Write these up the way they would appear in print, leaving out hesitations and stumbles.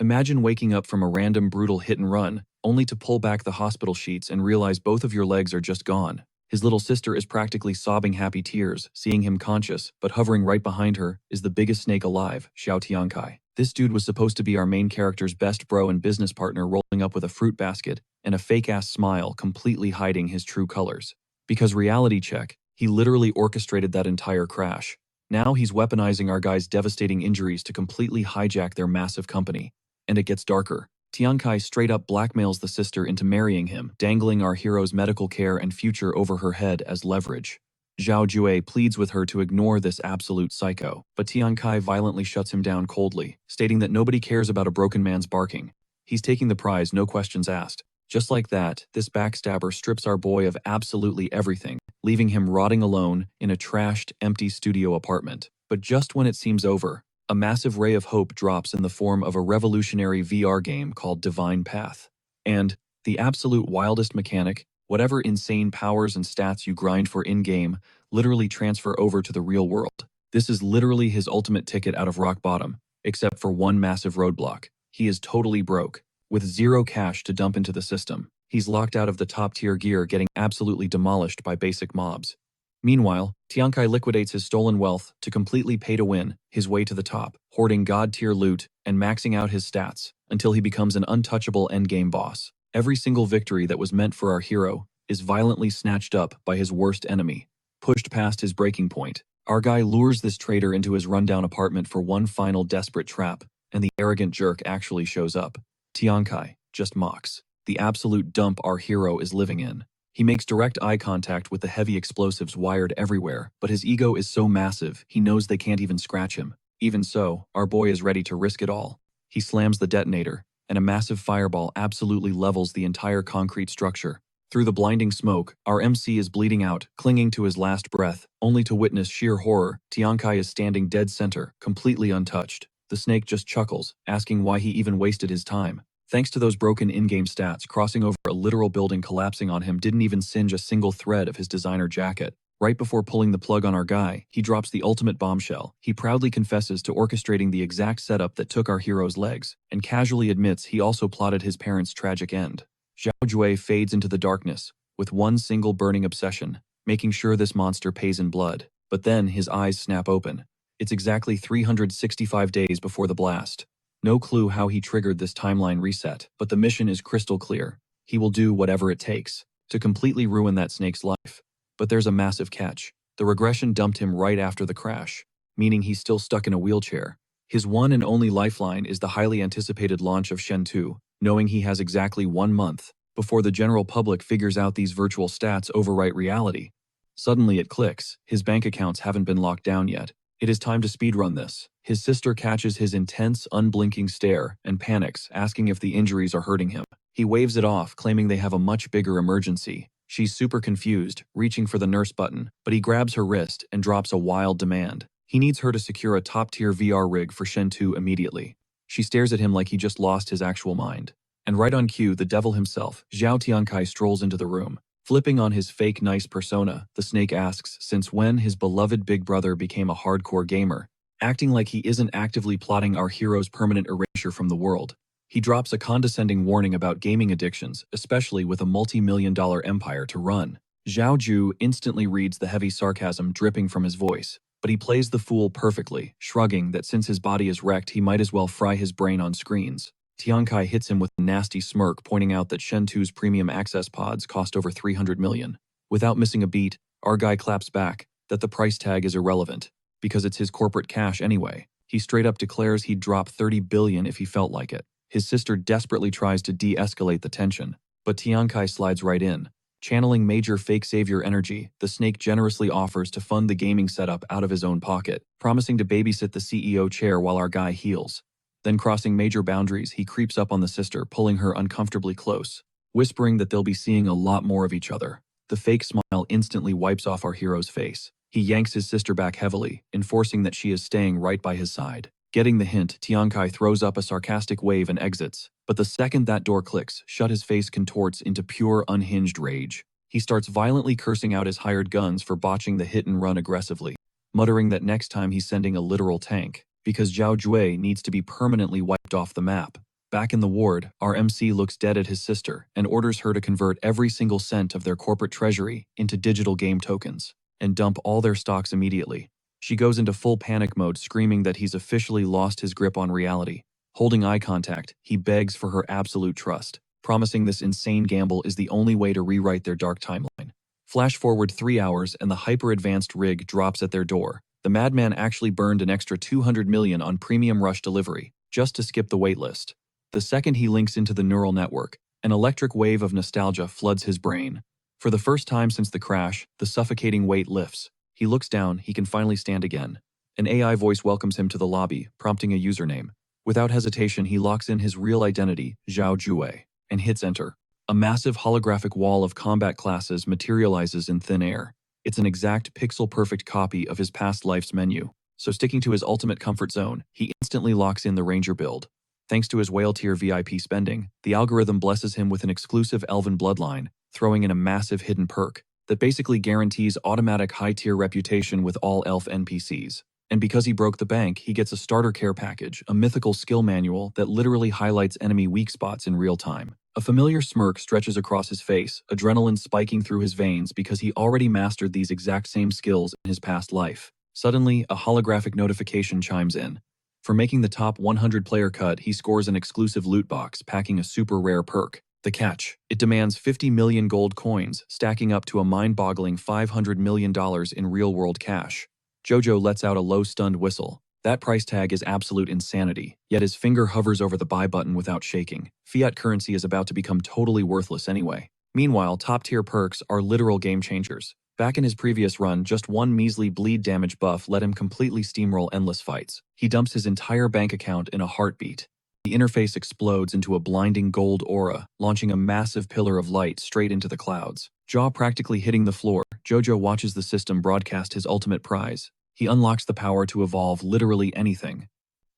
Imagine waking up from a random brutal hit and run, only to pull back the hospital sheets and realize both of your legs are just gone. His little sister is practically sobbing happy tears, seeing him conscious, but hovering right behind her is the biggest snake alive, Xiao Tiankai. This dude was supposed to be our main character's best bro and business partner, rolling up with a fruit basket and a fake-ass smile completely hiding his true colors. Because reality check, he literally orchestrated that entire crash. Now he's weaponizing our guy's devastating injuries to completely hijack their massive company. And it gets darker. Tiankai straight up blackmails the sister into marrying him, dangling our hero's medical care and future over her head as leverage. Zhao Jue pleads with her to ignore this absolute psycho, but Tiankai violently shuts him down coldly, stating that nobody cares about a broken man's barking. He's taking the prize, no questions asked. Just like that, this backstabber strips our boy of absolutely everything, leaving him rotting alone in a trashed, empty studio apartment. But just when it seems over, a massive ray of hope drops in the form of a revolutionary VR game called Divine Path. And the absolute wildest mechanic, whatever insane powers and stats you grind for in-game, literally transfer over to the real world. This is literally his ultimate ticket out of rock bottom, except for one massive roadblock. He is totally broke, with zero cash to dump into the system. He's locked out of the top-tier gear, getting absolutely demolished by basic mobs. Meanwhile, Tiankai liquidates his stolen wealth to completely pay to win his way to the top, hoarding god-tier loot and maxing out his stats until he becomes an untouchable endgame boss. Every single victory that was meant for our hero is violently snatched up by his worst enemy. Pushed past his breaking point, our guy lures this traitor into his rundown apartment for one final desperate trap, and the arrogant jerk actually shows up. Tiankai just mocks the absolute dump our hero is living in. He makes direct eye contact with the heavy explosives wired everywhere, but his ego is so massive, he knows they can't even scratch him. Even so, our boy is ready to risk it all. He slams the detonator, and a massive fireball absolutely levels the entire concrete structure. Through the blinding smoke, our MC is bleeding out, clinging to his last breath, only to witness sheer horror. Tiankai is standing dead center, completely untouched. The snake just chuckles, asking why he even wasted his time. Thanks to those broken in-game stats, crossing over a literal building collapsing on him didn't even singe a single thread of his designer jacket. Right before pulling the plug on our guy, he drops the ultimate bombshell. He proudly confesses to orchestrating the exact setup that took our hero's legs, and casually admits he also plotted his parents' tragic end. Zhao Jue fades into the darkness, with one single burning obsession, making sure this monster pays in blood. But then his eyes snap open. It's exactly 365 days before the blast. No clue how he triggered this timeline reset, but the mission is crystal clear. He will do whatever it takes to completely ruin that snake's life. But there's a massive catch. The regression dumped him right after the crash, meaning he's still stuck in a wheelchair. His one and only lifeline is the highly anticipated launch of Shen 2, knowing he has exactly 1 month before the general public figures out these virtual stats overwrite reality. Suddenly it clicks. His bank accounts haven't been locked down yet. It is time to speedrun this. His sister catches his intense, unblinking stare and panics, asking if the injuries are hurting him. He waves it off, claiming they have a much bigger emergency. She's super confused, reaching for the nurse button, but he grabs her wrist and drops a wild demand. He needs her to secure a top-tier VR rig for Shen 2 immediately. She stares at him like he just lost his actual mind. And right on cue, the devil himself, Zhao Tiankai, strolls into the room. Flipping on his fake nice persona, the snake asks since when his beloved big brother became a hardcore gamer, acting like he isn't actively plotting our hero's permanent erasure from the world. He drops a condescending warning about gaming addictions, especially with a multi-million-dollar empire to run. Zhao Ju instantly reads the heavy sarcasm dripping from his voice, but he plays the fool perfectly, shrugging that since his body is wrecked he might as well fry his brain on screens. Tiankai hits him with a nasty smirk, pointing out that Shen 2's premium access pods cost over 300 million. Without missing a beat, our guy claps back that the price tag is irrelevant, because it's his corporate cash anyway. He straight up declares he'd drop 30 billion if he felt like it. His sister desperately tries to de-escalate the tension, but Tiankai slides right in. Channeling major fake savior energy, the snake generously offers to fund the gaming setup out of his own pocket, promising to babysit the CEO chair while our guy heals. Then, crossing major boundaries, he creeps up on the sister, pulling her uncomfortably close, whispering that they'll be seeing a lot more of each other. The fake smile instantly wipes off our hero's face. He yanks his sister back heavily, enforcing that she is staying right by his side. Getting the hint, Tiankai throws up a sarcastic wave and exits. But the second that door clicks, shut, his face contorts into pure unhinged rage. He starts violently cursing out his hired guns for botching the hit and run aggressively, muttering that next time he's sending a literal tank, because Zhao Jue needs to be permanently wiped off the map. Back in the ward, our MC looks dead at his sister and orders her to convert every single cent of their corporate treasury into digital game tokens and dump all their stocks immediately. She goes into full panic mode, screaming that he's officially lost his grip on reality. Holding eye contact, he begs for her absolute trust, promising this insane gamble is the only way to rewrite their dark timeline. Flash forward 3 hours and the hyper-advanced rig drops at their door. The madman actually burned an extra $200 million on premium rush delivery, just to skip the waitlist. The second he links into the neural network, an electric wave of nostalgia floods his brain. For the first time since the crash, the suffocating weight lifts. He looks down, he can finally stand again. An AI voice welcomes him to the lobby, prompting a username. Without hesitation, he locks in his real identity, Zhao Jue, and hits enter. A massive holographic wall of combat classes materializes in thin air. It's an exact pixel-perfect copy of his past life's menu. So sticking to his ultimate comfort zone, he instantly locks in the Ranger build. Thanks to his whale-tier VIP spending, the algorithm blesses him with an exclusive elven bloodline, throwing in a massive hidden perk that basically guarantees automatic high-tier reputation with all elf NPCs. And because he broke the bank, he gets a starter care package, a mythical skill manual that literally highlights enemy weak spots in real time. A familiar smirk stretches across his face, adrenaline spiking through his veins because he already mastered these exact same skills in his past life. Suddenly, a holographic notification chimes in. For making the top 100 player cut, he scores an exclusive loot box packing a super rare perk. The catch: it demands 50 million gold coins, stacking up to a mind-boggling $500 million in real-world cash. Jojo lets out a low stunned whistle. That price tag is absolute insanity, yet his finger hovers over the buy button without shaking. Fiat currency is about to become totally worthless anyway. Meanwhile, top-tier perks are literal game changers. Back in his previous run, just one measly bleed damage buff let him completely steamroll endless fights. He dumps his entire bank account in a heartbeat. The interface explodes into a blinding gold aura, launching a massive pillar of light straight into the clouds. Jaw practically hitting the floor, Jojo watches the system broadcast his ultimate prize. He unlocks the power to evolve literally anything.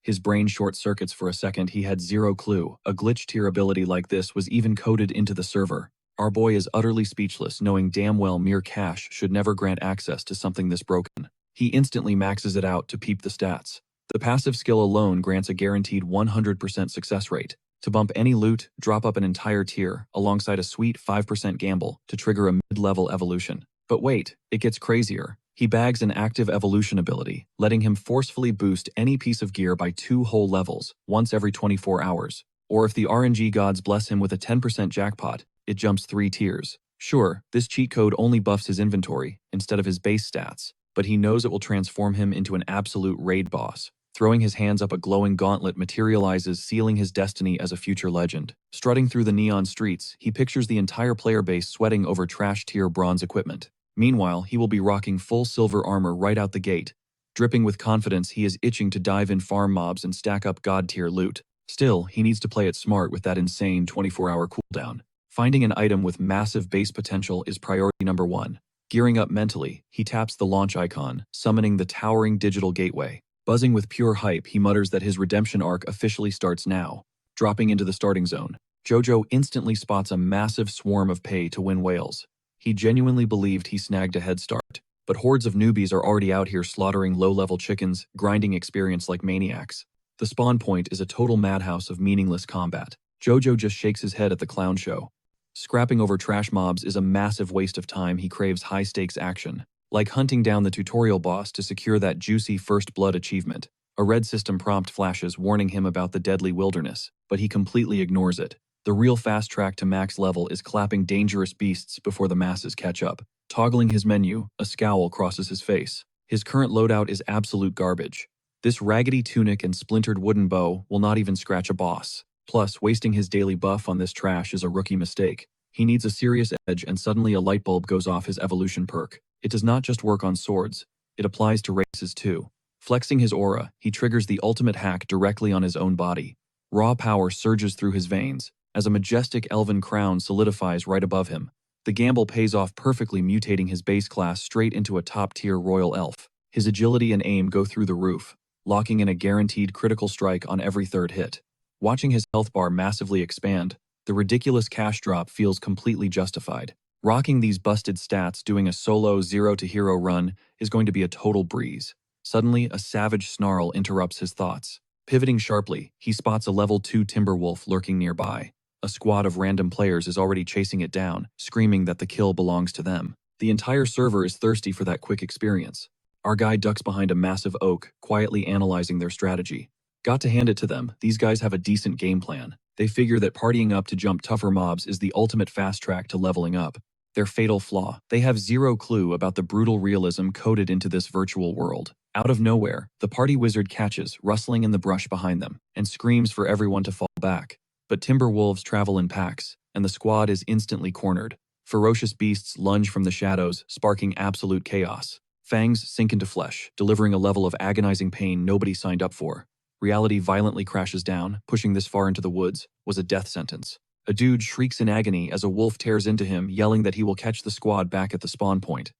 His brain short-circuits for a second. He had zero clue a glitch-tier ability like this was even coded into the server. Our boy is utterly speechless, knowing damn well mere cash should never grant access to something this broken. He instantly maxes it out to peep the stats. The passive skill alone grants a guaranteed 100% success rate. To bump any loot, drop up an entire tier, alongside a sweet 5% gamble to trigger a mid-level evolution. But wait, it gets crazier. He bags an active evolution ability, letting him forcefully boost any piece of gear by 2 whole levels, once every 24 hours. Or if the RNG gods bless him with a 10% jackpot, it jumps 3 tiers. Sure, this cheat code only buffs his inventory, instead of his base stats, but he knows it will transform him into an absolute raid boss. Throwing his hands up, a glowing gauntlet materializes, sealing his destiny as a future legend. Strutting through the neon streets, he pictures the entire player base sweating over trash-tier bronze equipment. Meanwhile, he will be rocking full silver armor right out the gate. Dripping with confidence, he is itching to dive in farm mobs and stack up god-tier loot. Still, he needs to play it smart with that insane 24-hour cooldown. Finding an item with massive base potential is priority number 1. Gearing up mentally, he taps the launch icon, summoning the towering digital gateway. Buzzing with pure hype, he mutters that his redemption arc officially starts now. Dropping into the starting zone, Jojo instantly spots a massive swarm of pay-to-win whales. He genuinely believed he snagged a head start, but hordes of newbies are already out here slaughtering low-level chickens, grinding experience like maniacs. The spawn point is a total madhouse of meaningless combat. Jojo just shakes his head at the clown show. Scrapping over trash mobs is a massive waste of time. He craves high-stakes action, like hunting down the tutorial boss to secure that juicy first blood achievement. A red system prompt flashes warning him about the deadly wilderness, but he completely ignores it. The real fast track to max level is clapping dangerous beasts before the masses catch up. Toggling his menu, a scowl crosses his face. His current loadout is absolute garbage. This raggedy tunic and splintered wooden bow will not even scratch a boss. Plus, wasting his daily buff on this trash is a rookie mistake. He needs a serious edge, and suddenly a light bulb goes off his evolution perk. It does not just work on swords, it applies to races too. Flexing his aura, he triggers the ultimate hack directly on his own body. Raw power surges through his veins, as a majestic elven crown solidifies right above him. The gamble pays off perfectly, mutating his base class straight into a top-tier royal elf. His agility and aim go through the roof, locking in a guaranteed critical strike on every third hit. Watching his health bar massively expand, the ridiculous cash drop feels completely justified. Rocking these busted stats doing a solo zero-to-hero run is going to be a total breeze. Suddenly, a savage snarl interrupts his thoughts. Pivoting sharply, he spots a level 2 Timberwolf lurking nearby. A squad of random players is already chasing it down, screaming that the kill belongs to them. The entire server is thirsty for that quick experience. Our guy ducks behind a massive oak, quietly analyzing their strategy. Got to hand it to them, these guys have a decent game plan. They figure that partying up to jump tougher mobs is the ultimate fast track to leveling up. Their fatal flaw: they have zero clue about the brutal realism coded into this virtual world. Out of nowhere, the party wizard catches, rustling in the brush behind them, and screams for everyone to fall back. But timber wolves travel in packs, and the squad is instantly cornered. Ferocious beasts lunge from the shadows, sparking absolute chaos. Fangs sink into flesh, delivering a level of agonizing pain nobody signed up for. Reality violently crashes down. Pushing this far into the woods was a death sentence. A dude shrieks in agony as a wolf tears into him, yelling that he will catch the squad back at the spawn point.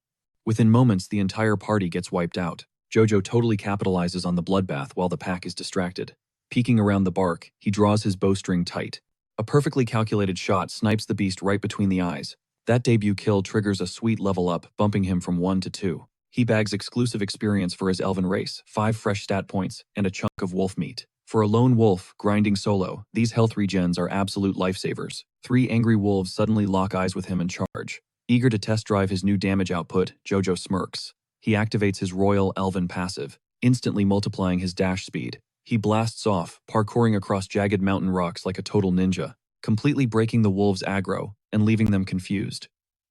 Within moments, the entire party gets wiped out. Jojo totally capitalizes on the bloodbath while the pack is distracted. Peeking around the bark, he draws his bowstring tight. A perfectly calculated shot snipes the beast right between the eyes. That debut kill triggers a sweet level up, bumping him from 1 to 2. He bags exclusive experience for his elven race, 5 fresh stat points, and a chunk of wolf meat. For a lone wolf, grinding solo, these health regens are absolute lifesavers. 3 angry wolves suddenly lock eyes with him and charge. Eager to test drive his new damage output, Jojo smirks. He activates his royal elven passive, instantly multiplying his dash speed. He blasts off, parkouring across jagged mountain rocks like a total ninja, completely breaking the wolves' aggro and leaving them confused.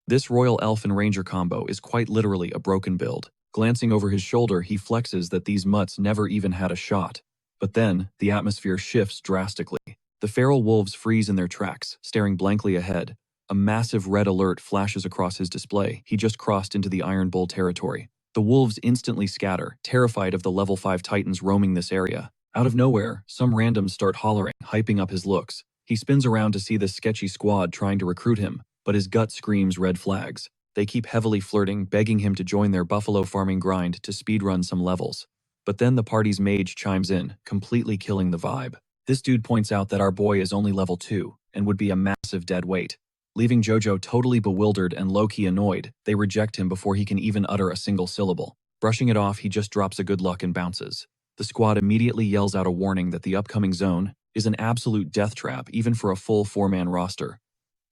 This royal elf and ranger combo is quite literally a broken build. Glancing over his shoulder, he flexes that these mutts never even had a shot. But then, the atmosphere shifts drastically. The feral wolves freeze in their tracks, staring blankly ahead. A massive red alert flashes across his display. He just crossed into the Iron Bull territory. The wolves instantly scatter, terrified of the level 5 titans roaming this area. Out of nowhere, some randoms start hollering, hyping up his looks. He spins around to see this sketchy squad trying to recruit him, but his gut screams red flags. They keep heavily flirting, begging him to join their buffalo farming grind to speedrun some levels. But then the party's mage chimes in, completely killing the vibe. This dude points out that our boy is only level 2, and would be a massive dead weight. Leaving Jojo totally bewildered and low-key annoyed, they reject him before he can even utter a single syllable. Brushing it off, he just drops a good luck and bounces. The squad immediately yells out a warning that the upcoming zone is an absolute death trap even for a full 4-man roster.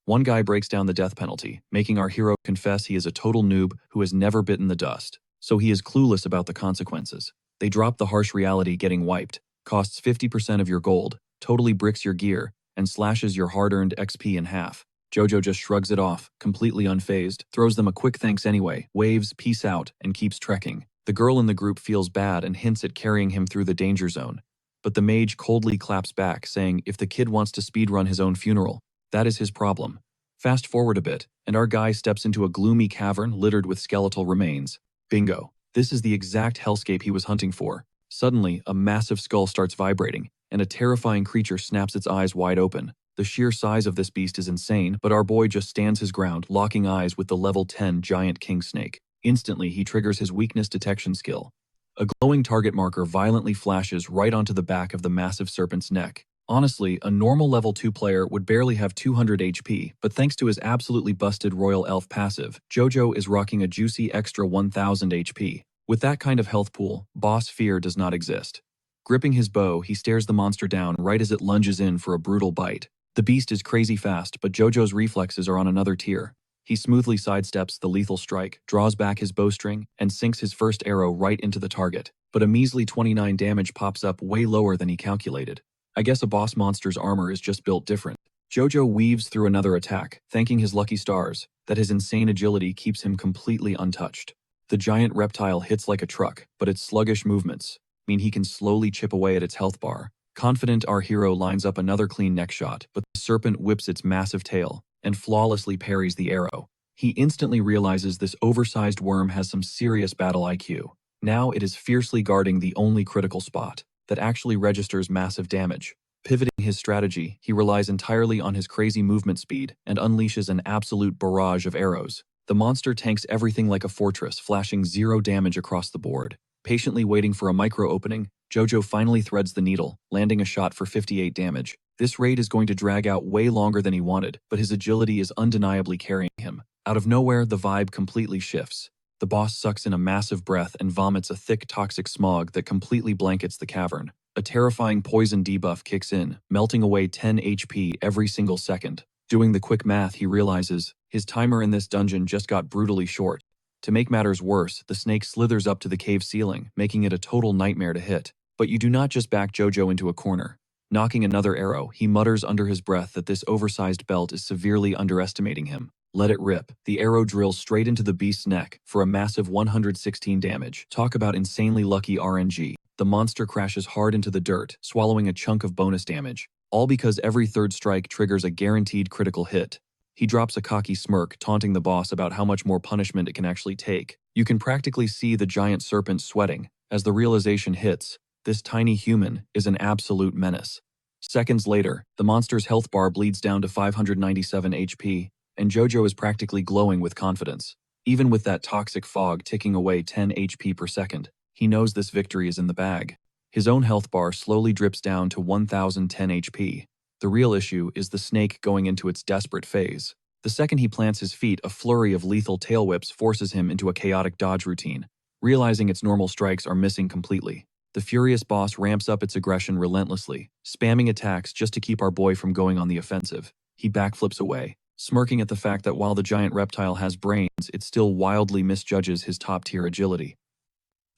One guy breaks down the death penalty, making our hero confess he is a total noob who has never bitten the dust, so he is clueless about the consequences. They drop the harsh reality: getting wiped costs 50% of your gold, totally bricks your gear, and slashes your hard-earned XP in half. Jojo just shrugs it off, completely unfazed, throws them a quick thanks anyway, waves peace out, and keeps trekking. The girl in the group feels bad and hints at carrying him through the danger zone. But the mage coldly claps back, saying if the kid wants to speedrun his own funeral, that is his problem. Fast forward a bit, and our guy steps into a gloomy cavern littered with skeletal remains. Bingo. This is the exact hellscape he was hunting for. Suddenly, a massive skull starts vibrating, and a terrifying creature snaps its eyes wide open. The sheer size of this beast is insane, but our boy just stands his ground, locking eyes with the level 10 giant king snake. Instantly, he triggers his weakness detection skill. A glowing target marker violently flashes right onto the back of the massive serpent's neck. Honestly, a normal level 2 player would barely have 200 HP, but thanks to his absolutely busted Royal Elf passive, Jojo is rocking a juicy extra 1000 HP. With that kind of health pool, boss fear does not exist. Gripping his bow, he stares the monster down right as it lunges in for a brutal bite. The beast is crazy fast, but Jojo's reflexes are on another tier. He smoothly sidesteps the lethal strike, draws back his bowstring, and sinks his first arrow right into the target. But a measly 29 damage pops up way lower than he calculated. I guess a boss monster's armor is just built different. Jojo weaves through another attack, thanking his lucky stars that his insane agility keeps him completely untouched. The giant reptile hits like a truck, but its sluggish movements mean he can slowly chip away at its health bar. Confident, our hero lines up another clean neck shot, but the serpent whips its massive tail and flawlessly parries the arrow. He instantly realizes this oversized worm has some serious battle IQ. Now it is fiercely guarding the only critical spot that actually registers massive damage. Pivoting his strategy, he relies entirely on his crazy movement speed and unleashes an absolute barrage of arrows. The monster tanks everything like a fortress, flashing 0 damage across the board. Patiently waiting for a micro opening, Jojo finally threads the needle, landing a shot for 58 damage. This raid is going to drag out way longer than he wanted, but his agility is undeniably carrying him. Out of nowhere, the vibe completely shifts. The boss sucks in a massive breath and vomits a thick toxic smog that completely blankets the cavern. A terrifying poison debuff kicks in, melting away 10 HP every single second. Doing the quick math, he realizes his timer in this dungeon just got brutally short. To make matters worse, the snake slithers up to the cave ceiling, making it a total nightmare to hit. But you do not just back Jojo into a corner. Knocking another arrow, he mutters under his breath that this oversized belt is severely underestimating him. Let it rip. The arrow drills straight into the beast's neck for a massive 116 damage. Talk about insanely lucky RNG. The monster crashes hard into the dirt, swallowing a chunk of bonus damage. All because every third strike triggers a guaranteed critical hit. He drops a cocky smirk, taunting the boss about how much more punishment it can actually take. You can practically see the giant serpent sweating as the realization hits. This tiny human is an absolute menace. Seconds later, the monster's health bar bleeds down to 597 HP, and Jojo is practically glowing with confidence. Even with that toxic fog ticking away 10 HP per second, he knows this victory is in the bag. His own health bar slowly drips down to 1010 HP. The real issue is the snake going into its desperate phase. The second he plants his feet, a flurry of lethal tail whips forces him into a chaotic dodge routine, realizing its normal strikes are missing completely. The furious boss ramps up its aggression relentlessly, spamming attacks just to keep our boy from going on the offensive. He backflips away, smirking at the fact that while the giant reptile has brains, it still wildly misjudges his top-tier agility.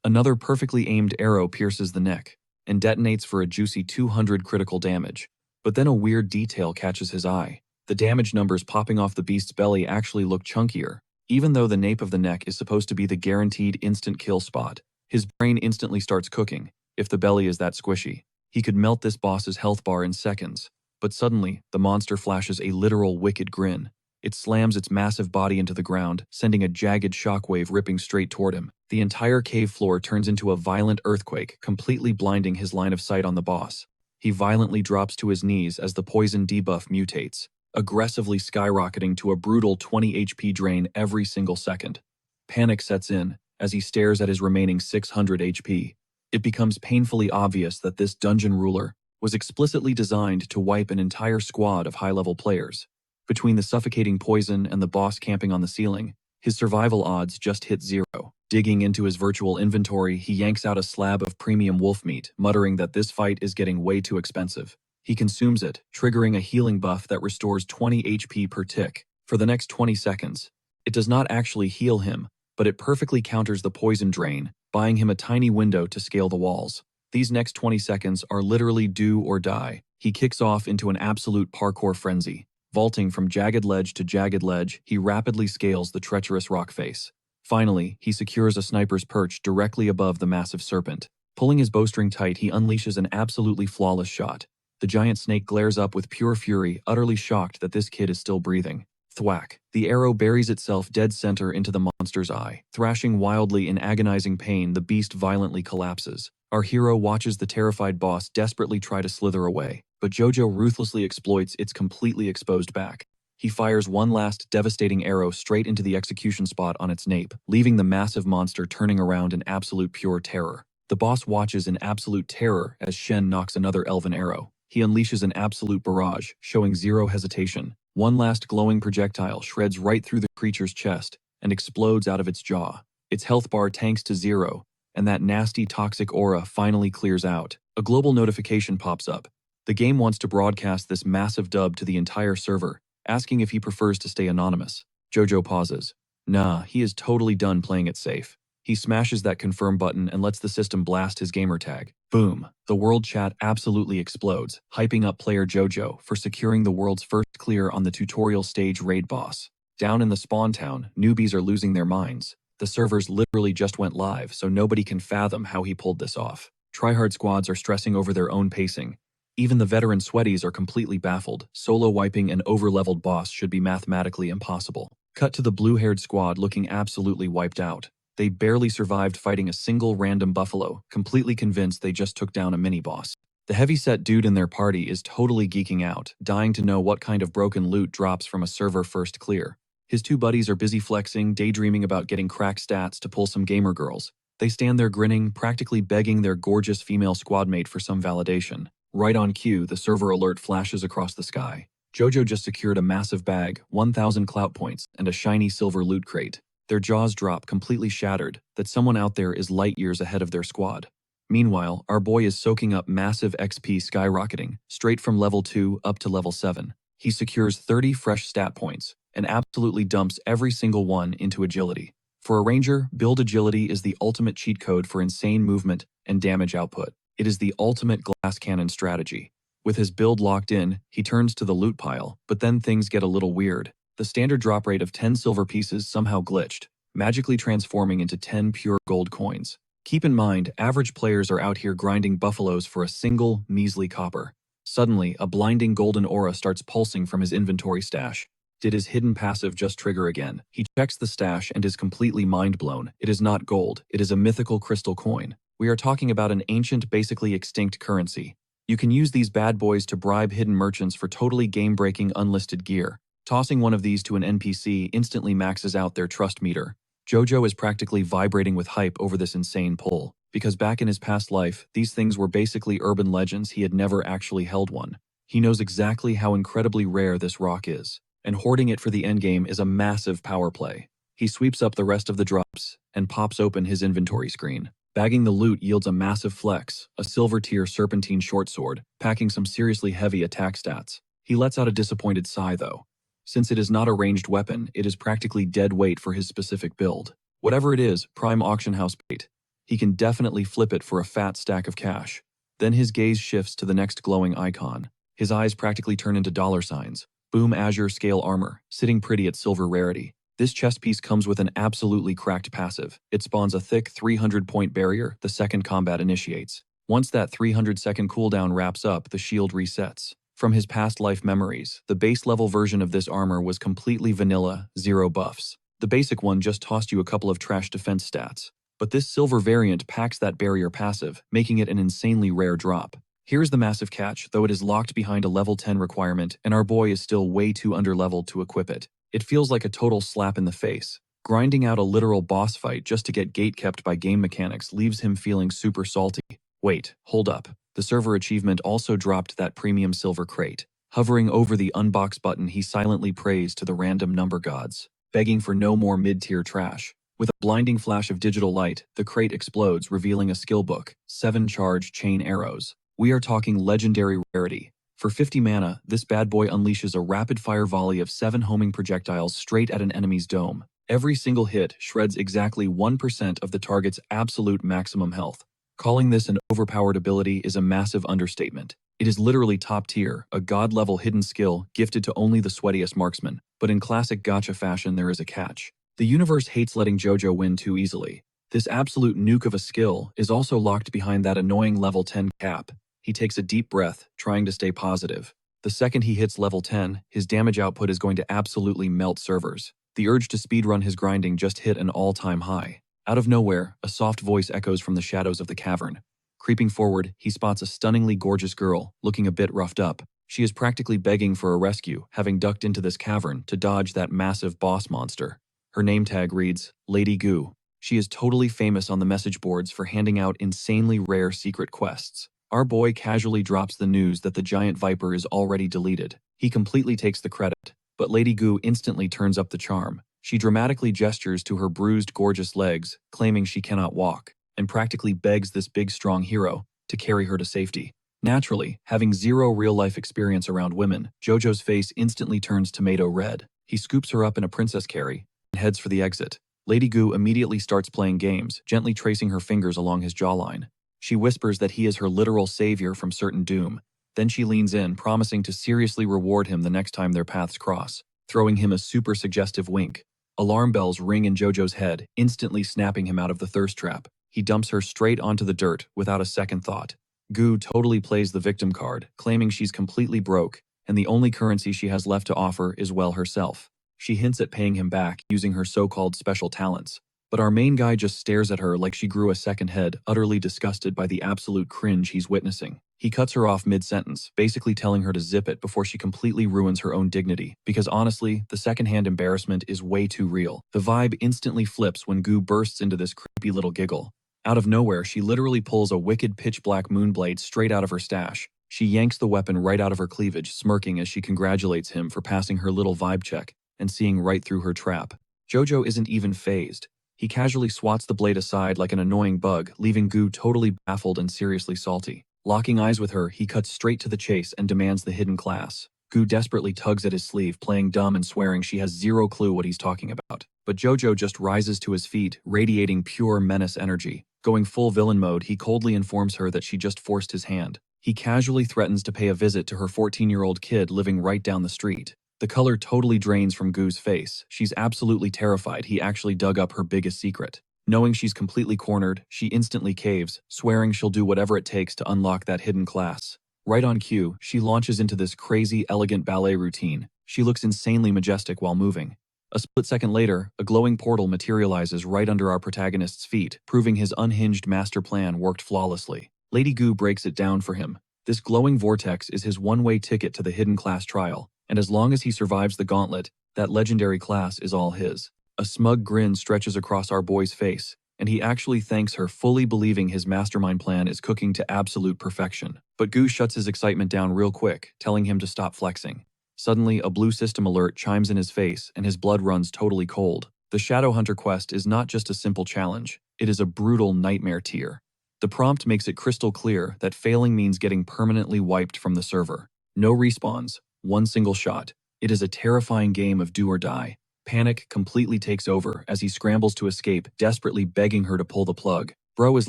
Another perfectly aimed arrow pierces the neck and detonates for a juicy 200 critical damage. But then a weird detail catches his eye. The damage numbers popping off the beast's belly actually look chunkier, even though the nape of the neck is supposed to be the guaranteed instant kill spot. His brain instantly starts cooking. If the belly is that squishy, he could melt this boss's health bar in seconds. But suddenly, the monster flashes a literal wicked grin. It slams its massive body into the ground, sending a jagged shockwave ripping straight toward him. The entire cave floor turns into a violent earthquake, completely blinding his line of sight on the boss. He violently drops to his knees as the poison debuff mutates, aggressively skyrocketing to a brutal 20 HP drain every single second. Panic sets in as he stares at his remaining 600 HP. It becomes painfully obvious that this dungeon ruler was explicitly designed to wipe an entire squad of high-level players. Between the suffocating poison and the boss camping on the ceiling, his survival odds just hit zero. Digging into his virtual inventory, he yanks out a slab of premium wolf meat, muttering that this fight is getting way too expensive. He consumes it, triggering a healing buff that restores 20 HP per tick for the next 20 seconds. It does not actually heal him, but it perfectly counters the poison drain, buying him a tiny window to scale the walls. These next 20 seconds are literally do or die. He kicks off into an absolute parkour frenzy. Vaulting from jagged ledge to jagged ledge, he rapidly scales the treacherous rock face. Finally, he secures a sniper's perch directly above the massive serpent. Pulling his bowstring tight, he unleashes an absolutely flawless shot. The giant snake glares up with pure fury, utterly shocked that this kid is still breathing. Thwack. The arrow buries itself dead center into the monster's eye. Thrashing wildly in agonizing pain, the beast violently collapses. Our hero watches the terrified boss desperately try to slither away, but Jojo ruthlessly exploits its completely exposed back. He fires one last devastating arrow straight into the execution spot on its nape, leaving the massive monster turning around in absolute pure terror. The boss watches in absolute terror as Shen knocks another elven arrow. He unleashes an absolute barrage, showing zero hesitation. One last glowing projectile shreds right through the creature's chest and explodes out of its jaw. Its health bar tanks to zero, and that nasty toxic aura finally clears out. A global notification pops up. The game wants to broadcast this massive dub to the entire server, asking if he prefers to stay anonymous. Jojo pauses. Nah, he is totally done playing it safe. He smashes that confirm button and lets the system blast his gamertag. Boom. The world chat absolutely explodes, hyping up player Jojo for securing the world's first clear on the tutorial stage raid boss. Down in the spawn town, newbies are losing their minds. The servers literally just went live, so nobody can fathom how he pulled this off. Tryhard squads are stressing over their own pacing. Even the veteran sweaties are completely baffled. Solo wiping an over-leveled boss should be mathematically impossible. Cut to the blue-haired squad looking absolutely wiped out. They barely survived fighting a single random buffalo, completely convinced they just took down a mini-boss. The heavy-set dude in their party is totally geeking out, dying to know what kind of broken loot drops from a server first clear. His two buddies are busy flexing, daydreaming about getting crack stats to pull some gamer girls. They stand there grinning, practically begging their gorgeous female squadmate for some validation. Right on cue, the server alert flashes across the sky. Jojo just secured a massive bag, 1,000 clout points, and a shiny silver loot crate. Their jaws drop, completely shattered, that someone out there is light years ahead of their squad. Meanwhile, our boy is soaking up massive XP skyrocketing, straight from level 2 up to level 7. He secures 30 fresh stat points, and absolutely dumps every single one into agility. For a ranger, build agility is the ultimate cheat code for insane movement and damage output. It is the ultimate glass cannon strategy. With his build locked in, he turns to the loot pile, but then things get a little weird. The standard drop rate of 10 silver pieces somehow glitched, magically transforming into 10 pure gold coins. Keep in mind, average players are out here grinding buffaloes for a single, measly copper. Suddenly, a blinding golden aura starts pulsing from his inventory stash. Did his hidden passive just trigger again? He checks the stash and is completely mind-blown. It is not gold, it is a mythical crystal coin. We are talking about an ancient, basically extinct currency. You can use these bad boys to bribe hidden merchants for totally game-breaking unlisted gear. Tossing one of these to an NPC instantly maxes out their trust meter. Jojo is practically vibrating with hype over this insane pull, because back in his past life, these things were basically urban legends. He had never actually held one. He knows exactly how incredibly rare this rock is, and hoarding it for the endgame is a massive power play. He sweeps up the rest of the drops and pops open his inventory screen. Bagging the loot yields a massive flex, a silver tier serpentine short sword, packing some seriously heavy attack stats. He lets out a disappointed sigh though. Since it is not a ranged weapon, it is practically dead weight for his specific build. Whatever it is, prime auction house bait. He can definitely flip it for a fat stack of cash. Then his gaze shifts to the next glowing icon. His eyes practically turn into dollar signs. Boom Azure scale armor, sitting pretty at silver rarity. This chest piece comes with an absolutely cracked passive. It spawns a thick 300-point barrier the second combat initiates. Once that 300-second cooldown wraps up, the shield resets. From his past life memories, the base level version of this armor was completely vanilla, zero buffs. The basic one just tossed you a couple of trash defense stats. But this silver variant packs that barrier passive, making it an insanely rare drop. Here's the massive catch, though it is locked behind a level 10 requirement, and our boy is still way too underleveled to equip it. It feels like a total slap in the face. Grinding out a literal boss fight just to get gatekept by game mechanics leaves him feeling super salty. Wait, hold up. The server achievement also dropped that premium silver crate. Hovering over the unbox button, he silently prays to the random number gods, begging for no more mid-tier trash. With a blinding flash of digital light, the crate explodes, revealing a skill book, 7 charge chain arrows. We are talking legendary rarity. For 50 mana, this bad boy unleashes a rapid-fire volley of 7 homing projectiles straight at an enemy's dome. Every single hit shreds exactly 1% of the target's absolute maximum health. Calling this an overpowered ability is a massive understatement. It is literally top tier, a god-level hidden skill gifted to only the sweatiest marksman. But in classic gacha fashion, there is a catch. The universe hates letting JoJo win too easily. This absolute nuke of a skill is also locked behind that annoying level 10 cap. He takes a deep breath, trying to stay positive. The second he hits level 10, his damage output is going to absolutely melt servers. The urge to speedrun his grinding just hit an all-time high. Out of nowhere, a soft voice echoes from the shadows of the cavern. Creeping forward, he spots a stunningly gorgeous girl, looking a bit roughed up. She is practically begging for a rescue, having ducked into this cavern to dodge that massive boss monster. Her name tag reads, Lady Goo. She is totally famous on the message boards for handing out insanely rare secret quests. Our boy casually drops the news that the giant viper is already deleted. He completely takes the credit, but Lady Goo instantly turns up the charm. She dramatically gestures to her bruised, gorgeous legs, claiming she cannot walk, and practically begs this big, strong hero to carry her to safety. Naturally, having zero real-life experience around women, JoJo's face instantly turns tomato red. He scoops her up in a princess carry and heads for the exit. Lady Goo immediately starts playing games, gently tracing her fingers along his jawline. She whispers that he is her literal savior from certain doom. Then she leans in, promising to seriously reward him the next time their paths cross, throwing him a super suggestive wink. Alarm bells ring in JoJo's head, instantly snapping him out of the thirst trap. He dumps her straight onto the dirt without a second thought. Goo totally plays the victim card, claiming she's completely broke, and the only currency she has left to offer is, well, herself. She hints at paying him back using her so-called special talents. But our main guy just stares at her like she grew a second head, utterly disgusted by the absolute cringe he's witnessing. He cuts her off mid-sentence, basically telling her to zip it before she completely ruins her own dignity, because honestly, the secondhand embarrassment is way too real. The vibe instantly flips when Goo bursts into this creepy little giggle. Out of nowhere, she literally pulls a wicked pitch-black moonblade straight out of her stash. She yanks the weapon right out of her cleavage, smirking as she congratulates him for passing her little vibe check and seeing right through her trap. JoJo isn't even fazed. He casually swats the blade aside like an annoying bug, leaving Gu totally baffled and seriously salty. Locking eyes with her, he cuts straight to the chase and demands the hidden class. Gu desperately tugs at his sleeve, playing dumb and swearing she has zero clue what he's talking about. But Jojo just rises to his feet, radiating pure menace energy. Going full villain mode, he coldly informs her that she just forced his hand. He casually threatens to pay a visit to her 14-year-old kid living right down the street. The color totally drains from Gu's face. She's absolutely terrified he actually dug up her biggest secret. Knowing she's completely cornered, she instantly caves, swearing she'll do whatever it takes to unlock that hidden class. Right on cue, she launches into this crazy, elegant ballet routine. She looks insanely majestic while moving. A split second later, a glowing portal materializes right under our protagonist's feet, proving his unhinged master plan worked flawlessly. Lady Gu breaks it down for him. This glowing vortex is his one-way ticket to the hidden class trial, and as long as he survives the gauntlet, that legendary class is all his. A smug grin stretches across our boy's face, and he actually thanks her, fully believing his mastermind plan is cooking to absolute perfection. But Gu shuts his excitement down real quick, telling him to stop flexing. Suddenly, a blue system alert chimes in his face, and his blood runs totally cold. The Shadowhunter quest is not just a simple challenge, it is a brutal nightmare tier. The prompt makes it crystal clear that failing means getting permanently wiped from the server. No respawns, one single shot. It is a terrifying game of do or die. Panic completely takes over as he scrambles to escape, desperately begging her to pull the plug. Bro is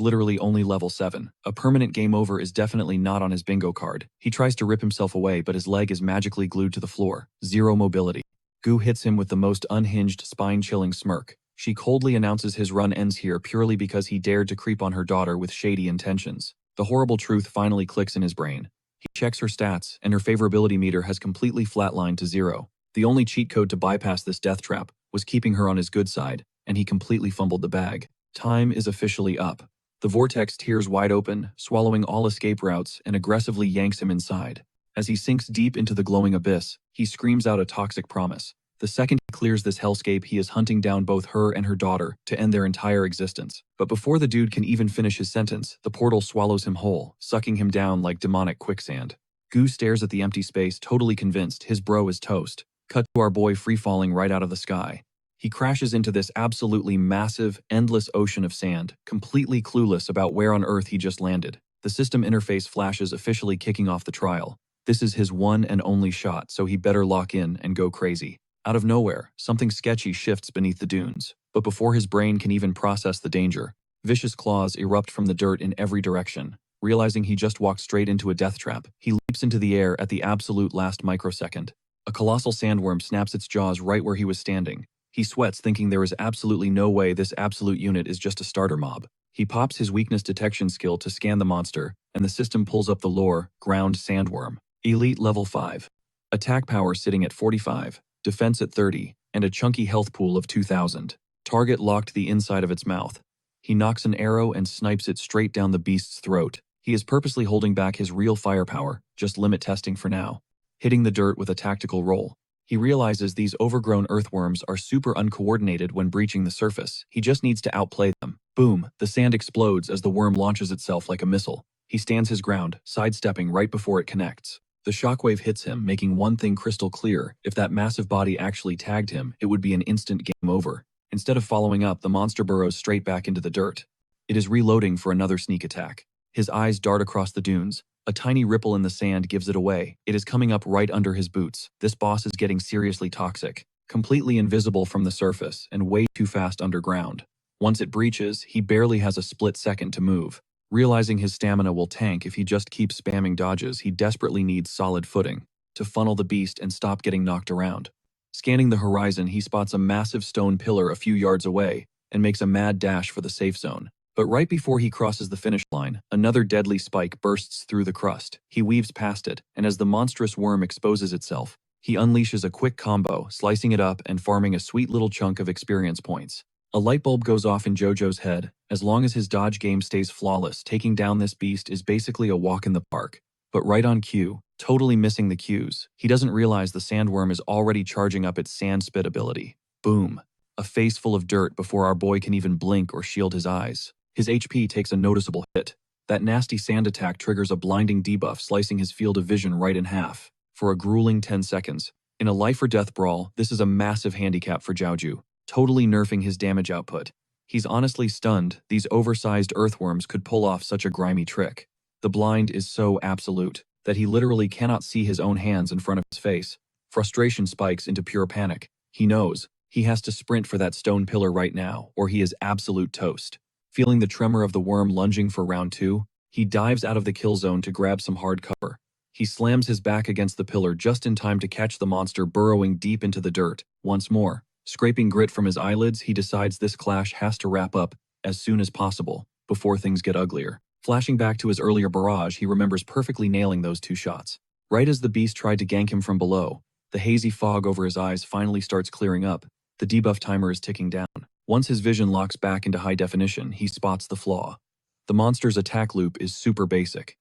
literally only level 7. A permanent game over is definitely not on his bingo card. He tries to rip himself away, but his leg is magically glued to the floor. Zero mobility. Gu hits him with the most unhinged, spine-chilling smirk. She coldly announces his run ends here purely because he dared to creep on her daughter with shady intentions. The horrible truth finally clicks in his brain. He checks her stats, and her favorability meter has completely flatlined to 0. The only cheat code to bypass this death trap was keeping her on his good side, and he completely fumbled the bag. Time is officially up. The vortex tears wide open, swallowing all escape routes, and aggressively yanks him inside. As he sinks deep into the glowing abyss, he screams out a toxic promise. The second he clears this hellscape, he is hunting down both her and her daughter to end their entire existence. But before the dude can even finish his sentence, the portal swallows him whole, sucking him down like demonic quicksand. Gu stares at the empty space, totally convinced his bro is toast. Cut to our boy free-falling right out of the sky. He crashes into this absolutely massive, endless ocean of sand, completely clueless about where on earth he just landed. The system interface flashes, officially kicking off the trial. This is his one and only shot, so he better lock in and go crazy. Out of nowhere, something sketchy shifts beneath the dunes. But before his brain can even process the danger, vicious claws erupt from the dirt in every direction. Realizing he just walked straight into a death trap, he leaps into the air at the absolute last microsecond. A colossal sandworm snaps its jaws right where he was standing. He sweats, thinking there is absolutely no way this absolute unit is just a starter mob. He pops his weakness detection skill to scan the monster, and the system pulls up the lore, ground sandworm. Elite level 5. Attack power sitting at 45, defense at 30, and a chunky health pool of 2,000. Target locked the inside of its mouth. He knocks an arrow and snipes it straight down the beast's throat. He is purposely holding back his real firepower, just limit testing for now. Hitting the dirt with a tactical roll. He realizes these overgrown earthworms are super uncoordinated when breaching the surface. He just needs to outplay them. Boom, the sand explodes as the worm launches itself like a missile. He stands his ground, sidestepping right before it connects. The shockwave hits him, making one thing crystal clear: if that massive body actually tagged him, it would be an instant game over. Instead of following up, the monster burrows straight back into the dirt. It is reloading for another sneak attack. His eyes dart across the dunes. A tiny ripple in the sand gives it away. It is coming up right under his boots. This boss is getting seriously toxic. Completely invisible from the surface, and way too fast underground. Once it breaches, he barely has a split second to move. Realizing his stamina will tank if he just keeps spamming dodges, he desperately needs solid footing to funnel the beast and stop getting knocked around. Scanning the horizon, he spots a massive stone pillar a few yards away and makes a mad dash for the safe zone. But right before he crosses the finish line, another deadly spike bursts through the crust. He weaves past it, and as the monstrous worm exposes itself, he unleashes a quick combo, slicing it up and farming a sweet little chunk of experience points. A light bulb goes off in Jojo's head. As long as his dodge game stays flawless, taking down this beast is basically a walk in the park. But right on cue, totally missing the cues, he doesn't realize the sandworm is already charging up its sand spit ability. Boom. A face full of dirt before our boy can even blink or shield his eyes. His HP takes a noticeable hit. That nasty sand attack triggers a blinding debuff, slicing his field of vision right in half. For a grueling 10 seconds. In a life or death brawl, this is a massive handicap for Jiaoju, totally nerfing his damage output. He's honestly stunned these oversized earthworms could pull off such a grimy trick. The blind is so absolute that he literally cannot see his own hands in front of his face. Frustration spikes into pure panic. He knows he has to sprint for that stone pillar right now, or he is absolute toast. Feeling the tremor of the worm lunging for round 2, he dives out of the kill zone to grab some hard cover. He slams his back against the pillar just in time to catch the monster burrowing deep into the dirt. Once more, scraping grit from his eyelids, he decides this clash has to wrap up as soon as possible, before things get uglier. Flashing back to his earlier barrage, he remembers perfectly nailing those 2 shots. Right as the beast tried to gank him from below, the hazy fog over his eyes finally starts clearing up. The debuff timer is ticking down. Once his vision locks back into high definition, he spots the flaw. The monster's attack loop is super basic.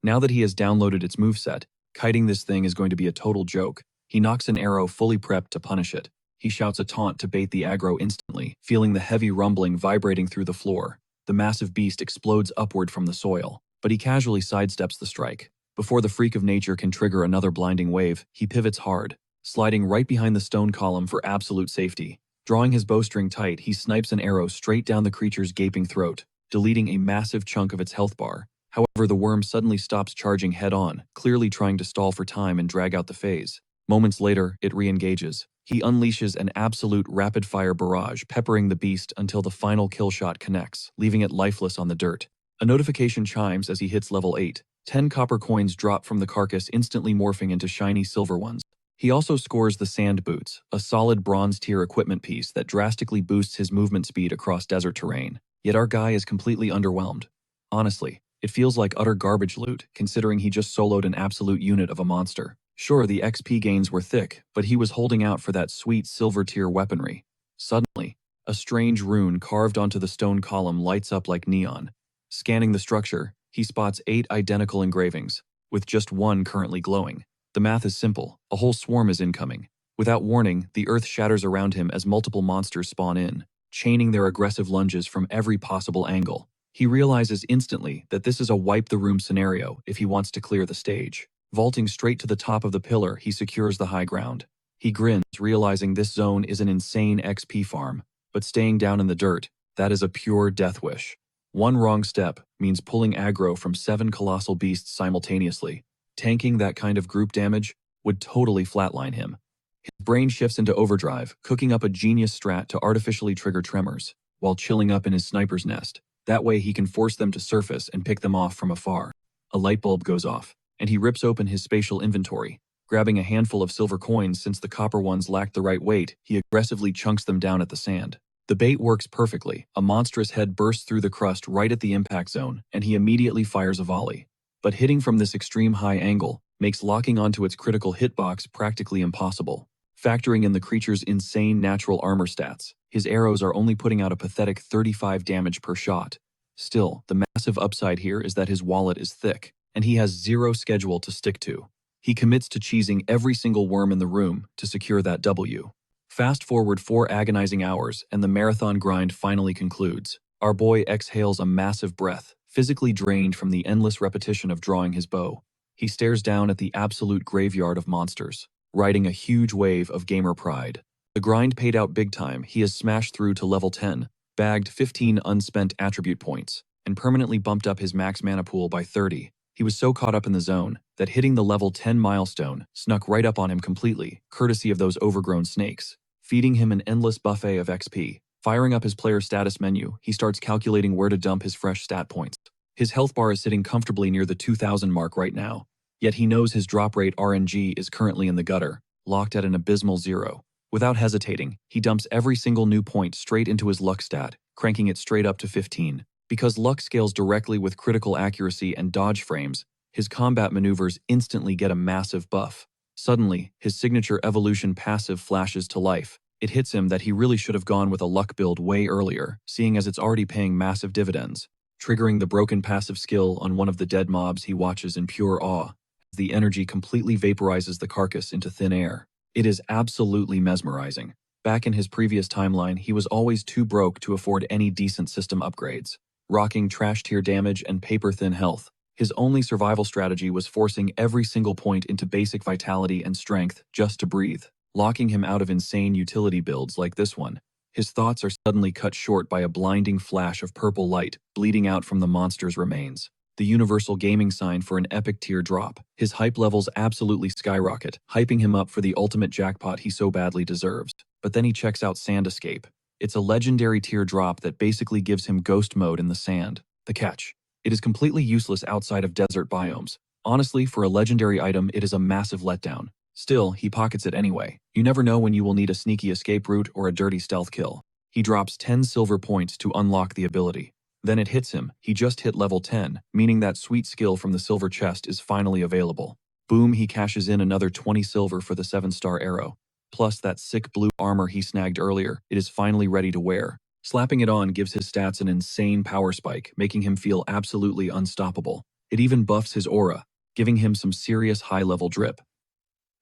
Now that he has downloaded its moveset, kiting this thing is going to be a total joke. He knocks an arrow fully prepped to punish it. He shouts a taunt to bait the aggro instantly, feeling the heavy rumbling vibrating through the floor. The massive beast explodes upward from the soil, but he casually sidesteps the strike. Before the freak of nature can trigger another blinding wave, he pivots hard, sliding right behind the stone column for absolute safety. Drawing his bowstring tight, he snipes an arrow straight down the creature's gaping throat, deleting a massive chunk of its health bar. However, the worm suddenly stops charging head-on, clearly trying to stall for time and drag out the phase. Moments later, it re-engages. He unleashes an absolute rapid-fire barrage, peppering the beast until the final kill shot connects, leaving it lifeless on the dirt. A notification chimes as he hits level 8. 10 copper coins drop from the carcass, instantly morphing into shiny silver ones. He also scores the Sand Boots, a solid bronze-tier equipment piece that drastically boosts his movement speed across desert terrain. Yet our guy is completely underwhelmed. Honestly, it feels like utter garbage loot, considering he just soloed an absolute unit of a monster. Sure, the XP gains were thick, but he was holding out for that sweet silver-tier weaponry. Suddenly, a strange rune carved onto the stone column lights up like neon. Scanning the structure, he spots 8 identical engravings, with just one currently glowing. The math is simple. A whole swarm is incoming. Without warning, the earth shatters around him as multiple monsters spawn in, chaining their aggressive lunges from every possible angle. He realizes instantly that this is a wipe-the-room scenario if he wants to clear the stage. Vaulting straight to the top of the pillar, he secures the high ground. He grins, realizing this zone is an insane XP farm, but staying down in the dirt, that is a pure death wish. One wrong step means pulling aggro from 7 colossal beasts simultaneously. Tanking that kind of group damage would totally flatline him. His brain shifts into overdrive, cooking up a genius strat to artificially trigger tremors, while chilling up in his sniper's nest. That way he can force them to surface and pick them off from afar. A light bulb goes off, and he rips open his spatial inventory. Grabbing a handful of silver coins since the copper ones lacked the right weight, he aggressively chunks them down at the sand. The bait works perfectly. A monstrous head bursts through the crust right at the impact zone, and he immediately fires a volley. But hitting from this extreme high angle makes locking onto its critical hitbox practically impossible. Factoring in the creature's insane natural armor stats, his arrows are only putting out a pathetic 35 damage per shot. Still, the massive upside here is that his wallet is thick, and he has zero schedule to stick to. He commits to cheesing every single worm in the room to secure that W. Fast forward 4 agonizing hours, and the marathon grind finally concludes. Our boy exhales a massive breath, physically drained from the endless repetition of drawing his bow. He stares down at the absolute graveyard of monsters, riding a huge wave of gamer pride. The grind paid out big time. He has smashed through to level 10, bagged 15 unspent attribute points, and permanently bumped up his max mana pool by 30. He was so caught up in the zone that hitting the level 10 milestone snuck right up on him completely, courtesy of those overgrown snakes, feeding him an endless buffet of XP. Firing up his player status menu, he starts calculating where to dump his fresh stat points. His health bar is sitting comfortably near the 2,000 mark right now, yet he knows his drop rate RNG is currently in the gutter, locked at an abysmal 0. Without hesitating, he dumps every single new point straight into his luck stat, cranking it straight up to 15. Because luck scales directly with critical accuracy and dodge frames, his combat maneuvers instantly get a massive buff. Suddenly, his signature evolution passive flashes to life. It hits him that he really should have gone with a luck build way earlier, seeing as it's already paying massive dividends. Triggering the broken passive skill on one of the dead mobs, he watches in pure awe. The energy completely vaporizes the carcass into thin air. It is absolutely mesmerizing. Back in his previous timeline, he was always too broke to afford any decent system upgrades. Rocking trash-tier damage and paper-thin health, his only survival strategy was forcing every single point into basic vitality and strength just to breathe, locking him out of insane utility builds like this one. His thoughts are suddenly cut short by a blinding flash of purple light bleeding out from the monster's remains. The universal gaming sign for an epic tier drop. His hype levels absolutely skyrocket, hyping him up for the ultimate jackpot he so badly deserves. But then he checks out Sand Escape. It's a legendary tier drop that basically gives him ghost mode in the sand. The catch: it is completely useless outside of desert biomes. Honestly, for a legendary item, it is a massive letdown. Still, he pockets it anyway. You never know when you will need a sneaky escape route or a dirty stealth kill. He drops 10 silver points to unlock the ability. Then it hits him. He just hit level 10, meaning that sweet skill from the silver chest is finally available. Boom, he cashes in another 20 silver for the 7-star arrow. Plus that sick blue armor he snagged earlier, it is finally ready to wear. Slapping it on gives his stats an insane power spike, making him feel absolutely unstoppable. It even buffs his aura, giving him some serious high-level drip.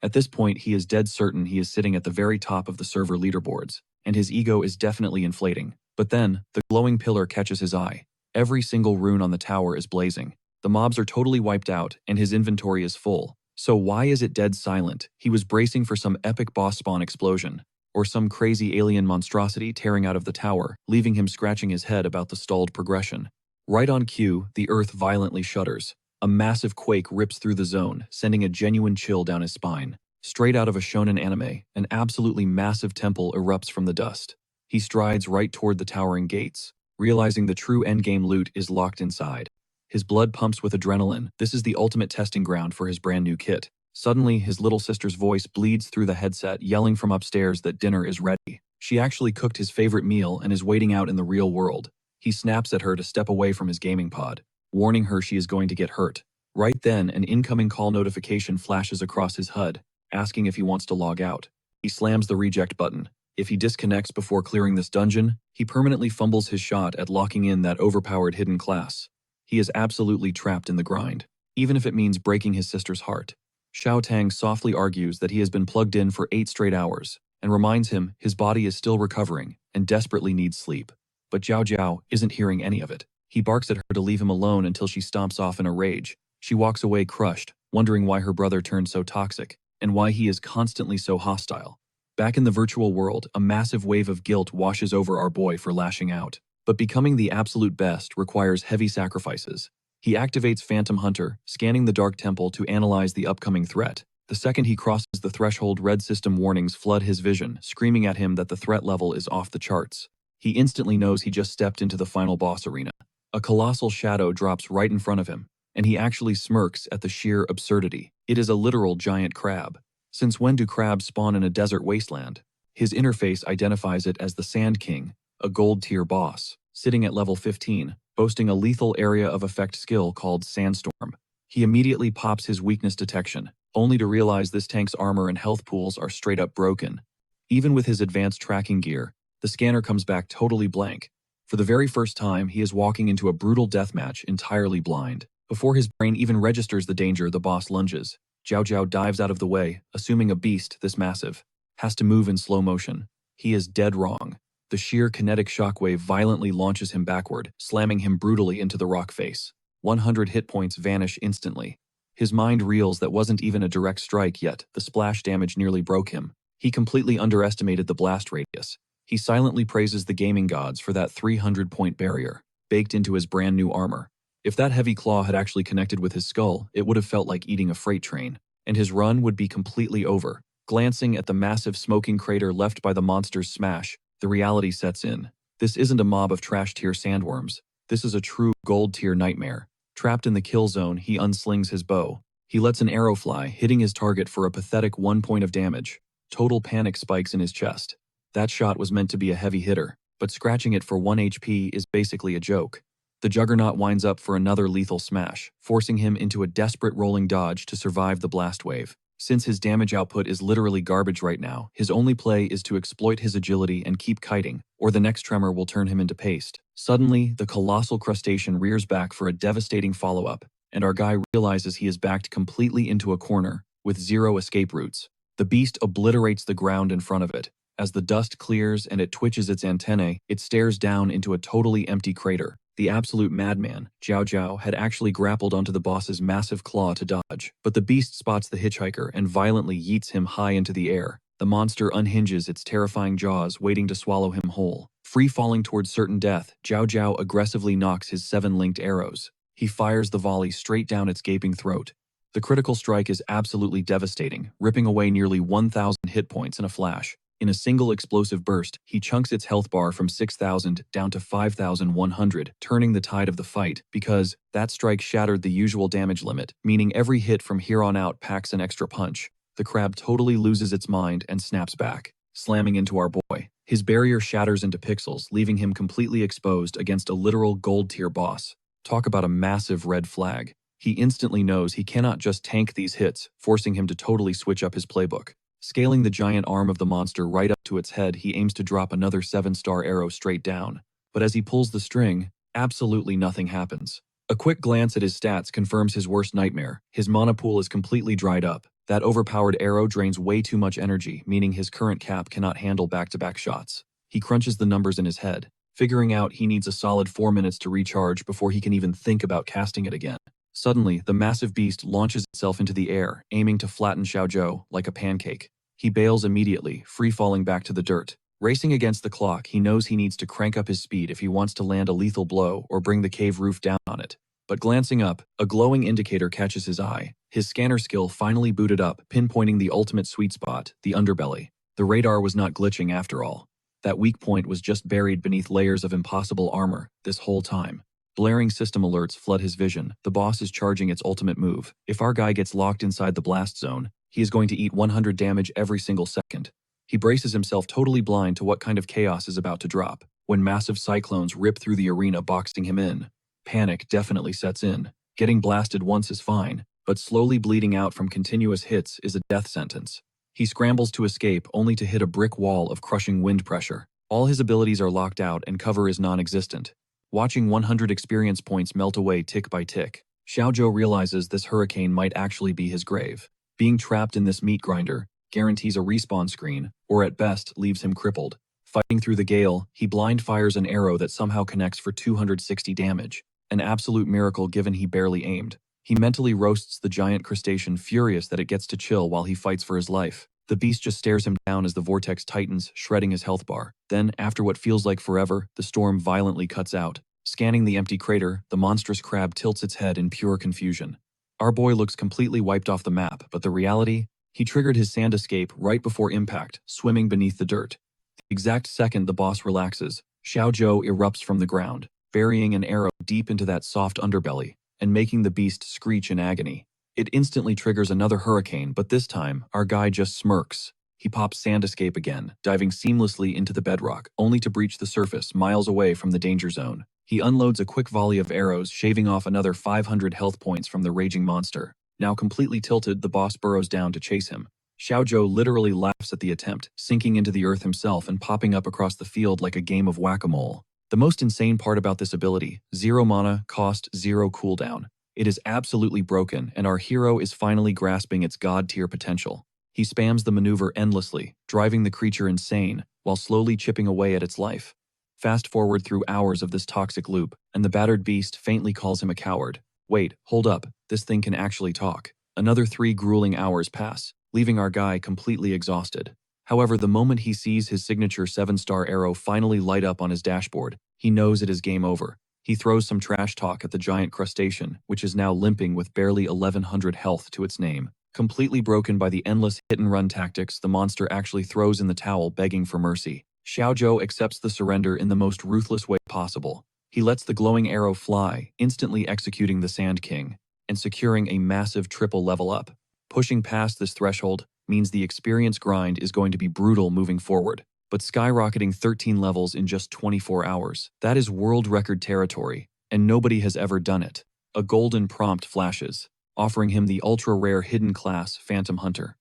At this point, he is dead certain he is sitting at the very top of the server leaderboards, and his ego is definitely inflating. But then, the glowing pillar catches his eye. Every single rune on the tower is blazing. The mobs are totally wiped out, and his inventory is full. So why is it dead silent? He was bracing for some epic boss spawn explosion, or some crazy alien monstrosity tearing out of the tower, leaving him scratching his head about the stalled progression. Right on cue, the earth violently shudders. A massive quake rips through the zone, sending a genuine chill down his spine. Straight out of a shonen anime, an absolutely massive temple erupts from the dust. He strides right toward the towering gates, realizing the true endgame loot is locked inside. His blood pumps with adrenaline. This is the ultimate testing ground for his brand new kit. Suddenly, his little sister's voice bleeds through the headset, yelling from upstairs that dinner is ready. She actually cooked his favorite meal and is waiting out in the real world. He snaps at her to step away from his gaming pod, warning her she is going to get hurt. Right then, an incoming call notification flashes across his HUD, asking if he wants to log out. He slams the reject button. If he disconnects before clearing this dungeon, he permanently fumbles his shot at locking in that overpowered hidden class. He is absolutely trapped in the grind, even if it means breaking his sister's heart. Xiao Tang softly argues that he has been plugged in for 8 straight hours, and reminds him his body is still recovering and desperately needs sleep. But Jiao Jiao isn't hearing any of it. He barks at her to leave him alone until she stomps off in a rage. She walks away crushed, wondering why her brother turned so toxic, and why he is constantly so hostile. Back in the virtual world, a massive wave of guilt washes over our boy for lashing out. But becoming the absolute best requires heavy sacrifices. He activates Phantom Hunter, scanning the Dark Temple to analyze the upcoming threat. The second he crosses the threshold, red system warnings flood his vision, screaming at him that the threat level is off the charts. He instantly knows he just stepped into the final boss arena. A colossal shadow drops right in front of him, and he actually smirks at the sheer absurdity. It is a literal giant crab. Since when do crabs spawn in a desert wasteland? His interface identifies it as the Sand King, a gold-tier boss, sitting at level 15, boasting a lethal area of effect skill called Sandstorm. He immediately pops his weakness detection, only to realize this tank's armor and health pools are straight up broken. Even with his advanced tracking gear, the scanner comes back totally blank. For the very first time, he is walking into a brutal deathmatch entirely blind. Before his brain even registers the danger, the boss lunges. Jiao Jiao dives out of the way, assuming a beast this massive has to move in slow motion. He is dead wrong. The sheer kinetic shockwave violently launches him backward, slamming him brutally into the rock face. 100 hit points vanish instantly. His mind reels that wasn't even a direct strike yet. The splash damage nearly broke him. He completely underestimated the blast radius. He silently praises the gaming gods for that 300-point barrier, baked into his brand new armor. If that heavy claw had actually connected with his skull, it would have felt like eating a freight train, and his run would be completely over. Glancing at the massive smoking crater left by the monster's smash, the reality sets in. This isn't a mob of trash-tier sandworms. This is a true gold-tier nightmare. Trapped in the kill zone, he unslings his bow. He lets an arrow fly, hitting his target for a pathetic 1 point of damage. Total panic spikes in his chest. That shot was meant to be a heavy hitter, but scratching it for 1 HP is basically a joke. The Juggernaut winds up for another lethal smash, forcing him into a desperate rolling dodge to survive the blast wave. Since his damage output is literally garbage right now, his only play is to exploit his agility and keep kiting, or the next tremor will turn him into paste. Suddenly, the colossal crustacean rears back for a devastating follow-up, and our guy realizes he is backed completely into a corner, with 0 escape routes. The beast obliterates the ground in front of it. As the dust clears and it twitches its antennae, it stares down into a totally empty crater. The absolute madman, Jiao Jiao, had actually grappled onto the boss's massive claw to dodge, but the beast spots the hitchhiker and violently yeets him high into the air. The monster unhinges its terrifying jaws, waiting to swallow him whole. Free falling towards certain death, Jiao Jiao aggressively nocks his 7 linked arrows. He fires the volley straight down its gaping throat. The critical strike is absolutely devastating, ripping away nearly 1,000 hit points in a flash. In a single explosive burst, he chunks its health bar from 6,000 down to 5,100, turning the tide of the fight, because that strike shattered the usual damage limit, meaning every hit from here on out packs an extra punch. The crab totally loses its mind and snaps back, slamming into our boy. His barrier shatters into pixels, leaving him completely exposed against a literal gold-tier boss. Talk about a massive red flag. He instantly knows he cannot just tank these hits, forcing him to totally switch up his playbook. Scaling the giant arm of the monster right up to its head, he aims to drop another 7-star arrow straight down. But as he pulls the string, absolutely nothing happens. A quick glance at his stats confirms his worst nightmare. His mana pool is completely dried up. That overpowered arrow drains way too much energy, meaning his current cap cannot handle back-to-back shots. He crunches the numbers in his head, figuring out he needs a solid 4 minutes to recharge before he can even think about casting it again. Suddenly, the massive beast launches itself into the air, aiming to flatten Xiaozhou like a pancake. He bails immediately, free-falling back to the dirt. Racing against the clock, he knows he needs to crank up his speed if he wants to land a lethal blow or bring the cave roof down on it. But glancing up, a glowing indicator catches his eye. His scanner skill finally booted up, pinpointing the ultimate sweet spot, the underbelly. The radar was not glitching after all. That weak point was just buried beneath layers of impossible armor this whole time. Blaring system alerts flood his vision. The boss is charging its ultimate move. If our guy gets locked inside the blast zone, he is going to eat 100 damage every single second. He braces himself totally blind to what kind of chaos is about to drop. When massive cyclones rip through the arena boxing him in, panic definitely sets in. Getting blasted once is fine, but slowly bleeding out from continuous hits is a death sentence. He scrambles to escape only to hit a brick wall of crushing wind pressure. All his abilities are locked out and cover is non-existent. Watching 100 experience points melt away tick by tick, Xiaozhou realizes this hurricane might actually be his grave. Being trapped in this meat grinder guarantees a respawn screen, or at best leaves him crippled. Fighting through the gale, he blind fires an arrow that somehow connects for 260 damage, an absolute miracle given he barely aimed. He mentally roasts the giant crustacean, furious that it gets to chill while he fights for his life. The beast just stares him down as the vortex tightens, shredding his health bar. Then, after what feels like forever, the storm violently cuts out. Scanning the empty crater, the monstrous crab tilts its head in pure confusion. Our boy looks completely wiped off the map, but the reality? He triggered his sand escape right before impact, swimming beneath the dirt. The exact second the boss relaxes, Xiaozhou erupts from the ground, burying an arrow deep into that soft underbelly, and making the beast screech in agony. It instantly triggers another hurricane, but this time, our guy just smirks. He pops sand escape again, diving seamlessly into the bedrock, only to breach the surface miles away from the danger zone. He unloads a quick volley of arrows, shaving off another 500 health points from the raging monster. Now completely tilted, the boss burrows down to chase him. Xiaozhou literally laughs at the attempt, sinking into the earth himself and popping up across the field like a game of whack-a-mole. The most insane part about this ability, 0 mana, cost 0 cooldown. It is absolutely broken, and our hero is finally grasping its god-tier potential. He spams the maneuver endlessly, driving the creature insane, while slowly chipping away at its life. Fast forward through hours of this toxic loop, and the battered beast faintly calls him a coward. Wait, hold up, this thing can actually talk. Another 3 grueling hours pass, leaving our guy completely exhausted. However, the moment he sees his signature 7-star arrow finally light up on his dashboard, he knows it is game over. He throws some trash talk at the giant crustacean, which is now limping with barely 1100 health to its name. Completely broken by the endless hit-and-run tactics, the monster actually throws in the towel, begging for mercy. Xiaozhou accepts the surrender in the most ruthless way possible. He lets the glowing arrow fly, instantly executing the Sand King, and securing a massive triple level up. Pushing past this threshold means the experience grind is going to be brutal moving forward. But skyrocketing 13 levels in just 24 hours, that is world record territory, and nobody has ever done it. A golden prompt flashes, offering him the ultra-rare hidden class Phantom Hunter.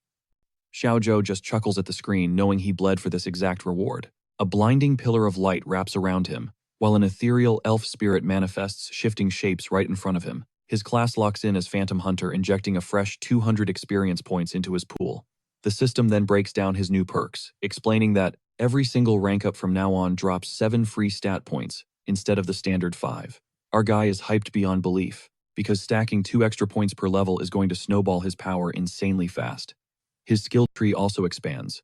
Xiaozhou just chuckles at the screen, knowing he bled for this exact reward. A blinding pillar of light wraps around him, while an ethereal elf spirit manifests, shifting shapes right in front of him. His class locks in as Phantom Hunter, injecting a fresh 200 experience points into his pool. The system then breaks down his new perks, explaining that every single rank up from now on drops 7 free stat points instead of the standard 5. Our guy is hyped beyond belief, because stacking 2 extra points per level is going to snowball his power insanely fast. His skill tree also expands.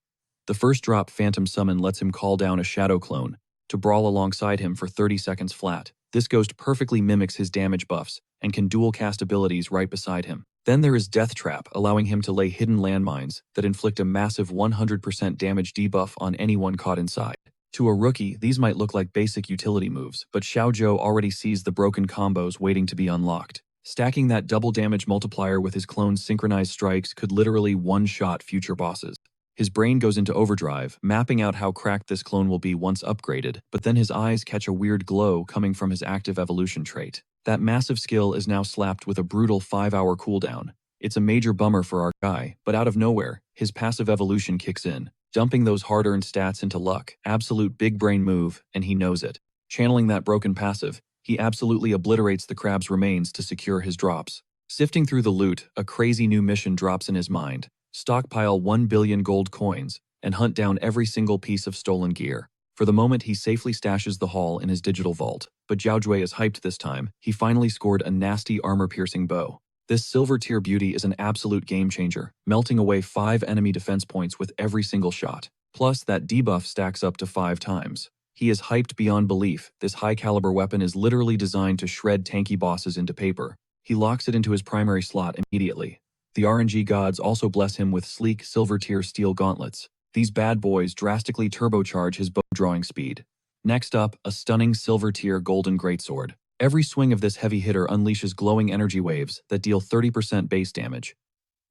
The first drop Phantom Summon lets him call down a shadow clone to brawl alongside him for 30 seconds flat. This ghost perfectly mimics his damage buffs and can dual cast abilities right beside him. Then there is Death Trap, allowing him to lay hidden landmines that inflict a massive 100% damage debuff on anyone caught inside. To a rookie, these might look like basic utility moves, but Xiao Zhou already sees the broken combos waiting to be unlocked. Stacking that double damage multiplier with his clone's synchronized strikes could literally one-shot future bosses. His brain goes into overdrive, mapping out how cracked this clone will be once upgraded, but then his eyes catch a weird glow coming from his active evolution trait. That massive skill is now slapped with a brutal 5-hour cooldown. It's a major bummer for our guy, but out of nowhere, his passive evolution kicks in, dumping those hard-earned stats into luck. Absolute big brain move, and he knows it. Channeling that broken passive, he absolutely obliterates the crab's remains to secure his drops. Sifting through the loot, a crazy new mission drops in his mind. Stockpile 1 billion gold coins and hunt down every single piece of stolen gear. For the moment, he safely stashes the haul in his digital vault, but Zhao Jue is hyped this time. He finally scored a nasty armor-piercing bow. This silver tier beauty is an absolute game changer, melting away 5 enemy defense points with every single shot. Plus, that debuff stacks up to 5 times. He is hyped beyond belief. This high-caliber weapon is literally designed to shred tanky bosses into paper. He locks it into his primary slot immediately. The RNG gods also bless him with sleek silver-tier steel gauntlets. These bad boys drastically turbocharge his bow drawing speed. Next up, a stunning silver-tier golden greatsword. Every swing of this heavy hitter unleashes glowing energy waves that deal 30% base damage.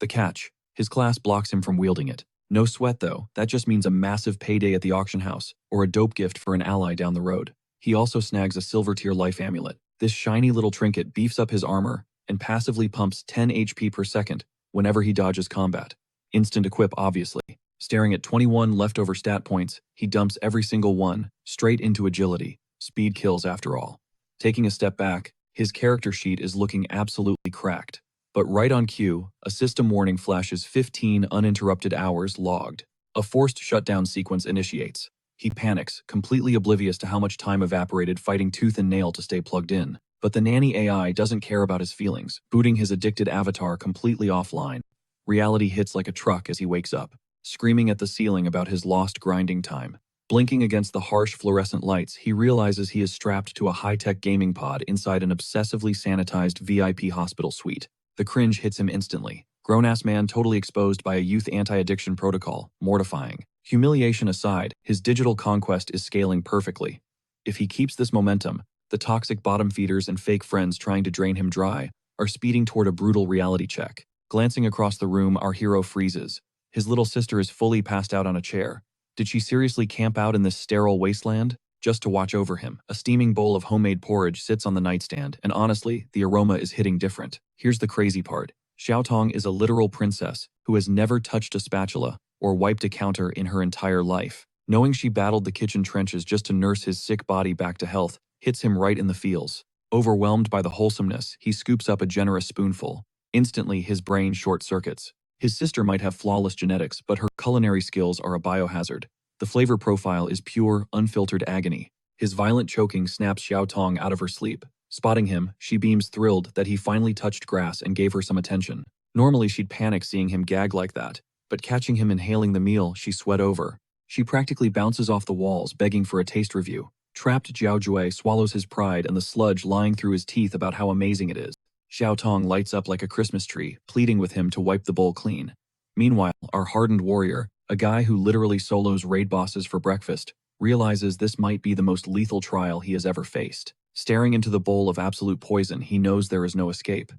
The catch: his class blocks him from wielding it. No sweat though, that just means a massive payday at the auction house, or a dope gift for an ally down the road. He also snags a silver-tier life amulet. This shiny little trinket beefs up his armor and passively pumps 10 HP per second whenever he dodges combat. Instant equip, obviously. Staring at 21 leftover stat points, he dumps every single one straight into agility. Speed kills after all. Taking a step back, his character sheet is looking absolutely cracked. But right on cue, a system warning flashes 15 uninterrupted hours logged. A forced shutdown sequence initiates. He panics, completely oblivious to how much time evaporated fighting tooth and nail to stay plugged in. But the nanny AI doesn't care about his feelings, booting his addicted avatar completely offline. Reality hits like a truck as he wakes up, screaming at the ceiling about his lost grinding time. Blinking against the harsh fluorescent lights, he realizes he is strapped to a high-tech gaming pod inside an obsessively sanitized VIP hospital suite. The cringe hits him instantly. Grown-ass man totally exposed by a youth anti-addiction protocol. Mortifying. Humiliation aside, his digital conquest is scaling perfectly. If he keeps this momentum, the toxic bottom feeders and fake friends trying to drain him dry are speeding toward a brutal reality check. Glancing across the room, our hero freezes. His little sister is fully passed out on a chair. Did she seriously camp out in this sterile wasteland just to watch over him? A steaming bowl of homemade porridge sits on the nightstand, and honestly, the aroma is hitting different. Here's the crazy part. Xiao Tong is a literal princess who has never touched a spatula or wiped a counter in her entire life. Knowing she battled the kitchen trenches just to nurse his sick body back to health hits him right in the feels. Overwhelmed by the wholesomeness, he scoops up a generous spoonful. Instantly, his brain short-circuits. His sister might have flawless genetics, but her culinary skills are a biohazard. The flavor profile is pure, unfiltered agony. His violent choking snaps Xiao Tong out of her sleep. Spotting him, she beams thrilled that he finally touched grass and gave her some attention. Normally she'd panic seeing him gag like that, but catching him inhaling the meal, she sweat over. She practically bounces off the walls, begging for a taste review. Trapped Zhao Jue swallows his pride and the sludge lying through his teeth about how amazing it is. Xiao Tong lights up like a Christmas tree, pleading with him to wipe the bowl clean. Meanwhile, our hardened warrior, a guy who literally solos raid bosses for breakfast, realizes this might be the most lethal trial he has ever faced. Staring into the bowl of absolute poison, he knows there is no escape.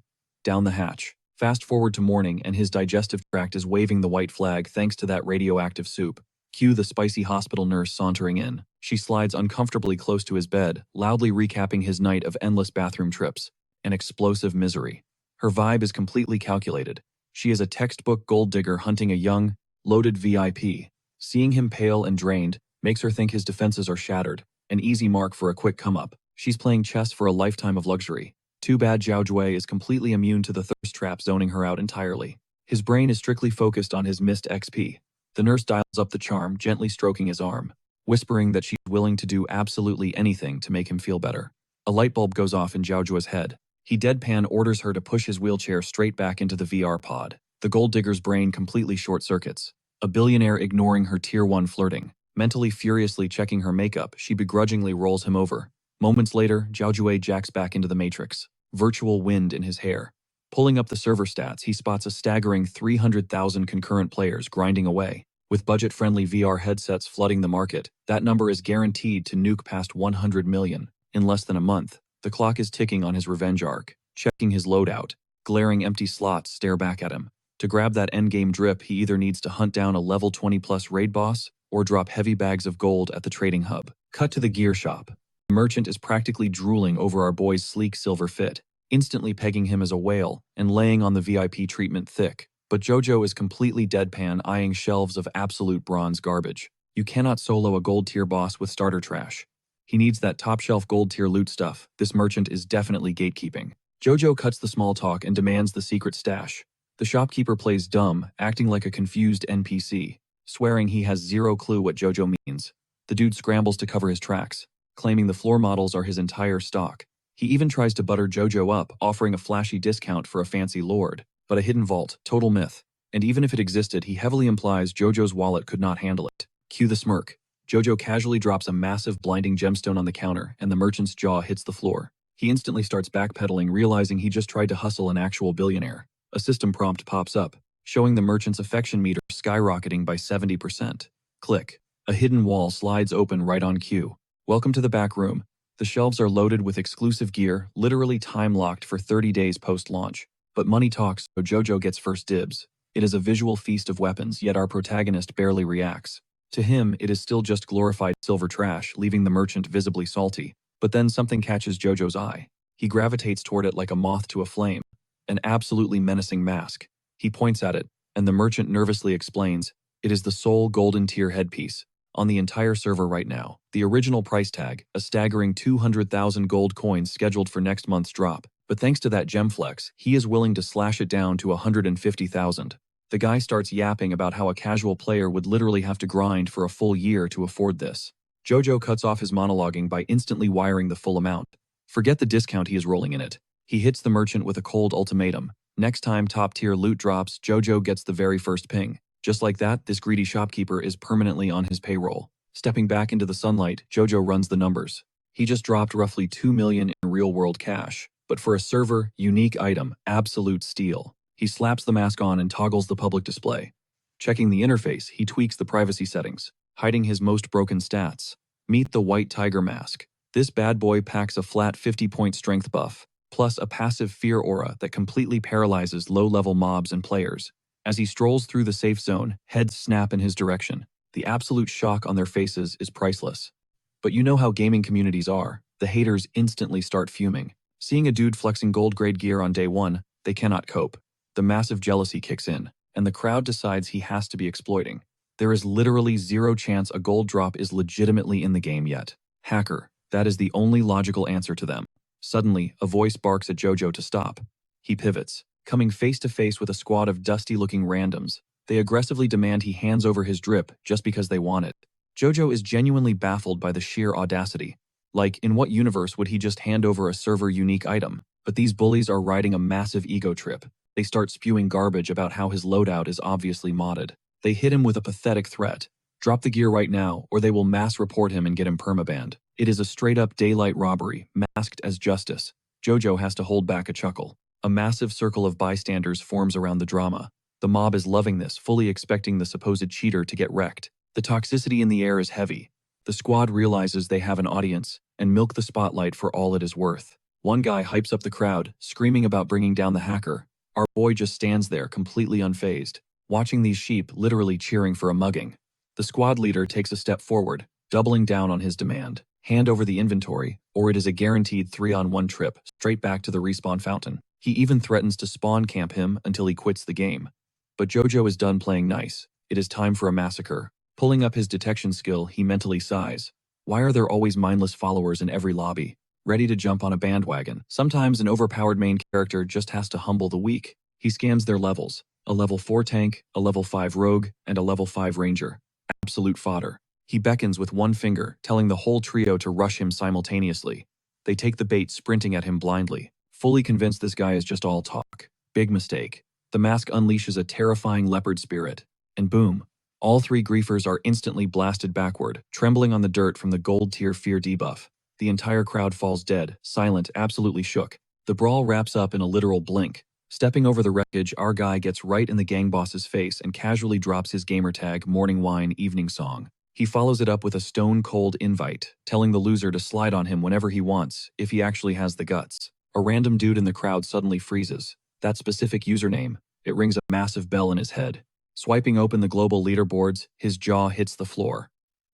Down the hatch. Fast forward to morning and his digestive tract is waving the white flag thanks to that radioactive soup. Cue the spicy hospital nurse sauntering in. She slides uncomfortably close to his bed, loudly recapping his night of endless bathroom trips. An explosive misery. Her vibe is completely calculated. She is a textbook gold digger hunting a young, loaded VIP. Seeing him pale and drained makes her think his defenses are shattered, an easy mark for a quick come-up. She's playing chess for a lifetime of luxury. Too bad Zhao Jue is completely immune to the thirst trap zoning her out entirely. His brain is strictly focused on his missed XP. The nurse dials up the charm, gently stroking his arm, whispering that she's willing to do absolutely anything to make him feel better. A light bulb goes off in Zhao Jue's head. He deadpan orders her to push his wheelchair straight back into the VR pod. The gold digger's brain completely short-circuits. A billionaire ignoring her tier 1 flirting. Mentally furiously checking her makeup, she begrudgingly rolls him over. Moments later, Zhao Jue jacks back into the Matrix. Virtual wind in his hair. Pulling up the server stats, he spots a staggering 300,000 concurrent players grinding away. With budget-friendly VR headsets flooding the market, that number is guaranteed to nuke past 100 million. In less than a month, the clock is ticking on his revenge arc. Checking his loadout, glaring empty slots stare back at him. To grab that endgame drip, he either needs to hunt down a level 20+ raid boss, or drop heavy bags of gold at the trading hub. Cut to the gear shop. The merchant is practically drooling over our boy's sleek silver fit, instantly pegging him as a whale and laying on the VIP treatment thick. But Jojo is completely deadpan, eyeing shelves of absolute bronze garbage. You cannot solo a gold tier boss with starter trash. He needs that top shelf gold tier loot stuff. This merchant is definitely gatekeeping. Jojo cuts the small talk and demands the secret stash. The shopkeeper plays dumb, acting like a confused NPC, swearing he has zero clue what Jojo means. The dude scrambles to cover his tracks, claiming the floor models are his entire stock. He even tries to butter Jojo up, offering a flashy discount for a fancy lord. But a hidden vault, total myth. And even if it existed, he heavily implies Jojo's wallet could not handle it. Cue the smirk. Jojo casually drops a massive blinding gemstone on the counter, and the merchant's jaw hits the floor. He instantly starts backpedaling, realizing he just tried to hustle an actual billionaire. A system prompt pops up, showing the merchant's affection meter skyrocketing by 70%. Click. A hidden wall slides open right on cue. Welcome to the back room. The shelves are loaded with exclusive gear, literally time-locked for 30 days post-launch. But money talks, so Jojo gets first dibs. It is a visual feast of weapons, yet our protagonist barely reacts. To him, it is still just glorified silver trash, leaving the merchant visibly salty. But then something catches Jojo's eye. He gravitates toward it like a moth to a flame. An absolutely menacing mask. He points at it, and the merchant nervously explains, it is the sole golden tier headpiece on the entire server right now. The original price tag, a staggering 200,000 gold coins scheduled for next month's drop. But thanks to that gem flex, he is willing to slash it down to 150,000. The guy starts yapping about how a casual player would literally have to grind for a full year to afford this. Jojo cuts off his monologuing by instantly wiring the full amount. Forget the discount he is rolling in it. He hits the merchant with a cold ultimatum. Next time top-tier loot drops, Jojo gets the very first ping. Just like that, this greedy shopkeeper is permanently on his payroll. Stepping back into the sunlight, Jojo runs the numbers. He just dropped roughly 2 million in real-world cash. But for a server, unique item, absolute steal. He slaps the mask on and toggles the public display. Checking the interface, he tweaks the privacy settings, hiding his most broken stats. Meet the White Tiger Mask. This bad boy packs a flat 50-point strength buff, plus a passive fear aura that completely paralyzes low-level mobs and players. As he strolls through the safe zone, heads snap in his direction. The absolute shock on their faces is priceless. But you know how gaming communities are. The haters instantly start fuming. Seeing a dude flexing gold-grade gear on day one, they cannot cope. The massive jealousy kicks in, and the crowd decides he has to be exploiting. There is literally zero chance a gold drop is legitimately in the game yet. Hacker, that is the only logical answer to them. Suddenly, a voice barks at Jojo to stop. He pivots, coming face to face with a squad of dusty-looking randoms. They aggressively demand he hands over his drip just because they want it. Jojo is genuinely baffled by the sheer audacity. Like, in what universe would he just hand over a server-unique item? But these bullies are riding a massive ego trip. They start spewing garbage about how his loadout is obviously modded. They hit him with a pathetic threat. Drop the gear right now, or they will mass report him and get him permabanned. It is a straight-up daylight robbery, masked as justice. Jojo has to hold back a chuckle. A massive circle of bystanders forms around the drama. The mob is loving this, fully expecting the supposed cheater to get wrecked. The toxicity in the air is heavy. The squad realizes they have an audience, and milk the spotlight for all it is worth. One guy hypes up the crowd, screaming about bringing down the hacker. Our boy just stands there, completely unfazed, watching these sheep literally cheering for a mugging. The squad leader takes a step forward, doubling down on his demand. Hand over the inventory, or it is a guaranteed 3-on-1 trip, straight back to the respawn fountain. He even threatens to spawn camp him until he quits the game. But Jojo is done playing nice. It is time for a massacre. Pulling up his detection skill, he mentally sighs. Why are there always mindless followers in every lobby, ready to jump on a bandwagon? Sometimes an overpowered main character just has to humble the weak. He scans their levels. A level 4 tank, a level 5 rogue, and a level 5 ranger. Absolute fodder. He beckons with one finger, telling the whole trio to rush him simultaneously. They take the bait, sprinting at him blindly, fully convinced this guy is just all talk. Big mistake. The mask unleashes a terrifying leopard spirit, and boom, All three griefers are instantly blasted backward, trembling on the dirt from the gold tier fear debuff. The entire crowd falls dead, silent, absolutely shook. The brawl wraps up in a literal blink. Stepping over the wreckage, our guy gets right in the gang boss's face and casually drops his gamertag Morning Wine Evening Song. He follows it up with a stone-cold invite, telling the loser to slide on him whenever he wants, if he actually has the guts. A random dude in the crowd suddenly freezes. That specific username, it rings a massive bell in his head. Swiping open the global leaderboards, his jaw hits the floor.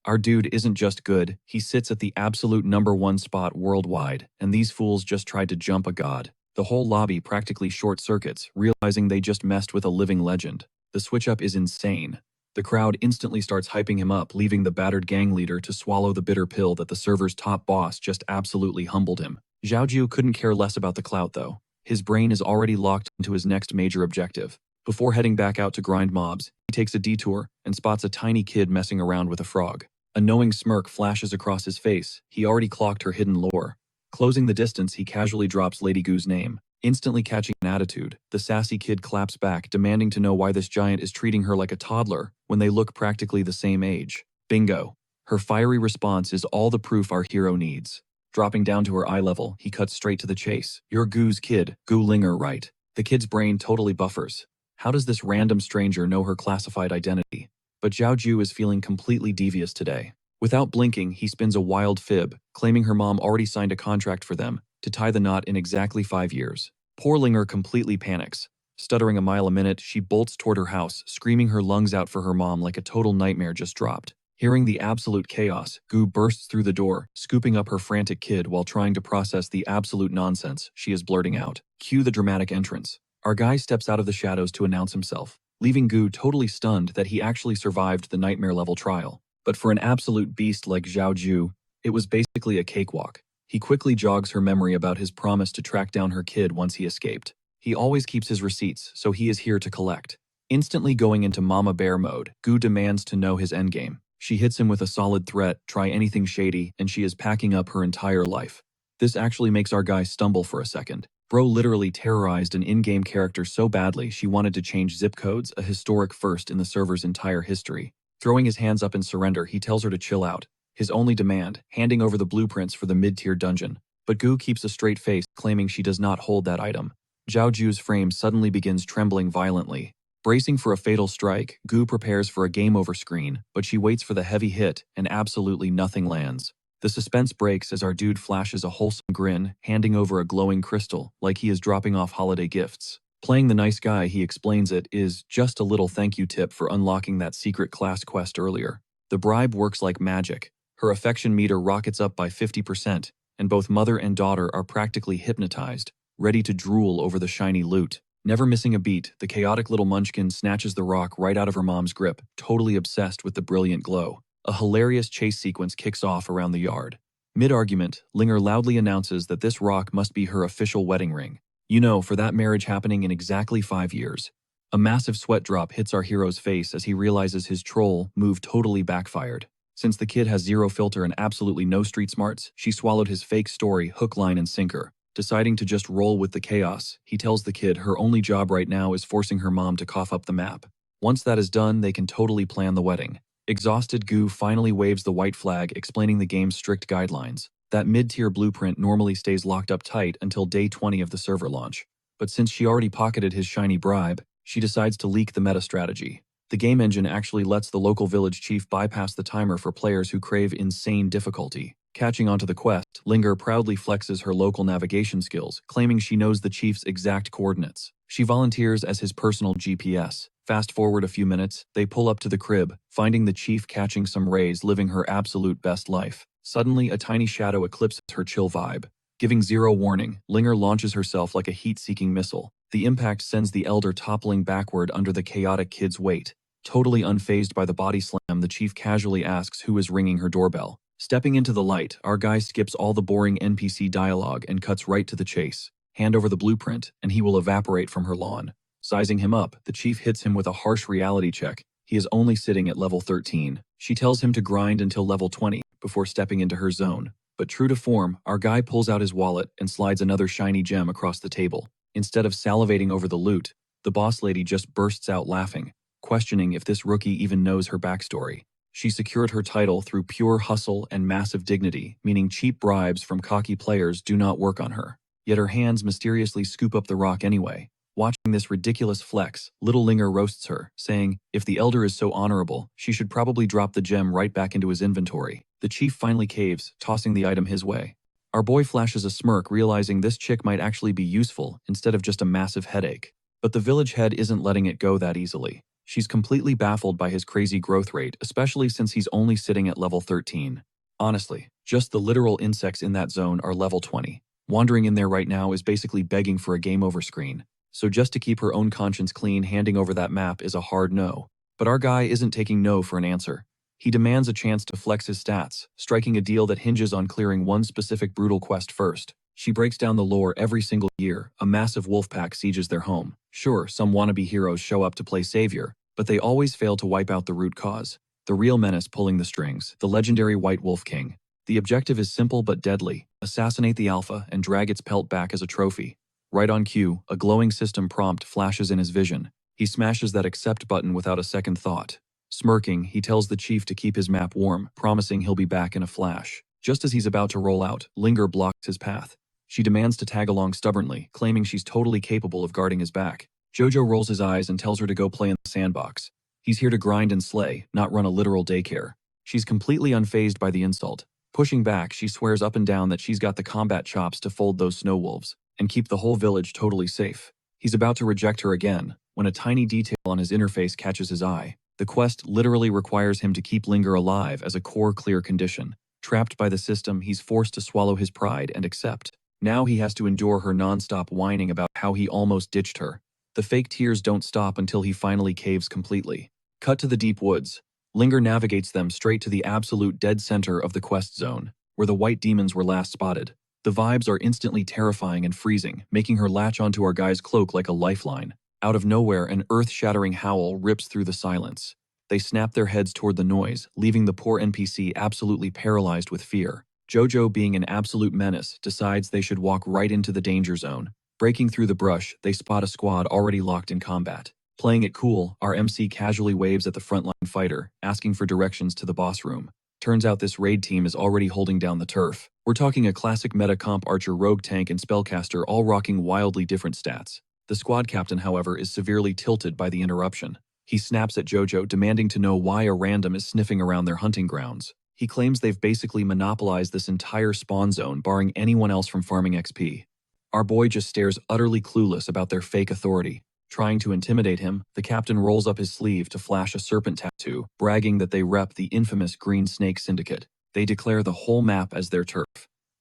Our dude isn't just good, he sits at the absolute #1 spot worldwide, and these fools just tried to jump a god. The whole lobby practically short circuits, realizing they just messed with a living legend. The switch up is insane. The crowd instantly starts hyping him up, leaving the battered gang leader to swallow the bitter pill that the server's top boss just absolutely humbled him. Zhaoju couldn't care less about the clout though. His brain is already locked into his next major objective. Before heading back out to grind mobs, he takes a detour and spots a tiny kid messing around with a frog. A knowing smirk flashes across his face. He already clocked her hidden lore. Closing the distance, he casually drops Lady Gu's name. Instantly catching an attitude, the sassy kid claps back, demanding to know why this giant is treating her like a toddler when they look practically the same age. Bingo. Her fiery response is all the proof our hero needs. Dropping down to her eye level, he cuts straight to the chase. "You're Gu's kid, Gu Linger, right?" The kid's brain totally buffers. How does this random stranger know her classified identity? But Zhaoju is feeling completely devious today. Without blinking, he spins a wild fib, claiming her mom already signed a contract for them to tie the knot in exactly 5 years. Poor Linger completely panics. Stuttering a mile a minute, she bolts toward her house, screaming her lungs out for her mom like a total nightmare just dropped. Hearing the absolute chaos, Gu bursts through the door, scooping up her frantic kid while trying to process the absolute nonsense she is blurting out. Cue the dramatic entrance. Our guy steps out of the shadows to announce himself, leaving Gu totally stunned that he actually survived the nightmare-level trial. But for an absolute beast like Zhaoju, it was basically a cakewalk. He quickly jogs her memory about his promise to track down her kid once he escaped. He always keeps his receipts, so he is here to collect. Instantly going into Mama Bear mode, Gu demands to know his endgame. She hits him with a solid threat, try anything shady, and she is packing up her entire life. This actually makes our guy stumble for a second. Bro literally terrorized an in-game character so badly she wanted to change zip codes, a historic first in the server's entire history. Throwing his hands up in surrender, he tells her to chill out. His only demand, handing over the blueprints for the mid-tier dungeon. But Gu keeps a straight face, claiming she does not hold that item. Zhaoju's frame suddenly begins trembling violently. Bracing for a fatal strike, Gu prepares for a game-over screen, but she waits for the heavy hit, and absolutely nothing lands. The suspense breaks as our dude flashes a wholesome grin, handing over a glowing crystal, like he is dropping off holiday gifts. Playing the nice guy, he explains it is just a little thank you tip for unlocking that secret class quest earlier. The bribe works like magic. Her affection meter rockets up by 50%, and both mother and daughter are practically hypnotized, ready to drool over the shiny loot. Never missing a beat, the chaotic little munchkin snatches the rock right out of her mom's grip, totally obsessed with the brilliant glow. A hilarious chase sequence kicks off around the yard. Mid-argument, Linger loudly announces that this rock must be her official wedding ring. You know, for that marriage happening in exactly 5 years. A massive sweat drop hits our hero's face as he realizes his troll move totally backfired. Since the kid has zero filter and absolutely no street smarts, she swallowed his fake story hook, line, and sinker. Deciding to just roll with the chaos, he tells the kid her only job right now is forcing her mom to cough up the map. Once that is done, they can totally plan the wedding. Exhausted, Gu finally waves the white flag, explaining the game's strict guidelines. That mid-tier blueprint normally stays locked up tight until day 20 of the server launch. But since she already pocketed his shiny bribe, she decides to leak the meta strategy. The game engine actually lets the local village chief bypass the timer for players who crave insane difficulty. Catching onto the quest, Linger proudly flexes her local navigation skills, claiming she knows the chief's exact coordinates. She volunteers as his personal GPS. Fast forward a few minutes, they pull up to the crib, finding the chief catching some rays, living her absolute best life. Suddenly, a tiny shadow eclipses her chill vibe. Giving zero warning, Linger launches herself like a heat-seeking missile. The impact sends the elder toppling backward under the chaotic kid's weight. Totally unfazed by the body slam, the chief casually asks who is ringing her doorbell. Stepping into the light, our guy skips all the boring NPC dialogue and cuts right to the chase. Hand over the blueprint, and he will evaporate from her lawn. Sizing him up, the chief hits him with a harsh reality check. He is only sitting at level 13. She tells him to grind until level 20 before stepping into her zone. But true to form, our guy pulls out his wallet and slides another shiny gem across the table. Instead of salivating over the loot, the boss lady just bursts out laughing. questioning if this rookie even knows her backstory. She secured her title through pure hustle and massive dignity, meaning cheap bribes from cocky players do not work on her. Yet her hands mysteriously scoop up the rock anyway. Watching this ridiculous flex, little Linger roasts her, saying, if the elder is so honorable, she should probably drop the gem right back into his inventory. The chief finally caves, tossing the item his way. Our boy flashes a smirk, realizing this chick might actually be useful instead of just a massive headache. But the village head isn't letting it go that easily. She's completely baffled by his crazy growth rate, especially since he's only sitting at level 13. Honestly, just the literal insects in that zone are level 20. Wandering in there right now is basically begging for a game over screen. So just to keep her own conscience clean, handing over that map is a hard no. But our guy isn't taking no for an answer. He demands a chance to flex his stats, striking a deal that hinges on clearing one specific brutal quest first. She breaks down the lore every single year. A massive wolf pack sieges their home. Sure, some wannabe heroes show up to play savior, but they always fail to wipe out the root cause. The real menace pulling the strings, the legendary White Wolf King. The objective is simple but deadly: assassinate the alpha and drag its pelt back as a trophy. Right on cue, a glowing system prompt flashes in his vision. He smashes that accept button without a second thought. Smirking, he tells the chief to keep his map warm, promising he'll be back in a flash. Just as he's about to roll out, Linger blocks his path. She demands to tag along stubbornly, claiming she's totally capable of guarding his back. Jojo rolls his eyes and tells her to go play in the sandbox. He's here to grind and slay, not run a literal daycare. She's completely unfazed by the insult. Pushing back, she swears up and down that she's got the combat chops to fold those snow wolves and keep the whole village totally safe. He's about to reject her again, when a tiny detail on his interface catches his eye. The quest literally requires him to keep Linger alive as a core clear condition. Trapped by the system, he's forced to swallow his pride and accept. Now he has to endure her non-stop whining about how he almost ditched her. The fake tears don't stop until he finally caves completely. Cut to the deep woods. Linger navigates them straight to the absolute dead center of the quest zone, where the white demons were last spotted. The vibes are instantly terrifying and freezing, making her latch onto our guy's cloak like a lifeline. Out of nowhere, an earth-shattering howl rips through the silence. They snap their heads toward the noise, leaving the poor NPC absolutely paralyzed with fear. Jojo, being an absolute menace, decides they should walk right into the danger zone. Breaking through the brush, they spot a squad already locked in combat. Playing it cool, our MC casually waves at the frontline fighter, asking for directions to the boss room. Turns out this raid team is already holding down the turf. We're talking a classic meta comp archer, rogue tank, and spellcaster, all rocking wildly different stats. The squad captain, however, is severely tilted by the interruption. He snaps at Jojo, demanding to know why a random is sniffing around their hunting grounds. He claims they've basically monopolized this entire spawn zone, barring anyone else from farming XP. Our boy just stares, utterly clueless about their fake authority. Trying to intimidate him, the captain rolls up his sleeve to flash a serpent tattoo, bragging that they rep the infamous Green Snake Syndicate. They declare the whole map as their turf.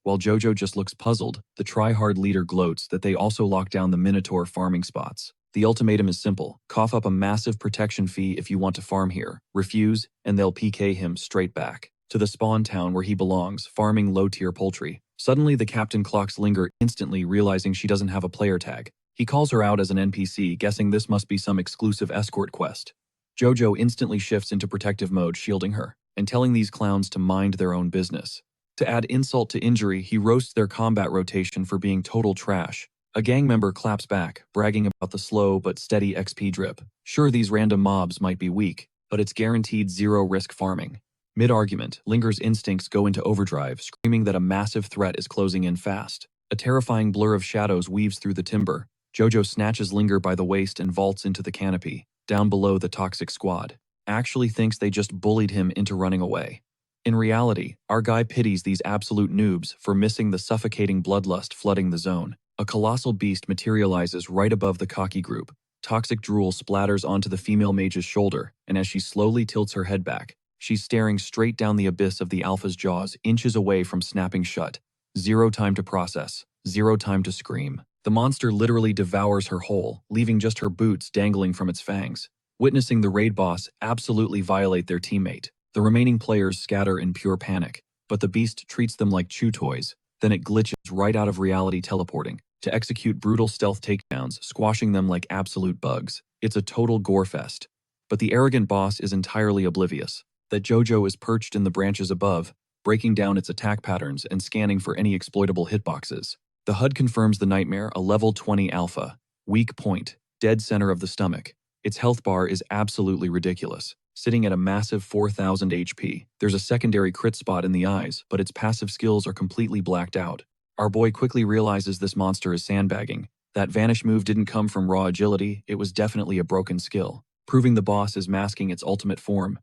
While Jojo just looks puzzled, the try-hard leader gloats that they also lock down the Minotaur farming spots. The ultimatum is simple: cough up a massive protection fee if you want to farm here. Refuse, and they'll PK him straight back to the spawn town where he belongs, farming low-tier poultry. Suddenly, the captain clocks Linger, instantly realizing she doesn't have a player tag. He calls her out as an NPC, guessing this must be some exclusive escort quest. Jojo instantly shifts into protective mode, shielding her, and telling these clowns to mind their own business. To add insult to injury, he roasts their combat rotation for being total trash. A gang member claps back, bragging about the slow but steady XP drip. Sure, these random mobs might be weak, but it's guaranteed zero-risk farming. Mid-argument, Linger's instincts go into overdrive, screaming that a massive threat is closing in fast. A terrifying blur of shadows weaves through the timber. Jojo snatches Linger by the waist and vaults into the canopy. Down below, the toxic squad actually thinks they just bullied him into running away. In reality, our guy pities these absolute noobs for missing the suffocating bloodlust flooding the zone. A colossal beast materializes right above the cocky group. Toxic drool splatters onto the female mage's shoulder, and as she slowly tilts her head back, she's staring straight down the abyss of the alpha's jaws, inches away from snapping shut. Zero time to process, zero time to scream. The monster literally devours her whole, leaving just her boots dangling from its fangs. Witnessing the raid boss absolutely violate their teammate, the remaining players scatter in pure panic, but the beast treats them like chew toys. Then it glitches right out of reality, teleporting to execute brutal stealth takedowns, squashing them like absolute bugs. It's a total gore fest. But the arrogant boss is entirely oblivious that Jojo is perched in the branches above, breaking down its attack patterns and scanning for any exploitable hitboxes. The HUD confirms the nightmare, a level 20 alpha. Weak point, dead center of the stomach. Its health bar is absolutely ridiculous, sitting at a massive 4000 HP. There's a secondary crit spot in the eyes, but its passive skills are completely blacked out. Our boy quickly realizes this monster is sandbagging. That vanish move didn't come from raw agility, it was definitely a broken skill, proving the boss is masking its ultimate form.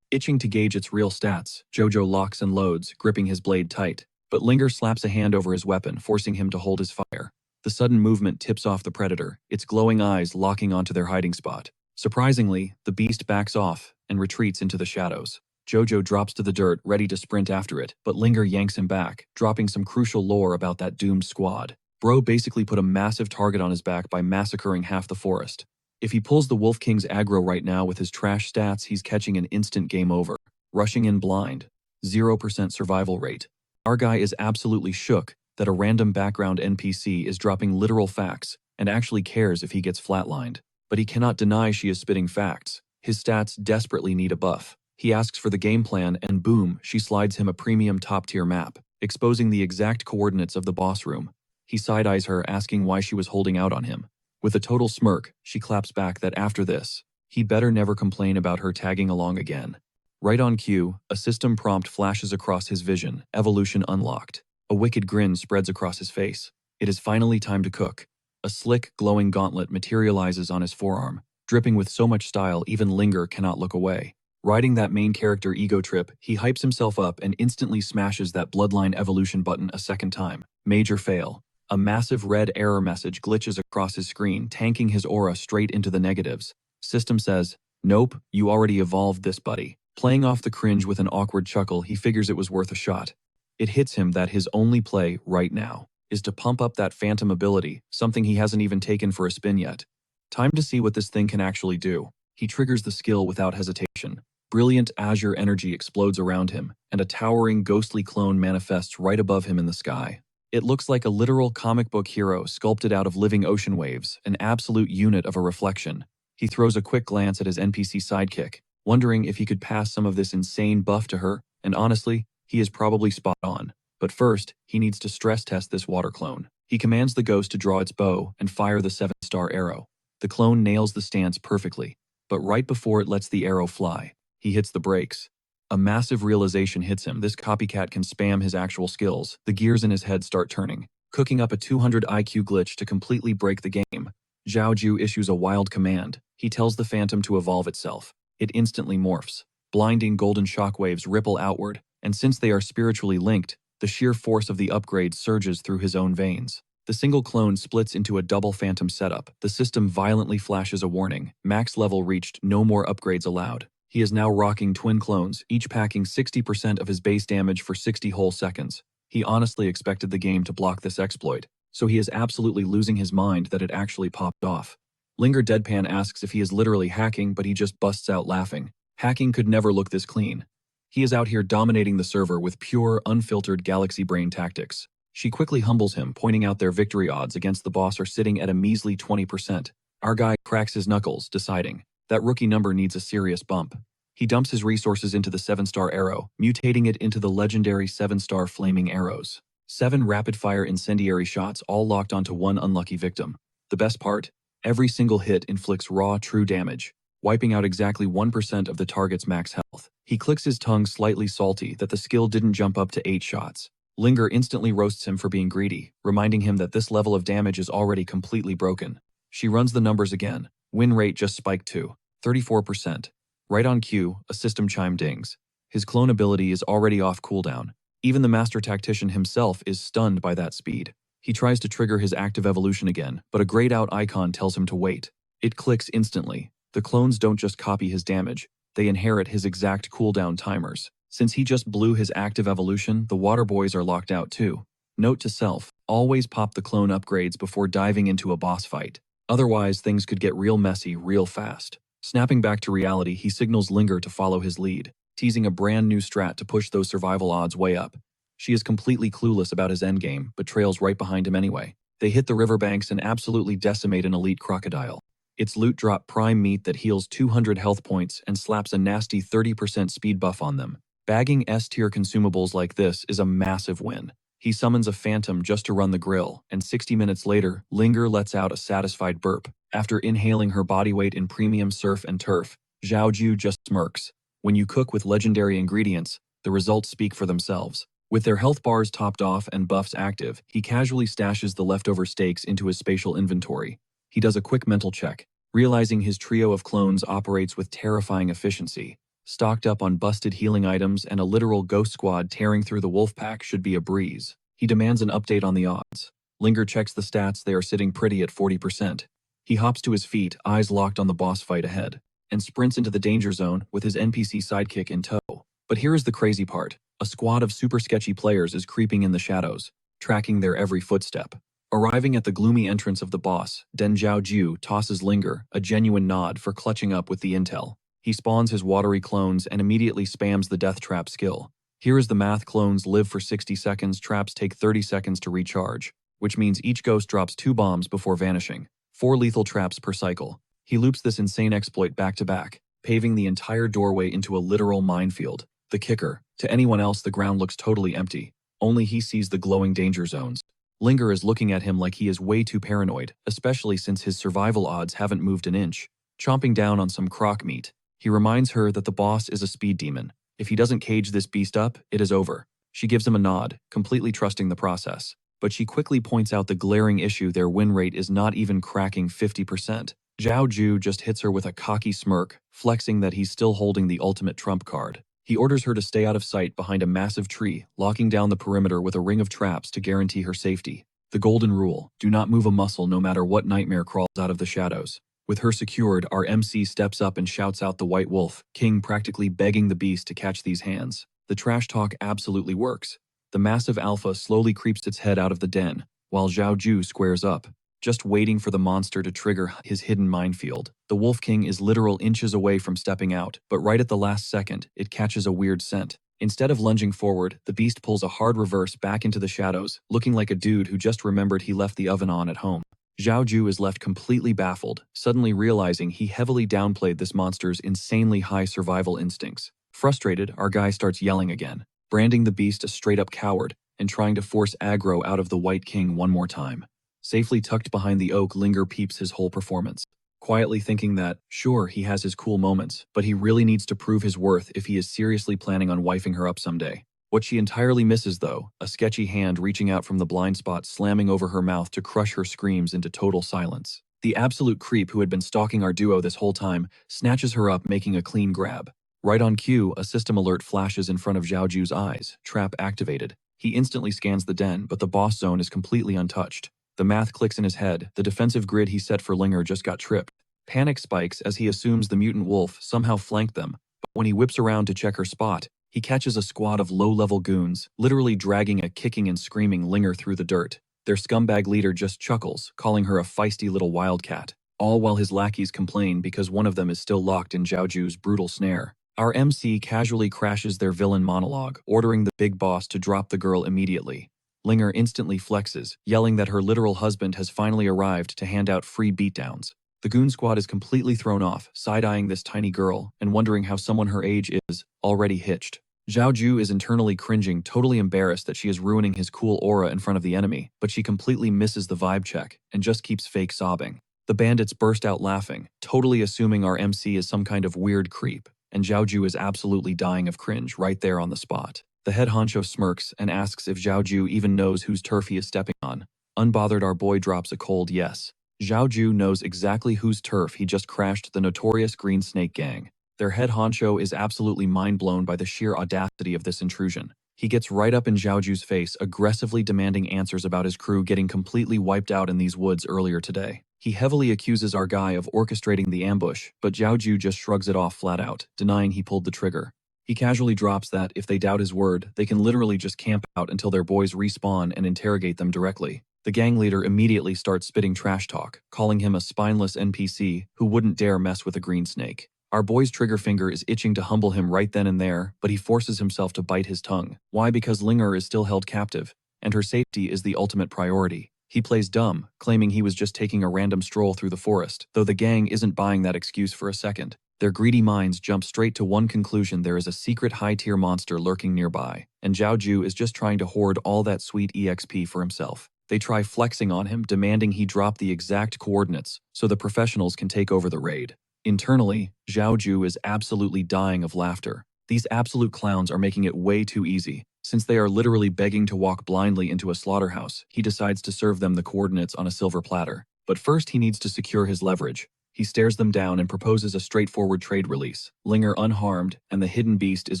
Itching to gauge its real stats, Jojo locks and loads, gripping his blade tight. But Linger slaps a hand over his weapon, forcing him to hold his fire. The sudden movement tips off the predator, its glowing eyes locking onto their hiding spot. Surprisingly, the beast backs off and retreats into the shadows. Jojo drops to the dirt, ready to sprint after it, but Linger yanks him back, dropping some crucial lore about that doomed squad. Bro basically put a massive target on his back by massacring half the forest. If he pulls the Wolf King's aggro right now with his trash stats, he's catching an instant game over. Rushing in blind. 0% survival rate. Our guy is absolutely shook that a random background NPC is dropping literal facts and actually cares if he gets flatlined. But he cannot deny she is spitting facts. His stats desperately need a buff. He asks for the game plan and boom, she slides him a premium top-tier map, exposing the exact coordinates of the boss room. He side-eyes her, asking why she was holding out on him. With a total smirk, she claps back that after this, he better never complain about her tagging along again. Right on cue, a system prompt flashes across his vision, evolution unlocked. A wicked grin spreads across his face. It is finally time to cook. A slick, glowing gauntlet materializes on his forearm, dripping with so much style even Linger cannot look away. Riding that main character ego trip, he hypes himself up and instantly smashes that bloodline evolution button a second time. Major fail. A massive red error message glitches across his screen, tanking his aura straight into the negatives. System says, "Nope, you already evolved this, buddy." Playing off the cringe with an awkward chuckle, he figures it was worth a shot. It hits him that his only play, right now, is to pump up that phantom ability, something he hasn't even taken for a spin yet. Time to see what this thing can actually do. He triggers the skill without hesitation. Brilliant azure energy explodes around him, and a towering ghostly clone manifests right above him in the sky. It looks like a literal comic book hero sculpted out of living ocean waves, an absolute unit of a reflection. He throws a quick glance at his NPC sidekick, wondering if he could pass some of this insane buff to her, and honestly, he is probably spot on. But first, he needs to stress test this water clone. He commands the ghost to draw its bow and fire the 7-star arrow. The clone nails the stance perfectly, but right before it lets the arrow fly, he hits the brakes. A massive realization hits him. This copycat can spam his actual skills. The gears in his head start turning, cooking up a 200 IQ glitch to completely break the game. Zhao Ju issues a wild command. He tells the phantom to evolve itself. It instantly morphs. Blinding golden shockwaves ripple outward, and since they are spiritually linked, the sheer force of the upgrade surges through his own veins. The single clone splits into a double phantom setup. The system violently flashes a warning. Max level reached, no more upgrades allowed. He is now rocking twin clones, each packing 60% of his base damage for 60 whole seconds. He honestly expected the game to block this exploit, so he is absolutely losing his mind that it actually popped off. Linger deadpan asks if he is literally hacking, but he just busts out laughing. Hacking could never look this clean. He is out here dominating the server with pure, unfiltered galaxy brain tactics. She quickly humbles him, pointing out their victory odds against the boss are sitting at a measly 20%. Our guy cracks his knuckles, deciding that rookie number needs a serious bump. He dumps his resources into the 7-star arrow, mutating it into the legendary 7-star flaming arrows. 7 rapid-fire incendiary shots all locked onto one unlucky victim. The best part? Every single hit inflicts raw, true damage, wiping out exactly 1% of the target's max health. He clicks his tongue slightly salty that the skill didn't jump up to 8 shots. Linger instantly roasts him for being greedy, reminding him that this level of damage is already completely broken. She runs the numbers again. Win rate just spiked to 34%. Right on cue, a system chime dings. His clone ability is already off cooldown. Even the master tactician himself is stunned by that speed. He tries to trigger his active evolution again, but a grayed out icon tells him to wait. It clicks instantly. The clones don't just copy his damage, they inherit his exact cooldown timers. Since he just blew his active evolution, the water boys are locked out too. Note to self, always pop the clone upgrades before diving into a boss fight. Otherwise, things could get real messy real fast. Snapping back to reality, he signals Linger to follow his lead, teasing a brand new strat to push those survival odds way up. She is completely clueless about his endgame, but trails right behind him anyway. They hit the riverbanks and absolutely decimate an elite crocodile. Its loot drop prime meat that heals 200 health points and slaps a nasty 30% speed buff on them. Bagging S-tier consumables like this is a massive win. He summons a phantom just to run the grill, and 60 minutes later, Linger lets out a satisfied burp. After inhaling her body weight in premium surf and turf, Zhao Ju just smirks. When you cook with legendary ingredients, the results speak for themselves. With their health bars topped off and buffs active, he casually stashes the leftover steaks into his spatial inventory. He does a quick mental check, realizing his trio of clones operates with terrifying efficiency. Stocked up on busted healing items and a literal ghost squad tearing through the wolf pack should be a breeze. He demands an update on the odds. Linger checks the stats, they are sitting pretty at 40%. He hops to his feet, eyes locked on the boss fight ahead, and sprints into the danger zone with his NPC sidekick in tow. But here is the crazy part. A squad of super sketchy players is creeping in the shadows, tracking their every footstep. Arriving at the gloomy entrance of the boss, Den Zhaoju tosses Linger a genuine nod for clutching up with the intel. He spawns his watery clones and immediately spams the death trap skill. Here is the math: clones live for 60 seconds, traps take 30 seconds to recharge, which means each ghost drops 2 bombs before vanishing. 4 lethal traps per cycle. He loops this insane exploit back to back, paving the entire doorway into a literal minefield. The kicker, to anyone else the ground looks totally empty. Only he sees the glowing danger zones. Linger is looking at him like he is way too paranoid, especially since his survival odds haven't moved an inch. Chomping down on some croc meat, he reminds her that the boss is a speed demon. If he doesn't cage this beast up, it is over. She gives him a nod, completely trusting the process. But she quickly points out the glaring issue: their win rate is not even cracking 50%. Zhao Ju just hits her with a cocky smirk, flexing that he's still holding the ultimate trump card. He orders her to stay out of sight behind a massive tree, locking down the perimeter with a ring of traps to guarantee her safety. The golden rule: do not move a muscle no matter what nightmare crawls out of the shadows. With her secured, our MC steps up and shouts out the White Wolf, King practically begging the beast to catch these hands. The trash talk absolutely works. The massive alpha slowly creeps its head out of the den, while Zhao Ju squares up, just waiting for the monster to trigger his hidden minefield. The Wolf King is literal inches away from stepping out, but right at the last second, it catches a weird scent. Instead of lunging forward, the beast pulls a hard reverse back into the shadows, looking like a dude who just remembered he left the oven on at home. Zhao Ju is left completely baffled, suddenly realizing he heavily downplayed this monster's insanely high survival instincts. Frustrated, our guy starts yelling again, branding the beast a straight-up coward and trying to force aggro out of the White King one more time. Safely tucked behind the oak, Linger peeps his whole performance, quietly thinking that, sure, he has his cool moments, but he really needs to prove his worth if he is seriously planning on wifing her up someday. What she entirely misses, though, a sketchy hand reaching out from the blind spot, slamming over her mouth to crush her screams into total silence. The absolute creep who had been stalking our duo this whole time snatches her up, making a clean grab. Right on cue, a system alert flashes in front of Zhao Ju's eyes, trap activated. He instantly scans the den, but the boss zone is completely untouched. The math clicks in his head, the defensive grid he set for Linger just got tripped. Panic spikes as he assumes the mutant wolf somehow flanked them, but when he whips around to check her spot, he catches a squad of low-level goons, literally dragging a kicking and screaming Linger through the dirt. Their scumbag leader just chuckles, calling her a feisty little wildcat, all while his lackeys complain because one of them is still locked in Zhao Ju's brutal snare. Our MC casually crashes their villain monologue, ordering the big boss to drop the girl immediately. Linger instantly flexes, yelling that her literal husband has finally arrived to hand out free beatdowns. The goon squad is completely thrown off, side-eyeing this tiny girl and wondering how someone her age is already hitched. Zhao Ju is internally cringing, totally embarrassed that she is ruining his cool aura in front of the enemy, but she completely misses the vibe check and just keeps fake sobbing. The bandits burst out laughing, totally assuming our MC is some kind of weird creep, and Zhao Ju is absolutely dying of cringe right there on the spot. The head honcho smirks and asks if Zhao Ju even knows whose turf he is stepping on. Unbothered, our boy drops a cold yes. Zhao Ju knows exactly whose turf he just crashed: the notorious Green Snake Gang. Their head honcho is absolutely mind-blown by the sheer audacity of this intrusion. He gets right up in Zhao Ju's face, aggressively demanding answers about his crew getting completely wiped out in these woods earlier today. He heavily accuses our guy of orchestrating the ambush, but Zhao Ju just shrugs it off flat out, denying he pulled the trigger. He casually drops that if they doubt his word, they can literally just camp out until their boys respawn and interrogate them directly. The gang leader immediately starts spitting trash talk, calling him a spineless NPC who wouldn't dare mess with a green snake. Our boy's trigger finger is itching to humble him right then and there, but he forces himself to bite his tongue. Why? Because Linger is still held captive, and her safety is the ultimate priority. He plays dumb, claiming he was just taking a random stroll through the forest, though the gang isn't buying that excuse for a second. Their greedy minds jump straight to one conclusion: there is a secret high-tier monster lurking nearby. and Zhao Ju is just trying to hoard all that sweet EXP for himself. They try flexing on him, demanding he drop the exact coordinates so the professionals can take over the raid. Internally, Zhao Ju is absolutely dying of laughter. These absolute clowns are making it way too easy. Since they are literally begging to walk blindly into a slaughterhouse, he decides to serve them the coordinates on a silver platter. But first he needs to secure his leverage. He stares them down and proposes a straightforward trade release. Linger unharmed, and the hidden beast is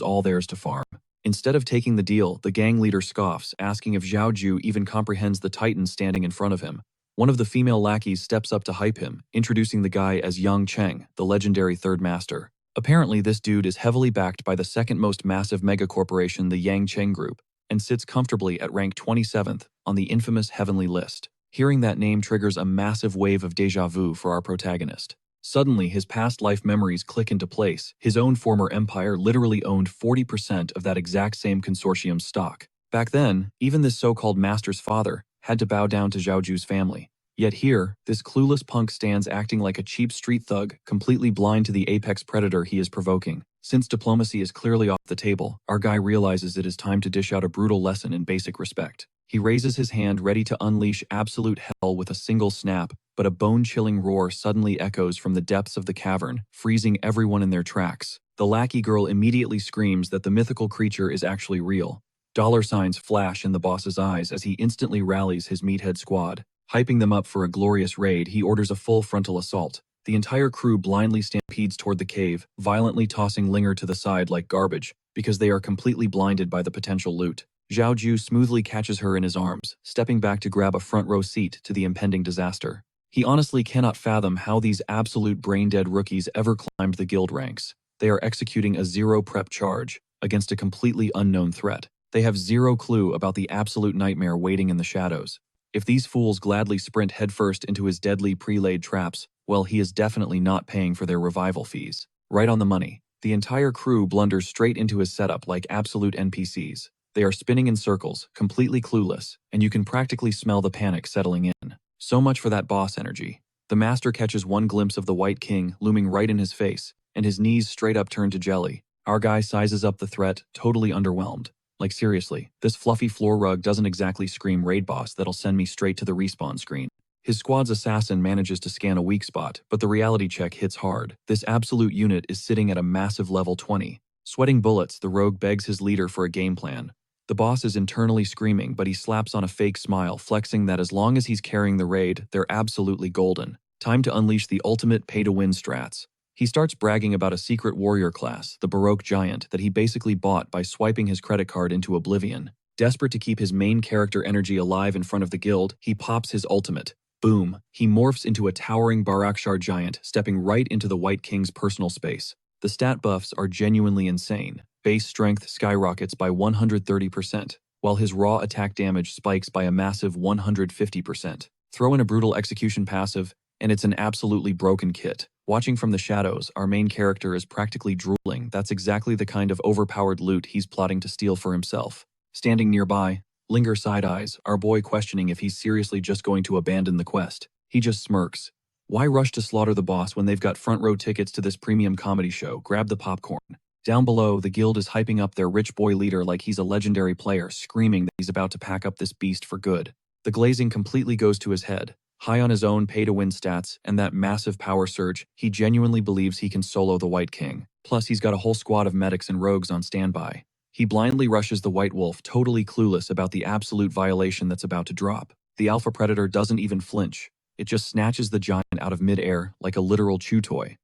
all theirs to farm. Instead of taking the deal, the gang leader scoffs, asking if Zhao Ju even comprehends the titan standing in front of him. One of the female lackeys steps up to hype him, introducing the guy as Yang Cheng, the legendary third master. Apparently this dude is heavily backed by the second most massive mega corporation, the Yang Cheng Group, and sits comfortably at rank 27th on the infamous Heavenly List. Hearing that name triggers a massive wave of déjà vu for our protagonist. Suddenly, his past life memories click into place. His own former empire literally owned 40% of that exact same consortium's stock. Back then, even this so-called master's father had to bow down to Zhao Ju's family. Yet here, this clueless punk stands acting like a cheap street thug, completely blind to the apex predator he is provoking. Since diplomacy is clearly off the table, our guy realizes it is time to dish out a brutal lesson in basic respect. He raises his hand ready to unleash absolute hell with a single snap, but a bone-chilling roar suddenly echoes from the depths of the cavern, freezing everyone in their tracks. The lackey girl immediately screams that the mythical creature is actually real. Dollar signs flash in the boss's eyes as he instantly rallies his meathead squad. Hyping them up for a glorious raid, he orders a full frontal assault. The entire crew blindly stampedes toward the cave, violently tossing Linger to the side like garbage, because they are completely blinded by the potential loot. Zhao Ju smoothly catches her in his arms, stepping back to grab a front-row seat to the impending disaster. He honestly cannot fathom how these absolute brain-dead rookies ever climbed the guild ranks. They are executing a zero-prep charge against a completely unknown threat. They have zero clue about the absolute nightmare waiting in the shadows. If these fools gladly sprint headfirst into his deadly pre-laid traps, well, he is definitely not paying for their revival fees. Right on the money. The entire crew blunders straight into his setup like absolute NPCs. They are spinning in circles, completely clueless, and you can practically smell the panic settling in. So much for that boss energy. The master catches one glimpse of the White King looming right in his face, and his knees straight up turn to jelly. Our guy sizes up the threat, totally underwhelmed. Like seriously, this fluffy floor rug doesn't exactly scream raid boss that'll send me straight to the respawn screen. His squad's assassin manages to scan a weak spot, but the reality check hits hard. This absolute unit is sitting at a massive level 20. Sweating bullets, the rogue begs his leader for a game plan. The boss is internally screaming, but he slaps on a fake smile, flexing that as long as he's carrying the raid, they're absolutely golden. Time to unleash the ultimate pay-to-win strats. He starts bragging about a secret warrior class, the Baroque Giant, that he basically bought by swiping his credit card into oblivion. Desperate to keep his main character energy alive in front of the guild, he pops his ultimate. Boom. He morphs into a towering Barakshar giant, stepping right into the White King's personal space. The stat buffs are genuinely insane. Base strength skyrockets by 130%, while his raw attack damage spikes by a massive 150%. Throw in a brutal execution passive, and it's an absolutely broken kit. Watching from the shadows, our main character is practically drooling. That's exactly the kind of overpowered loot he's plotting to steal for himself. Standing nearby, Linger side-eyes, our boy questioning if he's seriously just going to abandon the quest. He just smirks. Why rush to slaughter the boss when they've got front-row tickets to this premium comedy show? Grab the popcorn. Down below, the guild is hyping up their rich boy leader like he's a legendary player, screaming that he's about to pack up this beast for good. The glazing completely goes to his head. High on his own pay-to-win stats and that massive power surge, he genuinely believes he can solo the White King. Plus, he's got a whole squad of medics and rogues on standby. He blindly rushes the White Wolf, totally clueless about the absolute violation that's about to drop. The Alpha Predator doesn't even flinch. It just snatches the giant out of mid-air like a literal chew toy.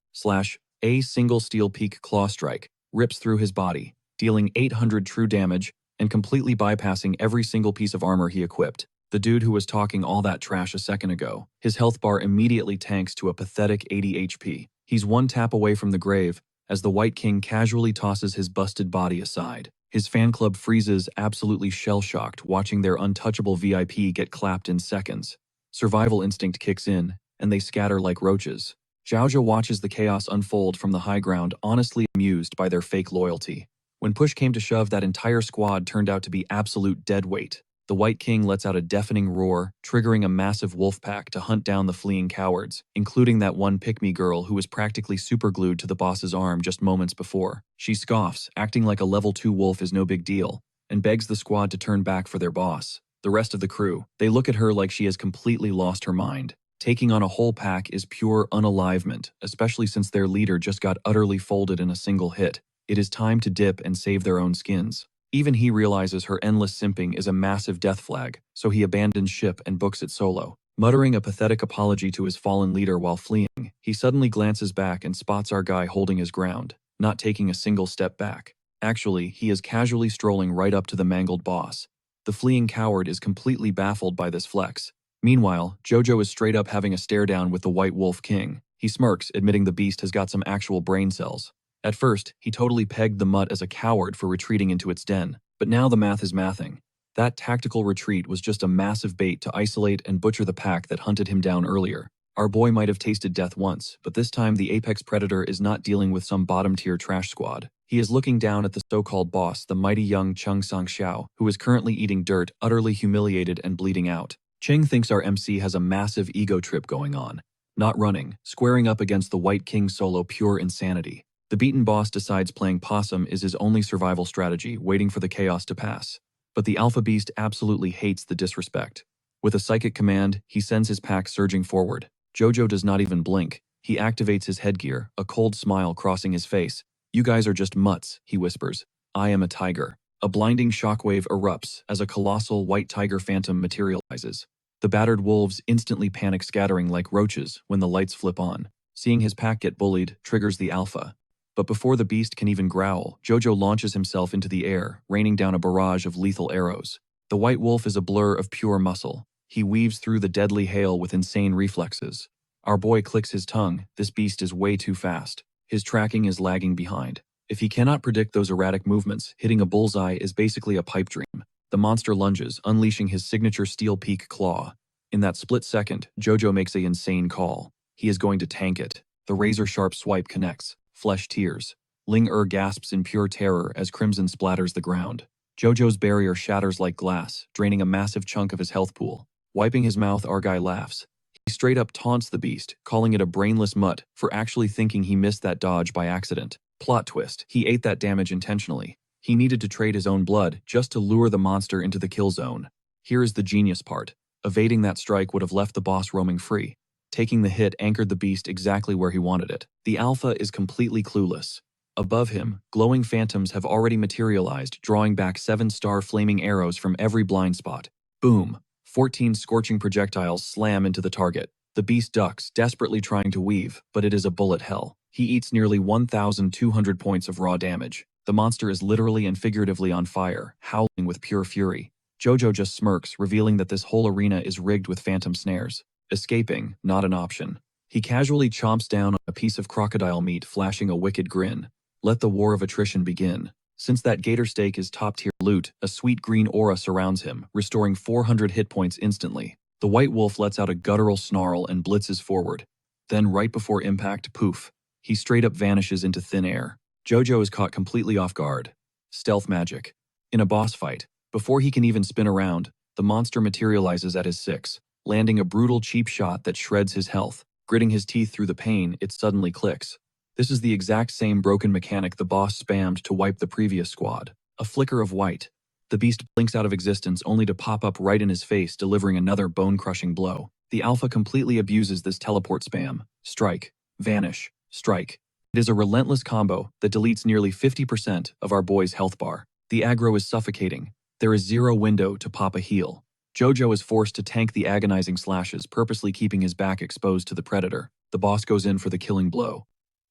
A single steel peak claw strike rips through his body, dealing 800 true damage and completely bypassing every single piece of armor he equipped. The dude who was talking all that trash a second ago, his health bar immediately tanks to a pathetic 80 HP. He's one tap away from the grave as the White King casually tosses his busted body aside. His fan club freezes, absolutely shell-shocked, watching their untouchable VIP get clapped in seconds. Survival instinct kicks in, and they scatter like roaches. Zhao watches the chaos unfold from the high ground, honestly amused by their fake loyalty. When push came to shove, that entire squad turned out to be absolute deadweight. The White King lets out a deafening roar, triggering a massive wolf pack to hunt down the fleeing cowards, including that one pick-me girl who was practically superglued to the boss's arm just moments before. She scoffs, acting like a level 2 wolf is no big deal. and begs the squad to turn back for their boss. The rest of the crew, they look at her like she has completely lost her mind. Taking on a whole pack is pure unalivement, especially since their leader just got utterly folded in a single hit. It is time to dip and save their own skins. Even he realizes her endless simping is a massive death flag, so he abandons ship and books it solo. Muttering a pathetic apology to his fallen leader while fleeing, he suddenly glances back and spots our guy holding his ground, not taking a single step back. Actually, he is casually strolling right up to the mangled boss. The fleeing coward is completely baffled by this flex. Meanwhile, Jojo is straight up having a stare down with the White Wolf King. He smirks, admitting the beast has got some actual brain cells. At first, he totally pegged the mutt as a coward for retreating into its den, but now the math is mathing. That tactical retreat was just a massive bait to isolate and butcher the pack that hunted him down earlier. Our boy might have tasted death once, but this time the apex predator is not dealing with some bottom-tier trash squad. He is looking down at the so-called boss, the mighty young Chung Sang-xiao, who is currently eating dirt, utterly humiliated and bleeding out. Cheng thinks our MC has a massive ego trip going on. Not running, squaring up against the White King solo, pure insanity. The beaten boss decides playing possum is his only survival strategy, waiting for the chaos to pass. But the alpha beast absolutely hates the disrespect. With a psychic command, he sends his pack surging forward. Jojo does not even blink. He activates his headgear, a cold smile crossing his face. "You guys are just mutts," he whispers. "I am a tiger." A blinding shockwave erupts as a colossal white tiger phantom materializes. The battered wolves instantly panic, scattering like roaches when the lights flip on. Seeing his pack get bullied triggers the alpha. But before the beast can even growl, Jojo launches himself into the air, raining down a barrage of lethal arrows. The white wolf is a blur of pure muscle. He weaves through the deadly hail with insane reflexes. Our boy clicks his tongue. This beast is way too fast. His tracking is lagging behind. If he cannot predict those erratic movements, hitting a bullseye is basically a pipe dream. The monster lunges, unleashing his signature steel peak claw. In that split second, Jojo makes an insane call. He is going to tank it. The razor-sharp swipe connects. Flesh tears. Ling-Er gasps in pure terror as crimson splatters the ground. Jojo's barrier shatters like glass, draining a massive chunk of his health pool. Wiping his mouth, our guy laughs. He straight up taunts the beast, calling it a brainless mutt for actually thinking he missed that dodge by accident. Plot twist, he ate that damage intentionally. He needed to trade his own blood just to lure the monster into the kill zone. Here is the genius part. Evading that strike would have left the boss roaming free. Taking the hit anchored the beast exactly where he wanted it. The alpha is completely clueless. Above him, glowing phantoms have already materialized, drawing back 7-star flaming arrows from every blind spot. Boom! 14 scorching projectiles slam into the target. The beast ducks, desperately trying to weave, but it is a bullet hell. He eats nearly 1,200 points of raw damage. The monster is literally and figuratively on fire, howling with pure fury. Jojo just smirks, revealing that this whole arena is rigged with phantom snares. Escaping, not an option. He casually chomps down on a piece of crocodile meat, flashing a wicked grin. Let the war of attrition begin. Since that gator steak is top-tier loot, a sweet green aura surrounds him, restoring 400 hit points instantly. The white wolf lets out a guttural snarl and blitzes forward. Then right before impact, poof. He straight up vanishes into thin air. Jojo is caught completely off guard. Stealth magic. In a boss fight, before he can even spin around, the monster materializes at his 6. Landing a brutal cheap shot that shreds his health. Gritting his teeth through the pain, it suddenly clicks. This is the exact same broken mechanic the boss spammed to wipe the previous squad. A flicker of white. The beast blinks out of existence only to pop up right in his face, delivering another bone-crushing blow. The alpha completely abuses this teleport spam. Strike. Vanish. Strike. It is a relentless combo that deletes nearly 50% of our boy's health bar. The aggro is suffocating. There is zero window to pop a heal. Jojo is forced to tank the agonizing slashes, purposely keeping his back exposed to the predator. The boss goes in for the killing blow.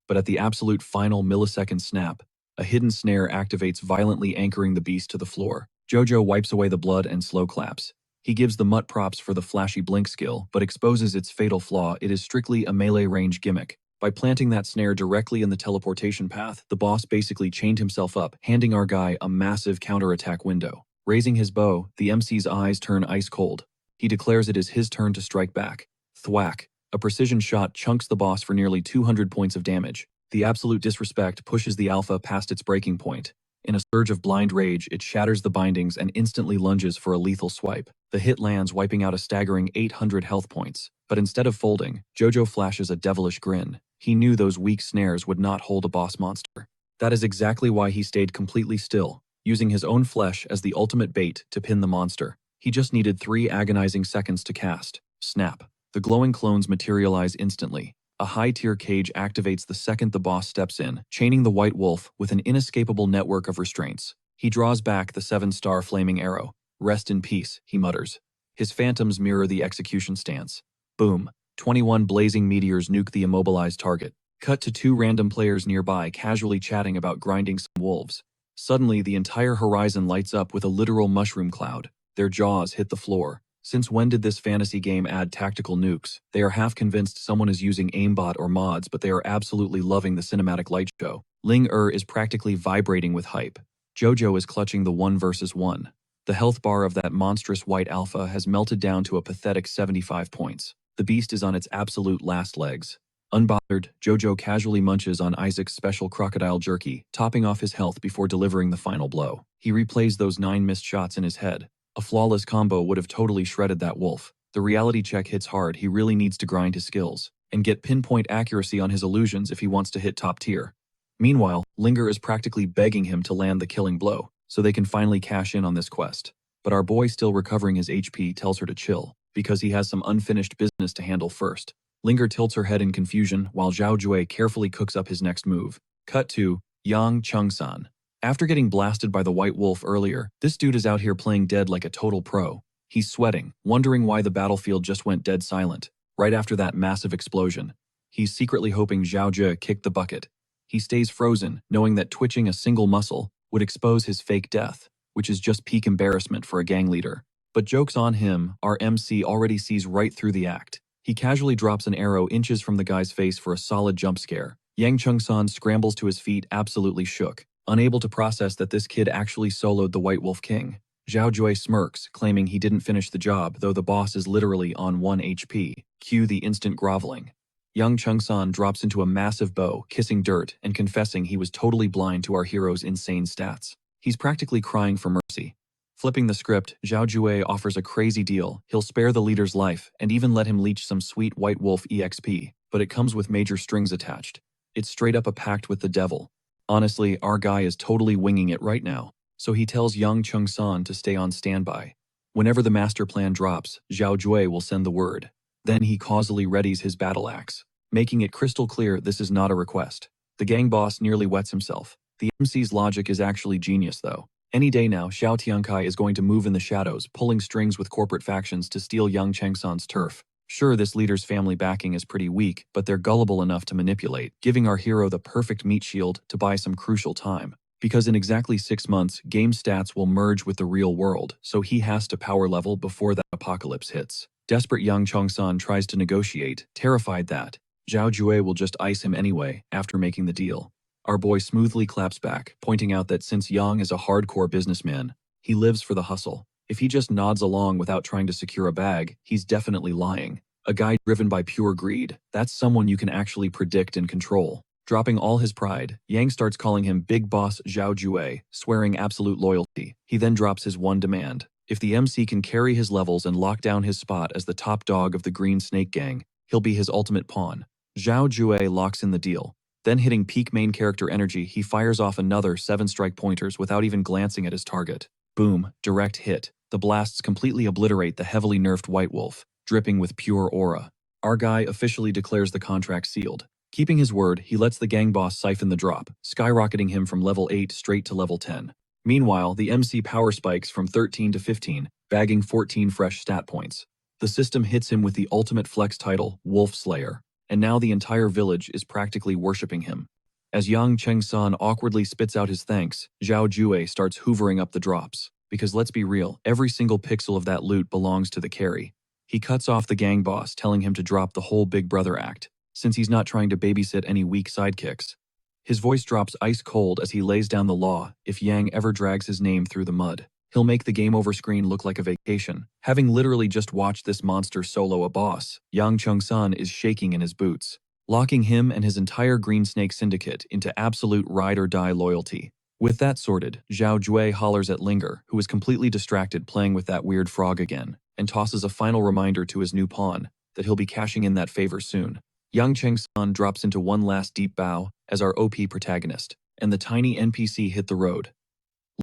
But at the absolute final millisecond snap, a hidden snare activates, violently anchoring the beast to the floor. Jojo wipes away the blood and slow claps. He gives the mutt props for the flashy blink skill, but exposes its fatal flaw. It is strictly a melee range gimmick. By planting that snare directly in the teleportation path, the boss basically chained himself up, handing our guy a massive counterattack window. Raising his bow, the MC's eyes turn ice cold. He declares it is his turn to strike back. Thwack. A precision shot chunks the boss for nearly 200 points of damage. The absolute disrespect pushes the alpha past its breaking point. In a surge of blind rage, it shatters the bindings and instantly lunges for a lethal swipe. The hit lands, wiping out a staggering 800 health points. But instead of folding, Jojo flashes a devilish grin. He knew those weak snares would not hold a boss monster. That is exactly why he stayed completely still. using his own flesh as the ultimate bait to pin the monster. He just needed 3 agonizing seconds to cast. Snap. The glowing clones materialize instantly. A high-tier cage activates the second the boss steps in, chaining the White Wolf with an inescapable network of restraints. He draws back the 7-star flaming arrow. Rest in peace, he mutters. His phantoms mirror the execution stance. Boom. 21 blazing meteors nuke the immobilized target. Cut to 2 random players nearby casually chatting about grinding some wolves. Suddenly, the entire horizon lights up with a literal mushroom cloud. Their jaws hit the floor. Since when did this fantasy game add tactical nukes? They are half convinced someone is using aimbot or mods, but they are absolutely loving the cinematic light show. Ling is practically vibrating with hype. Jojo is clutching the 1 versus 1. The health bar of that monstrous white alpha has melted down to a pathetic 75 points. The beast is on its absolute last legs. Unbothered, Jojo casually munches on Isaac's special crocodile jerky, topping off his health before delivering the final blow. He replays those 9 missed shots in his head. A flawless combo would have totally shredded that wolf. The reality check hits hard. He really needs to grind his skills and get pinpoint accuracy on his illusions if he wants to hit top tier. Meanwhile, Linger is practically begging him to land the killing blow, so they can finally cash in on this quest. But our boy, still recovering his HP, tells her to chill, because he has some unfinished business to handle first. Linger tilts her head in confusion, while Zhao Jue carefully cooks up his next move. Cut to Yang Chung-san. After getting blasted by the White Wolf earlier, this dude is out here playing dead like a total pro. He's sweating, wondering why the battlefield just went dead silent. Right after that massive explosion, he's secretly hoping Zhao Jue kicked the bucket. He stays frozen, knowing that twitching a single muscle would expose his fake death, which is just peak embarrassment for a gang leader. But joke's on him, our MC already sees right through the act. He casually drops an arrow inches from the guy's face for a solid jump scare. Yang Chung-san scrambles to his feet, absolutely shook, unable to process that this kid actually soloed the White Wolf King. Zhao Jue smirks, claiming he didn't finish the job, though the boss is literally on 1 HP. Cue the instant groveling. Yang Chung-san drops into a massive bow, kissing dirt and confessing he was totally blind to our hero's insane stats. He's practically crying for mercy. Flipping the script, Zhao Jue offers a crazy deal. He'll spare the leader's life and even let him leech some sweet White Wolf EXP, but it comes with major strings attached. It's straight up a pact with the devil. Honestly, our guy is totally winging it right now, so he tells Yang Chung-san to stay on standby. Whenever the master plan drops, Zhao Jue will send the word. Then he causally readies his battle axe, making it crystal clear this is not a request. The gang boss nearly wets himself. The MC's logic is actually genius, though. Any day now, Xiao Tiankai is going to move in the shadows, pulling strings with corporate factions to steal Yang Chengsan's turf. Sure, this leader's family backing is pretty weak, but they're gullible enough to manipulate, giving our hero the perfect meat shield to buy some crucial time. Because in exactly 6 months, game stats will merge with the real world, so he has to power level before that apocalypse hits. Desperate Yang Chongsan tries to negotiate, terrified that Zhao Jue will just ice him anyway after making the deal. Our boy smoothly claps back, pointing out that since Yang is a hardcore businessman, he lives for the hustle. If he just nods along without trying to secure a bag, he's definitely lying. A guy driven by pure greed, that's someone you can actually predict and control. Dropping all his pride, Yang starts calling him Big Boss Zhao Jue, swearing absolute loyalty. He then drops his one demand. If the MC can carry his levels and lock down his spot as the top dog of the Green Snake Gang, he'll be his ultimate pawn. Zhao Jue locks in the deal. Then, hitting peak main character energy, he fires off another 7 strike pointers without even glancing at his target. Boom, direct hit. The blasts completely obliterate the heavily nerfed White Wolf, dripping with pure aura. Our guy officially declares the contract sealed. Keeping his word, he lets the gang boss siphon the drop, skyrocketing him from level 8 straight to level 10. Meanwhile, the MC power spikes from 13 to 15, bagging 14 fresh stat points. The system hits him with the ultimate flex title, Wolf Slayer, and now the entire village is practically worshipping him. As Yang Chengsan awkwardly spits out his thanks, Zhao Jue starts hoovering up the drops. Because let's be real, every single pixel of that loot belongs to the carry. He cuts off the gang boss, telling him to drop the whole Big Brother act, since he's not trying to babysit any weak sidekicks. His voice drops ice cold as he lays down the law: if Yang ever drags his name through the mud, he'll make the game over screen look like a vacation. Having literally just watched this monster solo a boss, Yang Chengsan is shaking in his boots, locking him and his entire Green Snake syndicate into absolute ride-or-die loyalty. With that sorted, Zhao Jue hollers at Linger, who is completely distracted playing with that weird frog again, and tosses a final reminder to his new pawn that he'll be cashing in that favor soon. Yang Chengsan drops into one last deep bow as our OP protagonist, and the tiny NPC hit the road.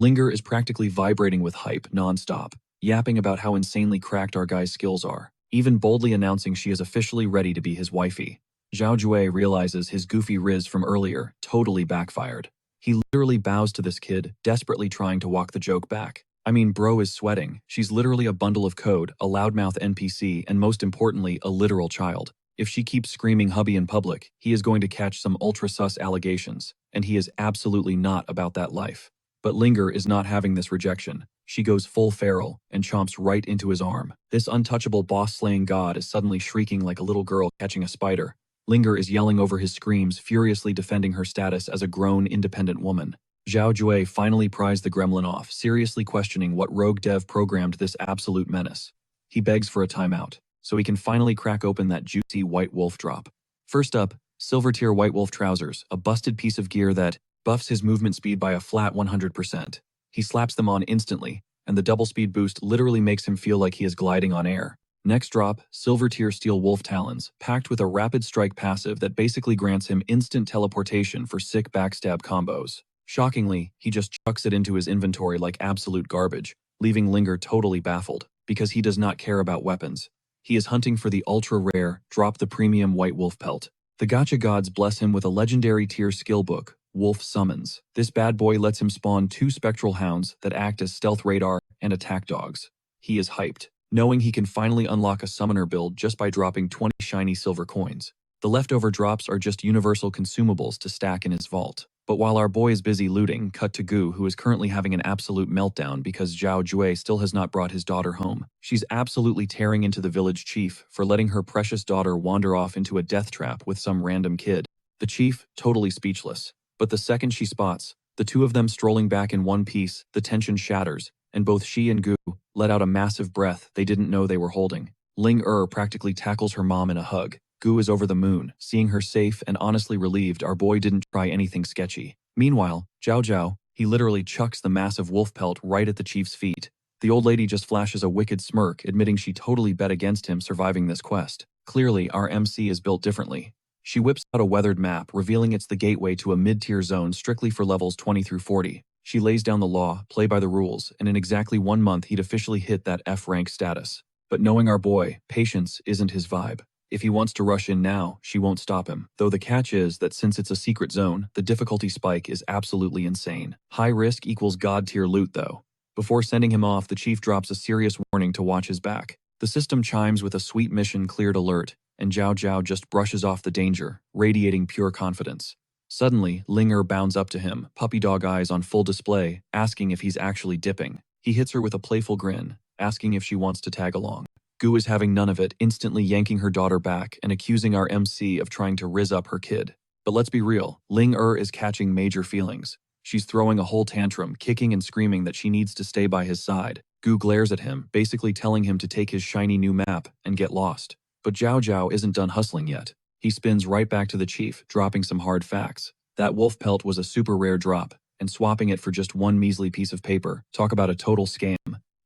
Linger is practically vibrating with hype nonstop, yapping about how insanely cracked our guy's skills are, even boldly announcing she is officially ready to be his wifey. Zhao Jue realizes his goofy riz from earlier totally backfired. He literally bows to this kid, desperately trying to walk the joke back. I mean, bro is sweating. She's literally a bundle of code, a loudmouth NPC, and most importantly, a literal child. If she keeps screaming hubby in public, he is going to catch some ultra-sus allegations, and he is absolutely not about that life. But Linger is not having this rejection. She goes full feral and chomps right into his arm. This untouchable boss-slaying god is suddenly shrieking like a little girl catching a spider. Linger is yelling over his screams, furiously defending her status as a grown, independent woman. Zhao Jue finally pries the gremlin off, seriously questioning what rogue dev programmed this absolute menace. He begs for a timeout, so he can finally crack open that juicy white wolf drop. First up, Silver Tier White Wolf Trousers, a busted piece of gear that buffs his movement speed by a flat 100%. He slaps them on instantly, and the double speed boost literally makes him feel like he is gliding on air. Next drop, Silver Tier Steel Wolf Talons, packed with a rapid strike passive that basically grants him instant teleportation for sick backstab combos. Shockingly, he just chucks it into his inventory like absolute garbage, leaving Linger totally baffled, because he does not care about weapons. He is hunting for the ultra-rare, drop the premium White Wolf Pelt. The gacha gods bless him with a legendary tier skill book, Wolf Summons. This bad boy lets him spawn 2 spectral hounds that act as stealth radar and attack dogs. He is hyped, knowing he can finally unlock a summoner build just by dropping 20 shiny silver coins. The leftover drops are just universal consumables to stack in his vault. But while our boy is busy looting, cut to Gu, who is currently having an absolute meltdown because Zhao Jue still has not brought his daughter home. She's absolutely tearing into the village chief for letting her precious daughter wander off into a death trap with some random kid. The chief, totally speechless. But the second she spots the two of them strolling back in one piece, the tension shatters, and both she and Gu let out a massive breath they didn't know they were holding. Ling practically tackles her mom in a hug. Gu is over the moon, seeing her safe and honestly relieved our boy didn't try anything sketchy. Meanwhile, Zhao, he literally chucks the massive wolf pelt right at the chief's feet. The old lady just flashes a wicked smirk, admitting she totally bet against him surviving this quest. Clearly, our MC is built differently. She whips out a weathered map, revealing it's the gateway to a mid-tier zone strictly for levels 20 through 40. She lays down the law, play by the rules, and in exactly 1 month he'd officially hit that F-rank status. But knowing our boy, patience isn't his vibe. If he wants to rush in now, she won't stop him. Though the catch is that since it's a secret zone, the difficulty spike is absolutely insane. High risk equals god-tier loot though. Before sending him off, the chief drops a serious warning to watch his back. The system chimes with a sweet mission cleared alert, and Zhao just brushes off the danger, radiating pure confidence. Suddenly, Linger bounds up to him, puppy dog eyes on full display, asking if he's actually dipping. He hits her with a playful grin, asking if she wants to tag along. Gu is having none of it, instantly yanking her daughter back and accusing our MC of trying to rizz up her kid. But let's be real, Ling is catching major feelings. She's throwing a whole tantrum, kicking and screaming that she needs to stay by his side. Gu glares at him, basically telling him to take his shiny new map and get lost. But Zhao isn't done hustling yet. He spins right back to the chief, dropping some hard facts. That wolf pelt was a super rare drop, and swapping it for just 1 measly piece of paper. Talk about a total scam.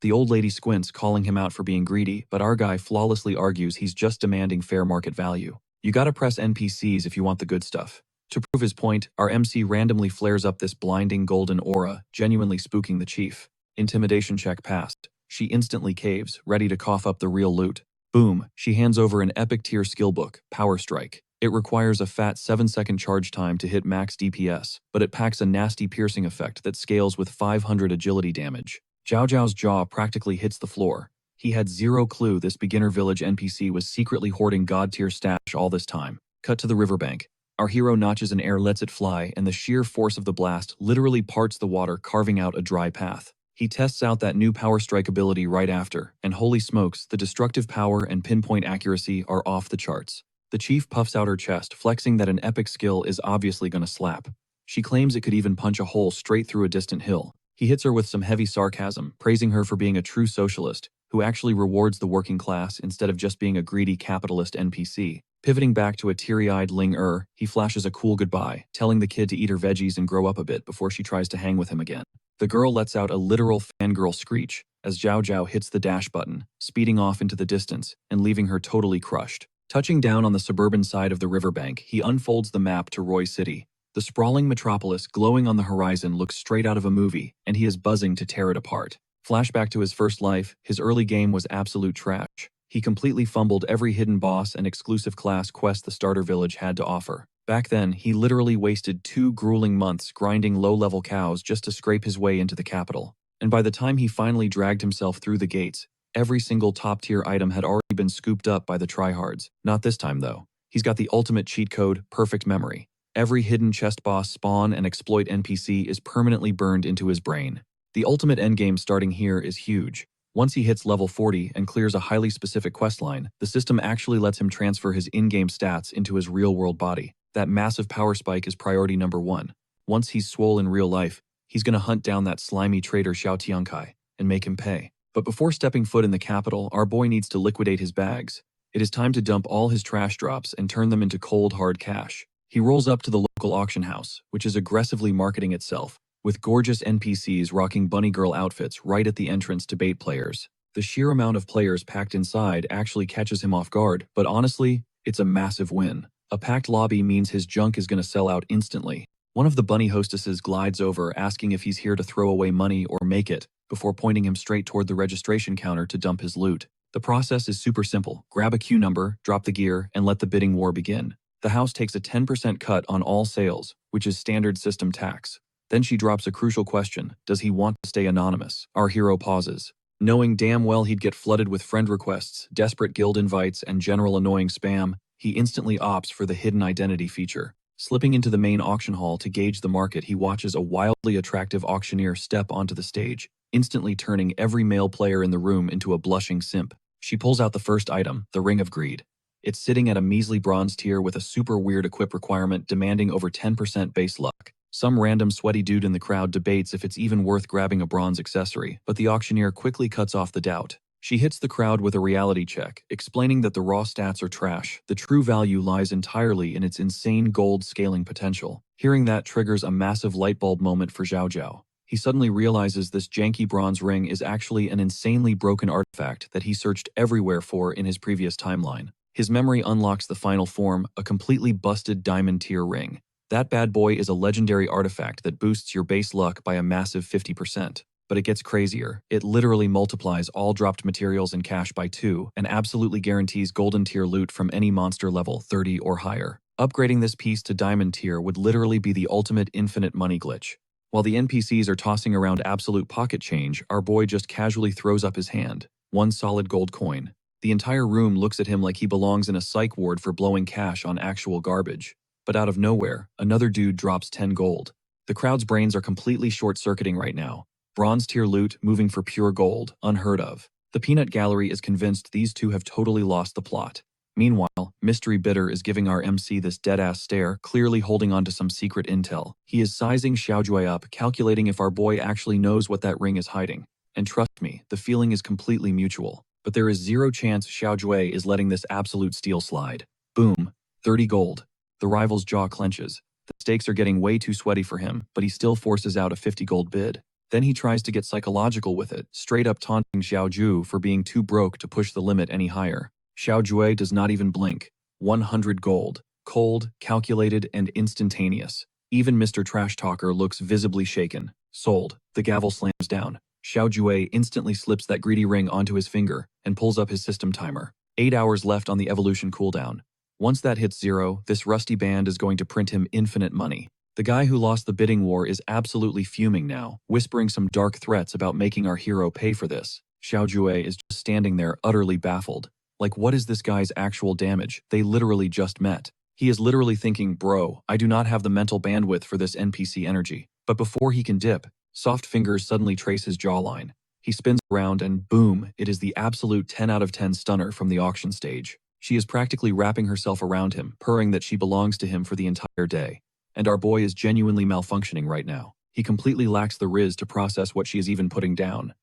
The old lady squints, calling him out for being greedy, but our guy flawlessly argues he's just demanding fair market value. You gotta press NPCs if you want the good stuff. To prove his point, our MC randomly flares up this blinding golden aura, genuinely spooking the chief. Intimidation check passed. She instantly caves, ready to cough up the real loot. Boom, she hands over an epic tier skill book, Power Strike. It requires a fat 7-second charge time to hit max DPS, but it packs a nasty piercing effect that scales with 500 agility damage. Zhao's jaw practically hits the floor. He had zero clue this beginner village NPC was secretly hoarding god-tier stash all this time. Cut to the riverbank. Our hero notches an air, lets it fly, and the sheer force of the blast literally parts the water, carving out a dry path. He tests out that new Power Strike ability right after, and holy smokes, the destructive power and pinpoint accuracy are off the charts. The chief puffs out her chest, flexing that an epic skill is obviously gonna slap. She claims it could even punch a hole straight through a distant hill. He hits her with some heavy sarcasm, praising her for being a true socialist, who actually rewards the working class instead of just being a greedy capitalist NPC. Pivoting back to a teary-eyed Ling he flashes a cool goodbye, telling the kid to eat her veggies and grow up a bit before she tries to hang with him again. The girl lets out a literal fangirl screech as Zhao hits the dash button, speeding off into the distance and leaving her totally crushed. Touching down on the suburban side of the riverbank, he unfolds the map to Roy City. The sprawling metropolis glowing on the horizon looks straight out of a movie, and he is buzzing to tear it apart. Flashback to his first life, his early game was absolute trash. He completely fumbled every hidden boss and exclusive class quest the starter village had to offer. Back then, he literally wasted 2 grueling months grinding low-level cows just to scrape his way into the capital. And by the time he finally dragged himself through the gates, every single top-tier item had already been scooped up by the tryhards. Not this time, though. He's got the ultimate cheat code, perfect memory. Every hidden chest boss, spawn, and exploit NPC is permanently burned into his brain. The ultimate endgame starting here is huge. Once he hits level 40 and clears a highly specific questline, the system actually lets him transfer his in-game stats into his real-world body. That massive power spike is priority number 1. Once he's swole in real life, he's gonna hunt down that slimy traitor Xiao Tiankai and make him pay. But before stepping foot in the capital, our boy needs to liquidate his bags. It is time to dump all his trash drops and turn them into cold, hard cash. He rolls up to the local auction house, which is aggressively marketing itself, with gorgeous NPCs rocking bunny girl outfits right at the entrance to bait players. The sheer amount of players packed inside actually catches him off guard, but honestly, it's a massive win. A packed lobby means his junk is going to sell out instantly. One of the bunny hostesses glides over, asking if he's here to throw away money or make it, before pointing him straight toward the registration counter to dump his loot. The process is super simple. Grab a queue number, drop the gear, and let the bidding war begin. The house takes a 10% cut on all sales, which is standard system tax. Then she drops a crucial question: does he want to stay anonymous? Our hero pauses. Knowing damn well he'd get flooded with friend requests, desperate guild invites, and general annoying spam, he instantly opts for the hidden identity feature. Slipping into the main auction hall to gauge the market, he watches a wildly attractive auctioneer step onto the stage, instantly turning every male player in the room into a blushing simp. She pulls out the first item, the Ring of Greed. It's sitting at a measly bronze tier with a super weird equip requirement demanding over 10% base luck. Some random sweaty dude in the crowd debates if it's even worth grabbing a bronze accessory, but the auctioneer quickly cuts off the doubt. She hits the crowd with a reality check, explaining that the raw stats are trash. The true value lies entirely in its insane gold scaling potential. Hearing that triggers a massive lightbulb moment for Zhao Zhao. He suddenly realizes this janky bronze ring is actually an insanely broken artifact that he searched everywhere for in his previous timeline. His memory unlocks the final form, a completely busted diamond tier ring. That bad boy is a legendary artifact that boosts your base luck by a massive 50%. But it gets crazier. It literally multiplies all dropped materials and cash by 2 and absolutely guarantees golden tier loot from any monster level 30 or higher. Upgrading this piece to diamond tier would literally be the ultimate infinite money glitch. While the NPCs are tossing around absolute pocket change, our boy just casually throws up his hand. 1 solid gold coin. The entire room looks at him like he belongs in a psych ward for blowing cash on actual garbage. But out of nowhere, another dude drops 10 gold. The crowd's brains are completely short-circuiting right now. Bronze tier loot moving for pure gold, unheard of. The peanut gallery is convinced these two have totally lost the plot. Meanwhile, Mystery Bitter is giving our MC this dead-ass stare, clearly holding on to some secret intel. He is sizing Xiaojue up, calculating if our boy actually knows what that ring is hiding. And trust me, the feeling is completely mutual. But there is zero chance Xiaojue is letting this absolute steal slide. Boom. 30 gold. The rival's jaw clenches. The stakes are getting way too sweaty for him, but he still forces out a 50 gold bid. Then he tries to get psychological with it, straight up taunting Xiaoju for being too broke to push the limit any higher. Xiaojue does not even blink. 100 gold. Cold, calculated, and instantaneous. Even Mr. Trash Talker looks visibly shaken. Sold. The gavel slams down. Xiaojue instantly slips that greedy ring onto his finger and pulls up his system timer. 8 hours left on the evolution cooldown. Once that hits 0, this rusty band is going to print him infinite money. The guy who lost the bidding war is absolutely fuming now, whispering some dark threats about making our hero pay for this. Xiaojue is just standing there utterly baffled. Like, what is this guy's actual damage? They literally just met. He is literally thinking, bro, I do not have the mental bandwidth for this NPC energy. But before he can dip, soft fingers suddenly trace his jawline. He spins around and boom, it is the absolute 10 out of 10 stunner from the auction stage. She is practically wrapping herself around him, purring that she belongs to him for the entire day. And our boy is genuinely malfunctioning right now. He completely lacks the riz to process what she is even putting down.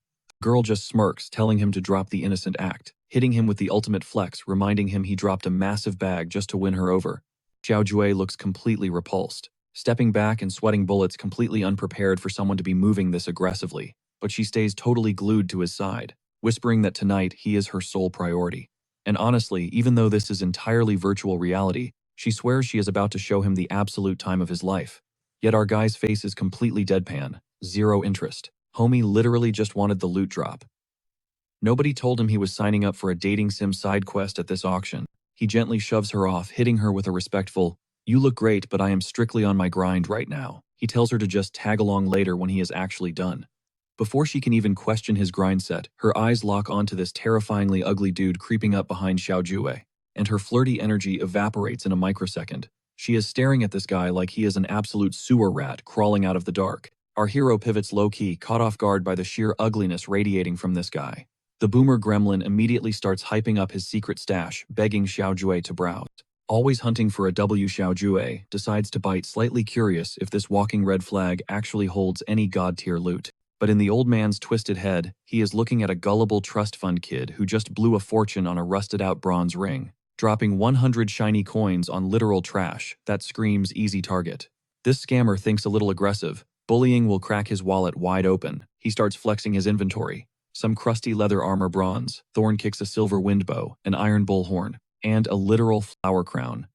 The girl just smirks, telling him to drop the innocent act, hitting him with the ultimate flex, reminding him he dropped a massive bag just to win her over. Xiaojue looks completely repulsed, stepping back and sweating bullets, completely unprepared for someone to be moving this aggressively. But she stays totally glued to his side, whispering that tonight he is her sole priority. And honestly, even though this is entirely virtual reality, she swears she is about to show him the absolute time of his life. Yet our guy's face is completely deadpan, zero interest. Homie literally just wanted the loot drop. Nobody told him he was signing up for a dating sim side quest at this auction. He gently shoves her off, hitting her with a respectful, "You look great, but I am strictly on my grind right now." He tells her to just tag along later when he is actually done. Before she can even question his grind set, her eyes lock onto this terrifyingly ugly dude creeping up behind Xiao Jue, and her flirty energy evaporates in a microsecond. She is staring at this guy like he is an absolute sewer rat crawling out of the dark. Our hero pivots low-key, caught off guard by the sheer ugliness radiating from this guy. The boomer gremlin immediately starts hyping up his secret stash, begging Xiao Jue to browse. Always hunting for a W, Xiao Jue decides to bite, slightly curious if this walking red flag actually holds any god-tier loot. But in the old man's twisted head, he is looking at a gullible trust fund kid who just blew a fortune on a rusted-out bronze ring, dropping 100 shiny coins on literal trash that screams easy target. This scammer thinks a little aggressive. Bullying will crack his wallet wide open. He starts flexing his inventory. Some crusty leather armor bronze, Thorn kicks a silver wind bow, an iron bullhorn, and a literal flower crown.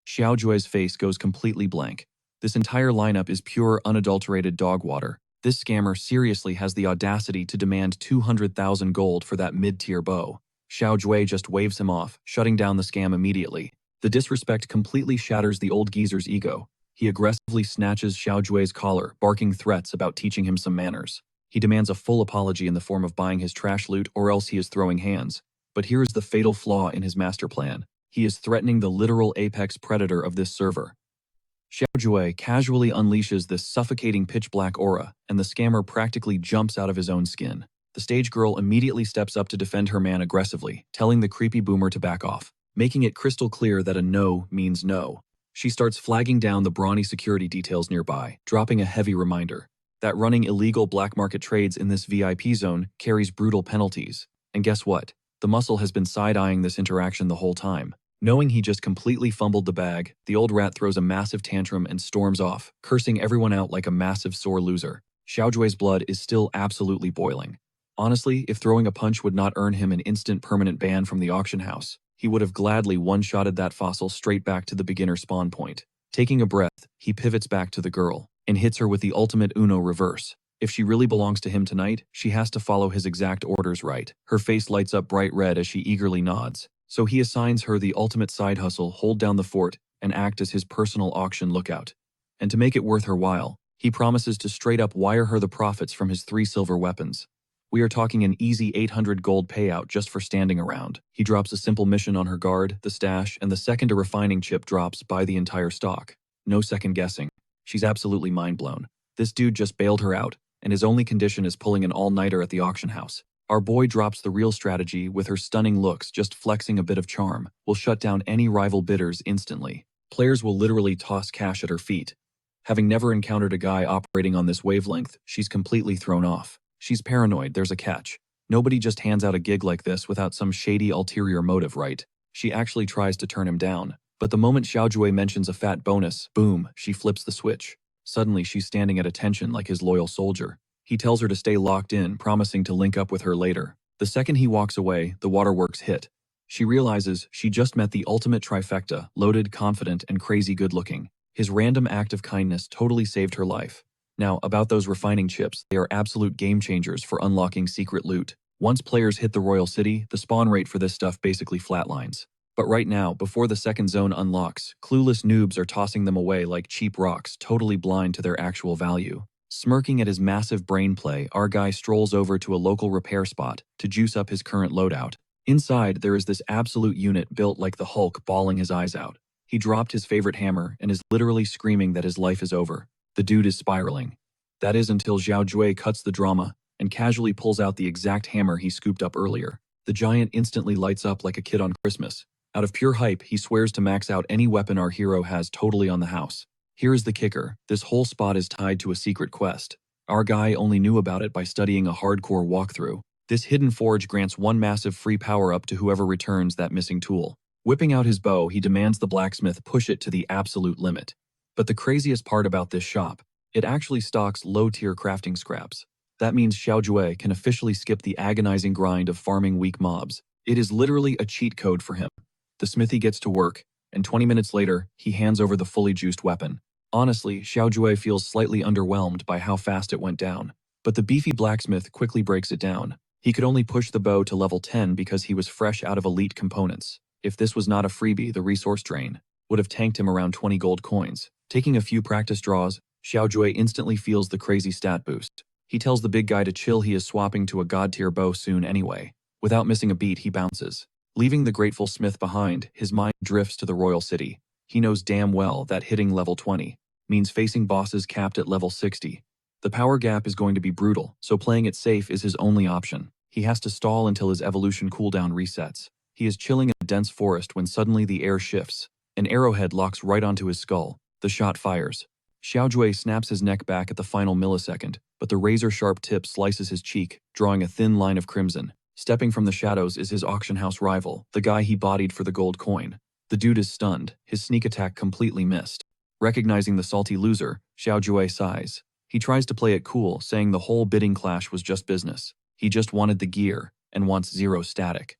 Xiao Jue's face goes completely blank. This entire lineup is pure, unadulterated dog water. This scammer seriously has the audacity to demand 200,000 gold for that mid-tier bow. Xiao Jue just waves him off, shutting down the scam immediately. The disrespect completely shatters the old geezer's ego. He aggressively snatches Xiao Jue's collar, barking threats about teaching him some manners. He demands a full apology in the form of buying his trash loot, or else he is throwing hands. But here is the fatal flaw in his master plan. He is threatening the literal apex predator of this server. Xiao Jue casually unleashes this suffocating pitch-black aura, and the scammer practically jumps out of his own skin. The stage girl immediately steps up to defend her man aggressively, telling the creepy boomer to back off, making it crystal clear that a no means no. She starts flagging down the brawny security details nearby, dropping a heavy reminder that running illegal black market trades in this VIP zone carries brutal penalties. And guess what? The muscle has been side-eyeing this interaction the whole time. Knowing he just completely fumbled the bag, the old rat throws a massive tantrum and storms off, cursing everyone out like a massive sore loser. Xiao Jue's blood is still absolutely boiling. Honestly, if throwing a punch would not earn him an instant permanent ban from the auction house, he would have gladly one-shotted that fossil straight back to the beginner spawn point. Taking a breath, he pivots back to the girl and hits her with the ultimate Uno reverse. If she really belongs to him tonight, she has to follow his exact orders right. Her face lights up bright red as she eagerly nods. So he assigns her the ultimate side hustle: hold down the fort and act as his personal auction lookout. And to make it worth her while, he promises to straight up wire her the profits from his 3 silver weapons. We are talking an easy 800 gold payout just for standing around. He drops a simple mission on her guard, the stash, and the second a refining chip drops, buy the entire stock. No second guessing. She's absolutely mind blown. This dude just bailed her out, and his only condition is pulling an all-nighter at the auction house. Our boy drops the real strategy with her stunning looks. Just flexing a bit of charm will shut down any rival bidders instantly. Players will literally toss cash at her feet. Having never encountered a guy operating on this wavelength, she's completely thrown off. She's paranoid, there's a catch. Nobody just hands out a gig like this without some shady ulterior motive, right? She actually tries to turn him down. But the moment Xiao Jue mentions a fat bonus, boom, she flips the switch. Suddenly she's standing at attention like his loyal soldier. He tells her to stay locked in, promising to link up with her later. The second he walks away, the waterworks hit. She realizes she just met the ultimate trifecta: loaded, confident, and crazy good-looking. His random act of kindness totally saved her life. Now, about those refining chips, they are absolute game changers for unlocking secret loot. Once players hit the Royal City, the spawn rate for this stuff basically flatlines. But right now, before the second zone unlocks, clueless noobs are tossing them away like cheap rocks, totally blind to their actual value. Smirking at his massive brain play, our guy strolls over to a local repair spot to juice up his current loadout. Inside, there is this absolute unit built like the Hulk, bawling his eyes out. He dropped his favorite hammer and is literally screaming that his life is over. The dude is spiraling. That is until Xiao Jue cuts the drama and casually pulls out the exact hammer he scooped up earlier. The giant instantly lights up like a kid on Christmas. Out of pure hype, he swears to max out any weapon our hero has totally on the house. Here is the kicker: this whole spot is tied to a secret quest. Our guy only knew about it by studying a hardcore walkthrough. This hidden forge grants one massive free power-up to whoever returns that missing tool. Whipping out his bow, he demands the blacksmith push it to the absolute limit. But the craziest part about this shop, it actually stocks low-tier crafting scraps. That means Xiao Jue can officially skip the agonizing grind of farming weak mobs. It is literally a cheat code for him. The smithy gets to work, and 20 minutes later, he hands over the fully juiced weapon. Honestly, Xiao Jue feels slightly underwhelmed by how fast it went down. But the beefy blacksmith quickly breaks it down. He could only push the bow to level 10 because he was fresh out of elite components. If this was not a freebie, the resource drain would have tanked him around 20 gold coins. Taking a few practice draws, Xiao Jue instantly feels the crazy stat boost. He tells the big guy to chill, he is swapping to a god-tier bow soon anyway. Without missing a beat, he bounces. Leaving the grateful smith behind, his mind drifts to the royal city. He knows damn well that hitting level 20 means facing bosses capped at level 60. The power gap is going to be brutal, so playing it safe is his only option. He has to stall until his evolution cooldown resets. He is chilling in a dense forest when suddenly the air shifts. An arrowhead locks right onto his skull. The shot fires. Xiao Jue snaps his neck back at the final millisecond, but the razor-sharp tip slices his cheek, drawing a thin line of crimson. Stepping from the shadows is his auction house rival, the guy he bodied for the gold coin. The dude is stunned, his sneak attack completely missed. Recognizing the salty loser, Xiao Jue sighs. He tries to play it cool, saying the whole bidding clash was just business. He just wanted the gear, and wants 0 static.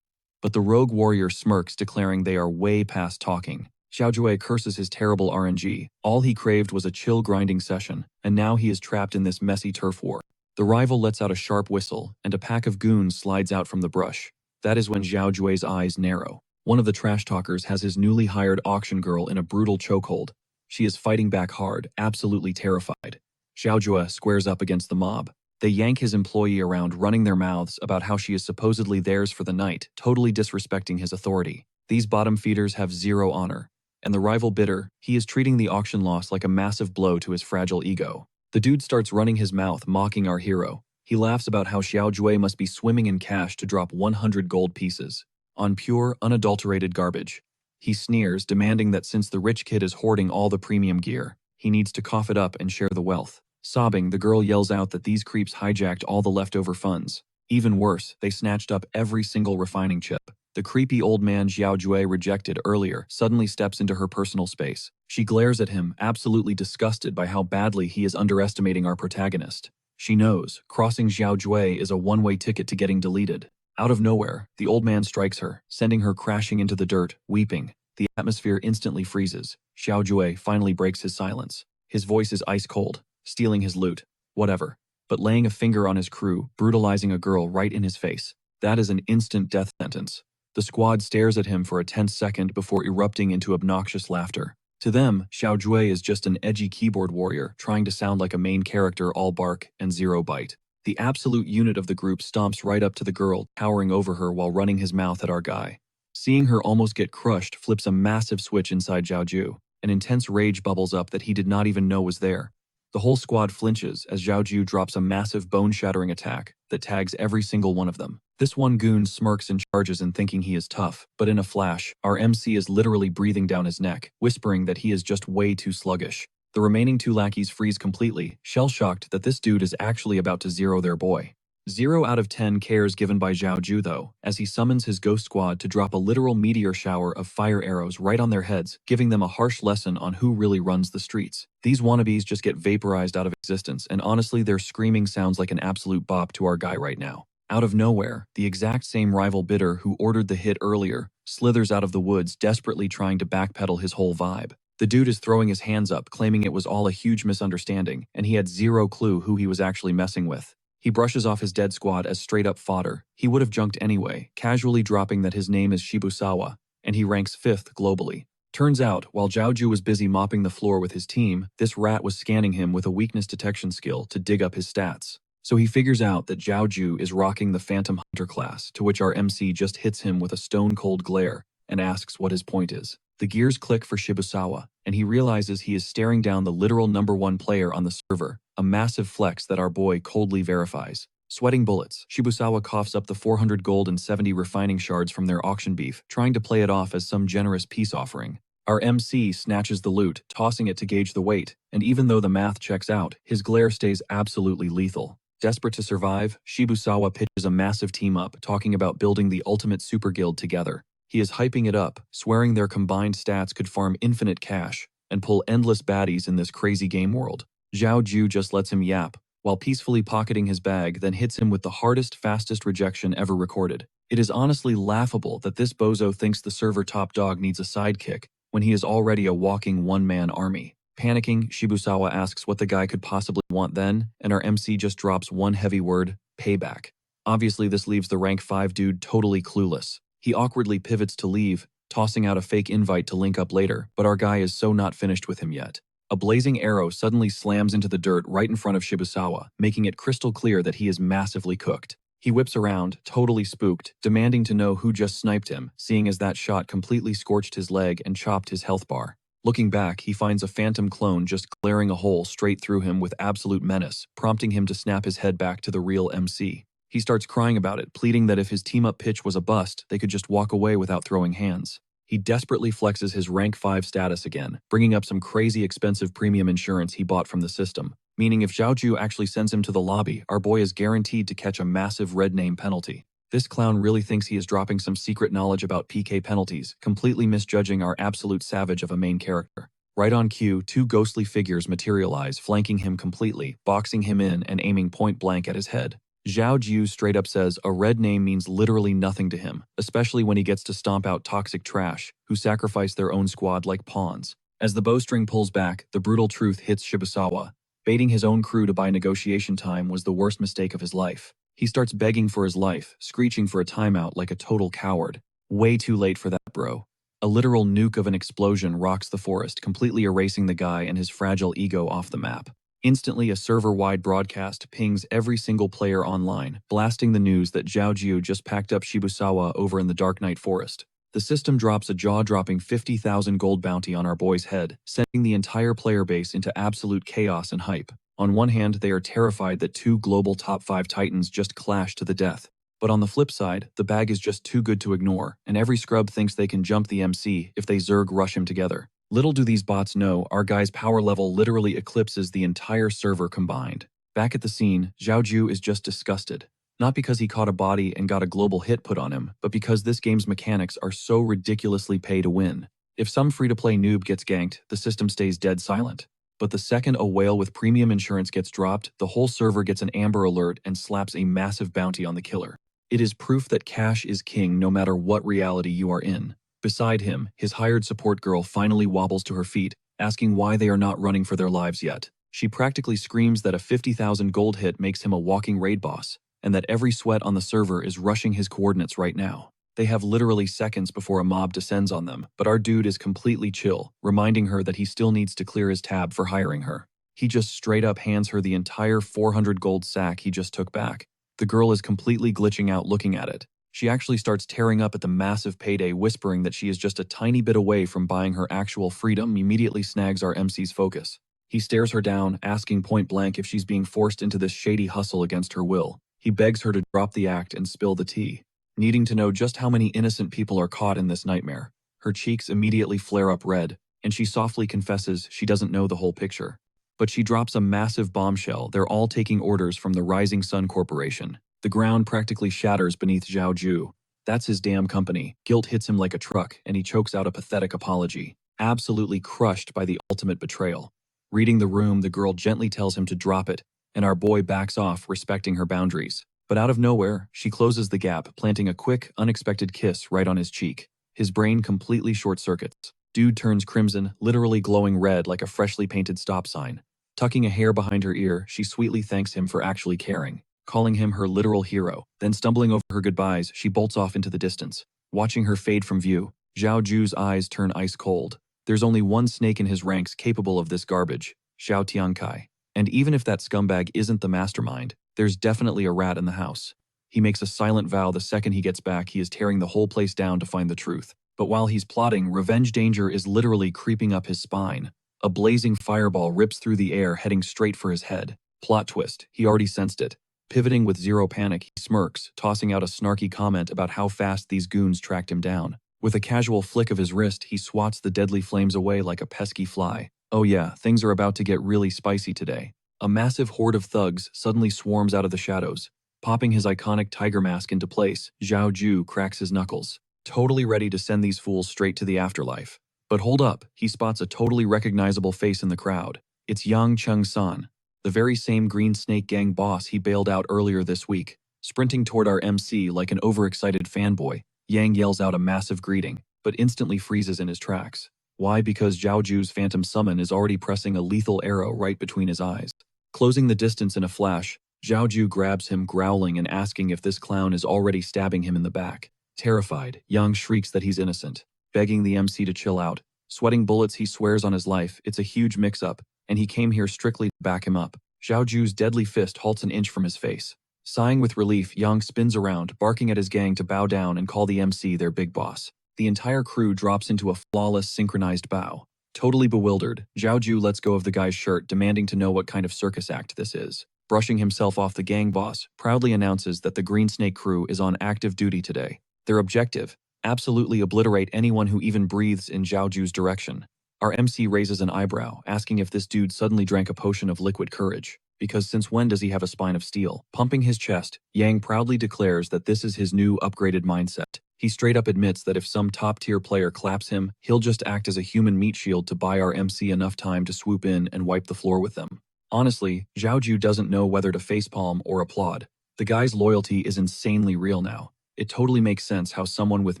But the rogue warrior smirks, declaring they are way past talking. Xiao Jue curses his terrible RNG. All he craved was a chill grinding session, and now he is trapped in this messy turf war. The rival lets out a sharp whistle, and a pack of goons slides out from the brush. That is when Xiao Jue's eyes narrow. One of the trash talkers has his newly hired auction girl in a brutal chokehold. She is fighting back hard, absolutely terrified. Xiao Jue squares up against the mob. They yank his employee around, running their mouths about how she is supposedly theirs for the night, totally disrespecting his authority. These bottom feeders have 0 honor. And the rival bidder, he is treating the auction loss like a massive blow to his fragile ego. The dude starts running his mouth, mocking our hero. He laughs about how Xiao Jue must be swimming in cash to drop 100 gold pieces on pure, unadulterated garbage. He sneers, demanding that since the rich kid is hoarding all the premium gear, he needs to cough it up and share the wealth. Sobbing, the girl yells out that these creeps hijacked all the leftover funds. Even worse, they snatched up every single refining chip. The creepy old man Xiao Jue rejected earlier suddenly steps into her personal space. She glares at him, absolutely disgusted by how badly he is underestimating our protagonist. She knows, crossing Xiao Jue is a one-way ticket to getting deleted. Out of nowhere, the old man strikes her, sending her crashing into the dirt, weeping. The atmosphere instantly freezes. Xiao Jue finally breaks his silence. His voice is ice cold. Stealing his loot. Whatever. But laying a finger on his crew, brutalizing a girl right in his face. That is an instant death sentence. The squad stares at him for a tense second before erupting into obnoxious laughter. To them, Xiao Jue is just an edgy keyboard warrior trying to sound like a main character, all bark and 0 bite. The absolute unit of the group stomps right up to the girl, towering over her while running his mouth at our guy. Seeing her almost get crushed flips a massive switch inside Xiao Ju. An intense rage bubbles up that he did not even know was there. The whole squad flinches as Xiao Ju drops a massive bone-shattering attack that tags every single one of them. This one goon smirks and charges in thinking he is tough, but in a flash, our MC is literally breathing down his neck, whispering that he is just way too sluggish. The remaining 2 lackeys freeze completely, shell-shocked that this dude is actually about to zero their boy. 0 out of 10 cares given by Xiao Ju though, as he summons his ghost squad to drop a literal meteor shower of fire arrows right on their heads, giving them a harsh lesson on who really runs the streets. These wannabes just get vaporized out of existence, and honestly their screaming sounds like an absolute bop to our guy right now. Out of nowhere, the exact same rival bidder who ordered the hit earlier slithers out of the woods, desperately trying to backpedal his whole vibe. The dude is throwing his hands up, claiming it was all a huge misunderstanding, and he had 0 clue who he was actually messing with. He brushes off his dead squad as straight-up fodder. He would have junked anyway, casually dropping that his name is Shibusawa, and he ranks 5th globally. Turns out, while Zhao Ju was busy mopping the floor with his team, this rat was scanning him with a weakness detection skill to dig up his stats. So he figures out that Zhao Ju is rocking the Phantom Hunter class, to which our MC just hits him with a stone-cold glare and asks what his point is. The gears click for Shibusawa, and he realizes he is staring down the literal #1 player on the server, a massive flex that our boy coldly verifies. Sweating bullets, Shibusawa coughs up the 400 gold and 70 refining shards from their auction beef, trying to play it off as some generous peace offering. Our MC snatches the loot, tossing it to gauge the weight, and even though the math checks out, his glare stays absolutely lethal. Desperate to survive, Shibusawa pitches a massive team-up, talking about building the ultimate super guild together. He is hyping it up, swearing their combined stats could farm infinite cash and pull endless baddies in this crazy game world. Zhao Ju just lets him yap, while peacefully pocketing his bag, then hits him with the hardest, fastest rejection ever recorded. It is honestly laughable that this bozo thinks the server top dog needs a sidekick when he is already a walking one-man army. Panicking, Shibusawa asks what the guy could possibly want then, and our MC just drops one heavy word, payback. Obviously, this leaves the rank 5 dude totally clueless. He awkwardly pivots to leave, tossing out a fake invite to link up later, but our guy is so not finished with him yet. A blazing arrow suddenly slams into the dirt right in front of Shibusawa, making it crystal clear that he is massively cooked. He whips around, totally spooked, demanding to know who just sniped him, seeing as that shot completely scorched his leg and chopped his health bar. Looking back, he finds a phantom clone just glaring a hole straight through him with absolute menace, prompting him to snap his head back to the real MC. He starts crying about it, pleading that if his team-up pitch was a bust, they could just walk away without throwing hands. He desperately flexes his rank 5 status again, bringing up some crazy expensive premium insurance he bought from the system, meaning if Zhaoju actually sends him to the lobby, our boy is guaranteed to catch a massive red name penalty. This clown really thinks he is dropping some secret knowledge about PK penalties, completely misjudging our absolute savage of a main character. Right on cue, 2 ghostly figures materialize, flanking him completely, boxing him in and aiming point blank at his head. Zhao Jiu straight up says a red name means literally nothing to him, especially when he gets to stomp out toxic trash, who sacrifice their own squad like pawns. As the bowstring pulls back, the brutal truth hits Shibusawa. Baiting his own crew to buy negotiation time was the worst mistake of his life. He starts begging for his life, screeching for a timeout like a total coward. Way too late for that, bro. A literal nuke of an explosion rocks the forest, completely erasing the guy and his fragile ego off the map. Instantly, a server-wide broadcast pings every single player online, blasting the news that Zhao Jiu just packed up Shibusawa over in the Dark Night Forest. The system drops a jaw-dropping 50,000 gold bounty on our boy's head, sending the entire player base into absolute chaos and hype. On one hand, they are terrified that 2 global top 5 titans just clashed to the death. But on the flip side, the bag is just too good to ignore, and every scrub thinks they can jump the MC if they Zerg rush him together. Little do these bots know, our guy's power level literally eclipses the entire server combined. Back at the scene, Zhao Ju is just disgusted. Not because he caught a body and got a global hit put on him, but because this game's mechanics are so ridiculously pay to win. If some free-to-play noob gets ganked, the system stays dead silent. But the second a whale with premium insurance gets dropped, the whole server gets an Amber Alert and slaps a massive bounty on the killer. It is proof that cash is king no matter what reality you are in. Beside him, his hired support girl finally wobbles to her feet, asking why they are not running for their lives yet. She practically screams that a 50,000 gold hit makes him a walking raid boss, and that every sweat on the server is rushing his coordinates right now. They have literally seconds before a mob descends on them, but our dude is completely chill, reminding her that he still needs to clear his tab for hiring her. He just straight up hands her the entire 400 gold sack he just took back. The girl is completely glitching out looking at it. She actually starts tearing up at the massive payday, whispering that she is just a tiny bit away from buying her actual freedom. Immediately snags our MC's focus. He stares her down, asking point blank if she's being forced into this shady hustle against her will. He begs her to drop the act and spill the tea. Needing to know just how many innocent people are caught in this nightmare, her cheeks immediately flare up red, and she softly confesses she doesn't know the whole picture. But she drops a massive bombshell. They're all taking orders from the Rising Sun Corporation. The ground practically shatters beneath Zhao Ju. That's his damn company. Guilt hits him like a truck, and he chokes out a pathetic apology, absolutely crushed by the ultimate betrayal. Reading the room, the girl gently tells him to drop it, and our boy backs off, respecting her boundaries. But out of nowhere, she closes the gap, planting a quick, unexpected kiss right on his cheek. His brain completely short-circuits. Dude turns crimson, literally glowing red like a freshly painted stop sign. Tucking a hair behind her ear, she sweetly thanks him for actually caring, calling him her literal hero. Then stumbling over her goodbyes, she bolts off into the distance. Watching her fade from view, Zhao Ju's eyes turn ice cold. There's only one snake in his ranks capable of this garbage, Xiao Tiankai. And even if that scumbag isn't the mastermind, there's definitely a rat in the house. He makes a silent vow the second he gets back he is tearing the whole place down to find the truth. But while he's plotting, revenge danger is literally creeping up his spine. A blazing fireball rips through the air, heading straight for his head. Plot twist, he already sensed it. Pivoting with zero panic, he smirks, tossing out a snarky comment about how fast these goons tracked him down. With a casual flick of his wrist, he swats the deadly flames away like a pesky fly. Oh yeah, things are about to get really spicy today. A massive horde of thugs suddenly swarms out of the shadows. Popping his iconic tiger mask into place, Zhao Ju cracks his knuckles, totally ready to send these fools straight to the afterlife. But hold up, he spots a totally recognizable face in the crowd. It's Yang Chung-san, the very same Green Snake Gang boss he bailed out earlier this week. Sprinting toward our MC like an overexcited fanboy, Yang yells out a massive greeting, but instantly freezes in his tracks. Why? Because Zhao Ju's phantom summon is already pressing a lethal arrow right between his eyes. Closing the distance in a flash, Zhao Ju grabs him, growling and asking if this clown is already stabbing him in the back. Terrified, Yang shrieks that he's innocent, begging the MC to chill out. Sweating bullets, he swears on his life it's a huge mix-up, and he came here strictly to back him up. Zhao Ju's deadly fist halts an inch from his face. Sighing with relief, Yang spins around, barking at his gang to bow down and call the MC their big boss. The entire crew drops into a flawless, synchronized bow. Totally bewildered, Zhao Ju lets go of the guy's shirt, demanding to know what kind of circus act this is. Brushing himself off, the gang boss proudly announces that the Green Snake crew is on active duty today. Their objective? Absolutely obliterate anyone who even breathes in Zhao Ju's direction. Our MC raises an eyebrow, asking if this dude suddenly drank a potion of liquid courage. Because since when does he have a spine of steel? Pumping his chest, Yang proudly declares that this is his new upgraded mindset. He straight up admits that if some top-tier player claps him, he'll just act as a human meat shield to buy our MC enough time to swoop in and wipe the floor with them. Honestly, Zhao Ju doesn't know whether to facepalm or applaud. The guy's loyalty is insanely real now. It totally makes sense how someone with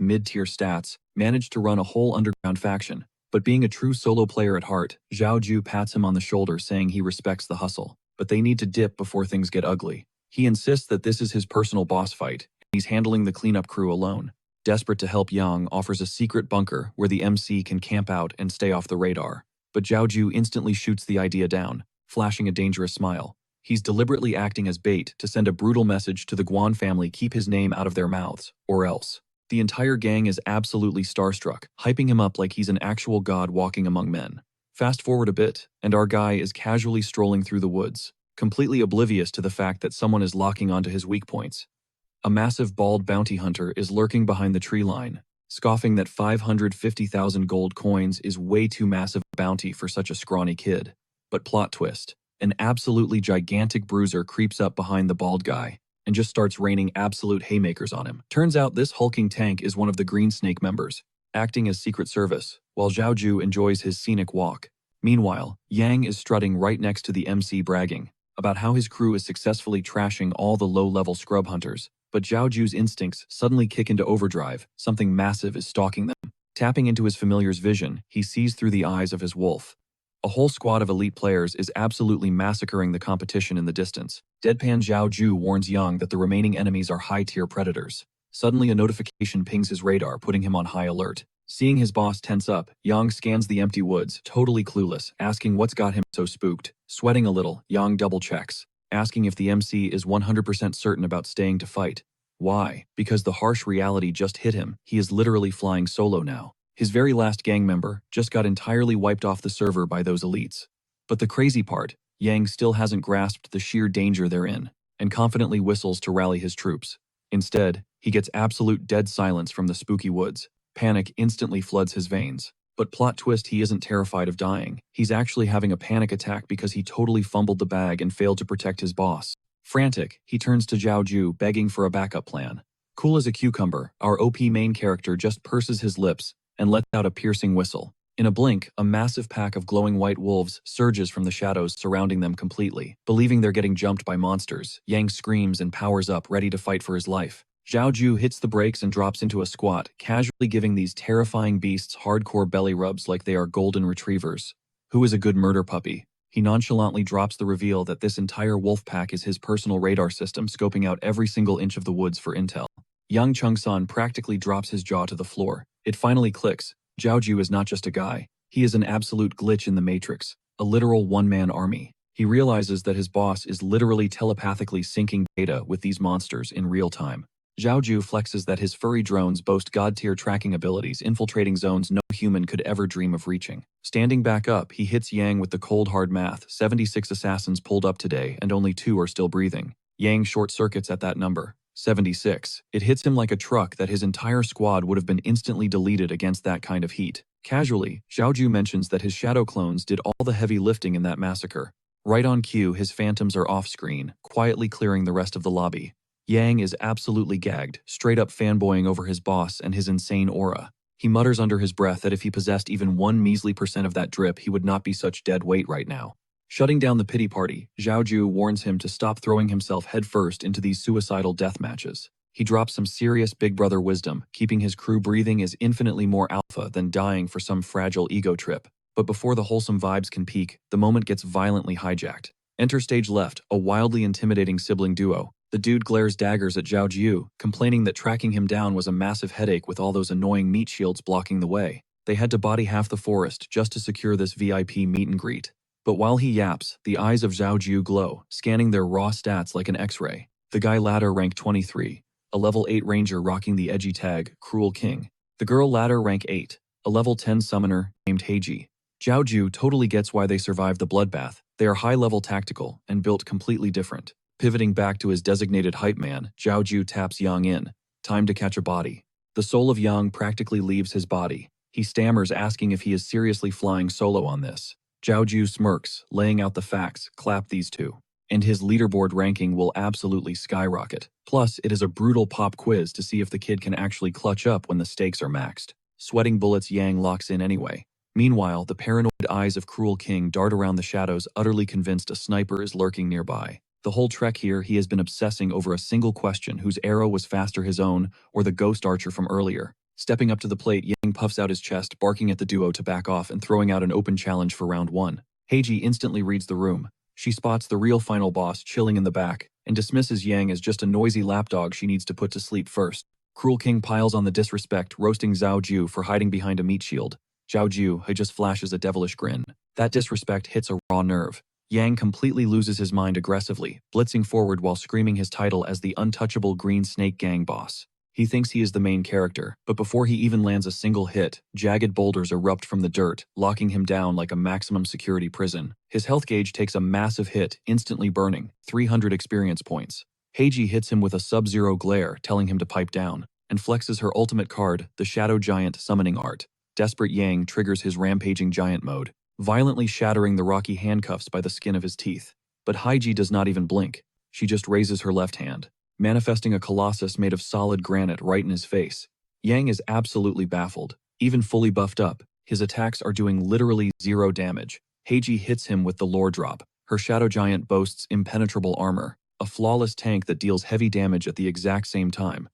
mid-tier stats managed to run a whole underground faction. But being a true solo player at heart, Zhao Ju pats him on the shoulder, saying he respects the hustle. But they need to dip before things get ugly. He insists that this is his personal boss fight, and he's handling the cleanup crew alone. Desperate to help, Yang offers a secret bunker where the MC can camp out and stay off the radar. But Zhao Ju instantly shoots the idea down, flashing a dangerous smile. He's deliberately acting as bait to send a brutal message to the Guan family: keep his name out of their mouths, or else. The entire gang is absolutely starstruck, hyping him up like he's an actual god walking among men. Fast forward a bit, and our guy is casually strolling through the woods, completely oblivious to the fact that someone is locking onto his weak points. A massive bald bounty hunter is lurking behind the tree line, scoffing that 550,000 gold coins is way too massive a bounty for such a scrawny kid. But plot twist, an absolutely gigantic bruiser creeps up behind the bald guy and just starts raining absolute haymakers on him. Turns out this hulking tank is one of the Green Snake members, acting as Secret Service, while Zhao Ju enjoys his scenic walk. Meanwhile, Yang is strutting right next to the MC, bragging about how his crew is successfully trashing all the low-level scrub hunters. But Zhao Ju's instincts suddenly kick into overdrive. Something massive is stalking them. Tapping into his familiar's vision, he sees through the eyes of his wolf. A whole squad of elite players is absolutely massacring the competition in the distance. Deadpan Zhao Ju warns Yang that the remaining enemies are high-tier predators. Suddenly a notification pings his radar, putting him on high alert. Seeing his boss tense up, Yang scans the empty woods, totally clueless, asking what's got him so spooked. Sweating a little, Yang double-checks, asking if the MC is 100% certain about staying to fight. Why? Because the harsh reality just hit him. He is literally flying solo now. His very last gang member just got entirely wiped off the server by those elites. But the crazy part, Yang still hasn't grasped the sheer danger they're in, and confidently whistles to rally his troops. Instead, he gets absolute dead silence from the spooky woods. Panic instantly floods his veins. But plot twist, he isn't terrified of dying. He's actually having a panic attack because he totally fumbled the bag and failed to protect his boss. Frantic, he turns to Zhao Ju, begging for a backup plan. Cool as a cucumber, our OP main character just purses his lips and lets out a piercing whistle. In a blink, a massive pack of glowing white wolves surges from the shadows, surrounding them completely. Believing they're getting jumped by monsters, Yang screams and powers up, ready to fight for his life. Zhao Ju hits the brakes and drops into a squat, casually giving these terrifying beasts hardcore belly rubs like they are golden retrievers. Who is a good murder puppy? He nonchalantly drops the reveal that this entire wolf pack is his personal radar system, scoping out every single inch of the woods for intel. Yang Chung-san practically drops his jaw to the floor. It finally clicks. Zhao Ju is not just a guy. He is an absolute glitch in the Matrix, a literal one-man army. He realizes that his boss is literally telepathically syncing data with these monsters in real time. Zhao Ju flexes that his furry drones boast god-tier tracking abilities, infiltrating zones no human could ever dream of reaching. Standing back up, he hits Yang with the cold hard math. 76 assassins pulled up today, and only 2 are still breathing. Yang short-circuits at that number. 76. It hits him like a truck that his entire squad would have been instantly deleted against that kind of heat. Casually, Zhao Ju mentions that his shadow clones did all the heavy lifting in that massacre. Right on cue, his phantoms are off-screen, quietly clearing the rest of the lobby. Yang is absolutely gagged, straight up fanboying over his boss and his insane aura. He mutters under his breath that if he possessed even 1 measly % of that drip, he would not be such dead weight right now. Shutting down the pity party, Zhao Ju warns him to stop throwing himself headfirst into these suicidal death matches. He drops some serious big brother wisdom. Keeping his crew breathing is infinitely more alpha than dying for some fragile ego trip. But before the wholesome vibes can peak, the moment gets violently hijacked. Enter stage left, a wildly intimidating sibling duo. The dude glares daggers at Zhao Jiu, complaining that tracking him down was a massive headache with all those annoying meat shields blocking the way. They had to body half the forest just to secure this VIP meet and greet. But while he yaps, the eyes of Zhao Jiu glow, scanning their raw stats like an X-ray. The guy ladder rank 23, a level 8 ranger rocking the edgy tag, Cruel King. The girl ladder rank 8, a level 10 summoner named Heiji. Zhao Jiu totally gets why they survived the bloodbath. They are high-level tactical and built completely different. Pivoting back to his designated hype man, Zhao Jiu taps Yang in. Time to catch a body. The soul of Yang practically leaves his body. He stammers, asking if he is seriously flying solo on this. Zhao Jiu smirks, laying out the facts. Clap these two, and his leaderboard ranking will absolutely skyrocket. Plus, it is a brutal pop quiz to see if the kid can actually clutch up when the stakes are maxed. Sweating bullets, Yang locks in anyway. Meanwhile, the paranoid eyes of Cruel King dart around the shadows, utterly convinced a sniper is lurking nearby. The whole trek here, he has been obsessing over a single question: whose arrow was faster, his own or the ghost archer from earlier. Stepping up to the plate, Yang puffs out his chest, barking at the duo to back off and throwing out an open challenge for round 1. Heiji instantly reads the room. She spots the real final boss chilling in the back and dismisses Yang as just a noisy lapdog she needs to put to sleep first. Cruel King piles on the disrespect, roasting Zhao Jiu for hiding behind a meat shield. Zhao Jiu just flashes a devilish grin. That disrespect hits a raw nerve. Yang completely loses his mind aggressively, blitzing forward while screaming his title as the untouchable Green Snake Gang boss. He thinks he is the main character, but before he even lands a single hit, jagged boulders erupt from the dirt, locking him down like a maximum security prison. His health gauge takes a massive hit, instantly burning 300 experience points. Heiji hits him with a sub-zero glare, telling him to pipe down, and flexes her ultimate card, the Shadow Giant Summoning Art. Desperate Yang triggers his rampaging giant mode, violently shattering the rocky handcuffs by the skin of his teeth. But Heiji does not even blink. She just raises her left hand, manifesting a colossus made of solid granite right in his face. Yang is absolutely baffled. Even fully buffed up, his attacks are doing literally 0 damage. Heiji hits him with the lore drop. Her Shadow Giant boasts impenetrable armor, a flawless tank that deals heavy damage at the exact same time.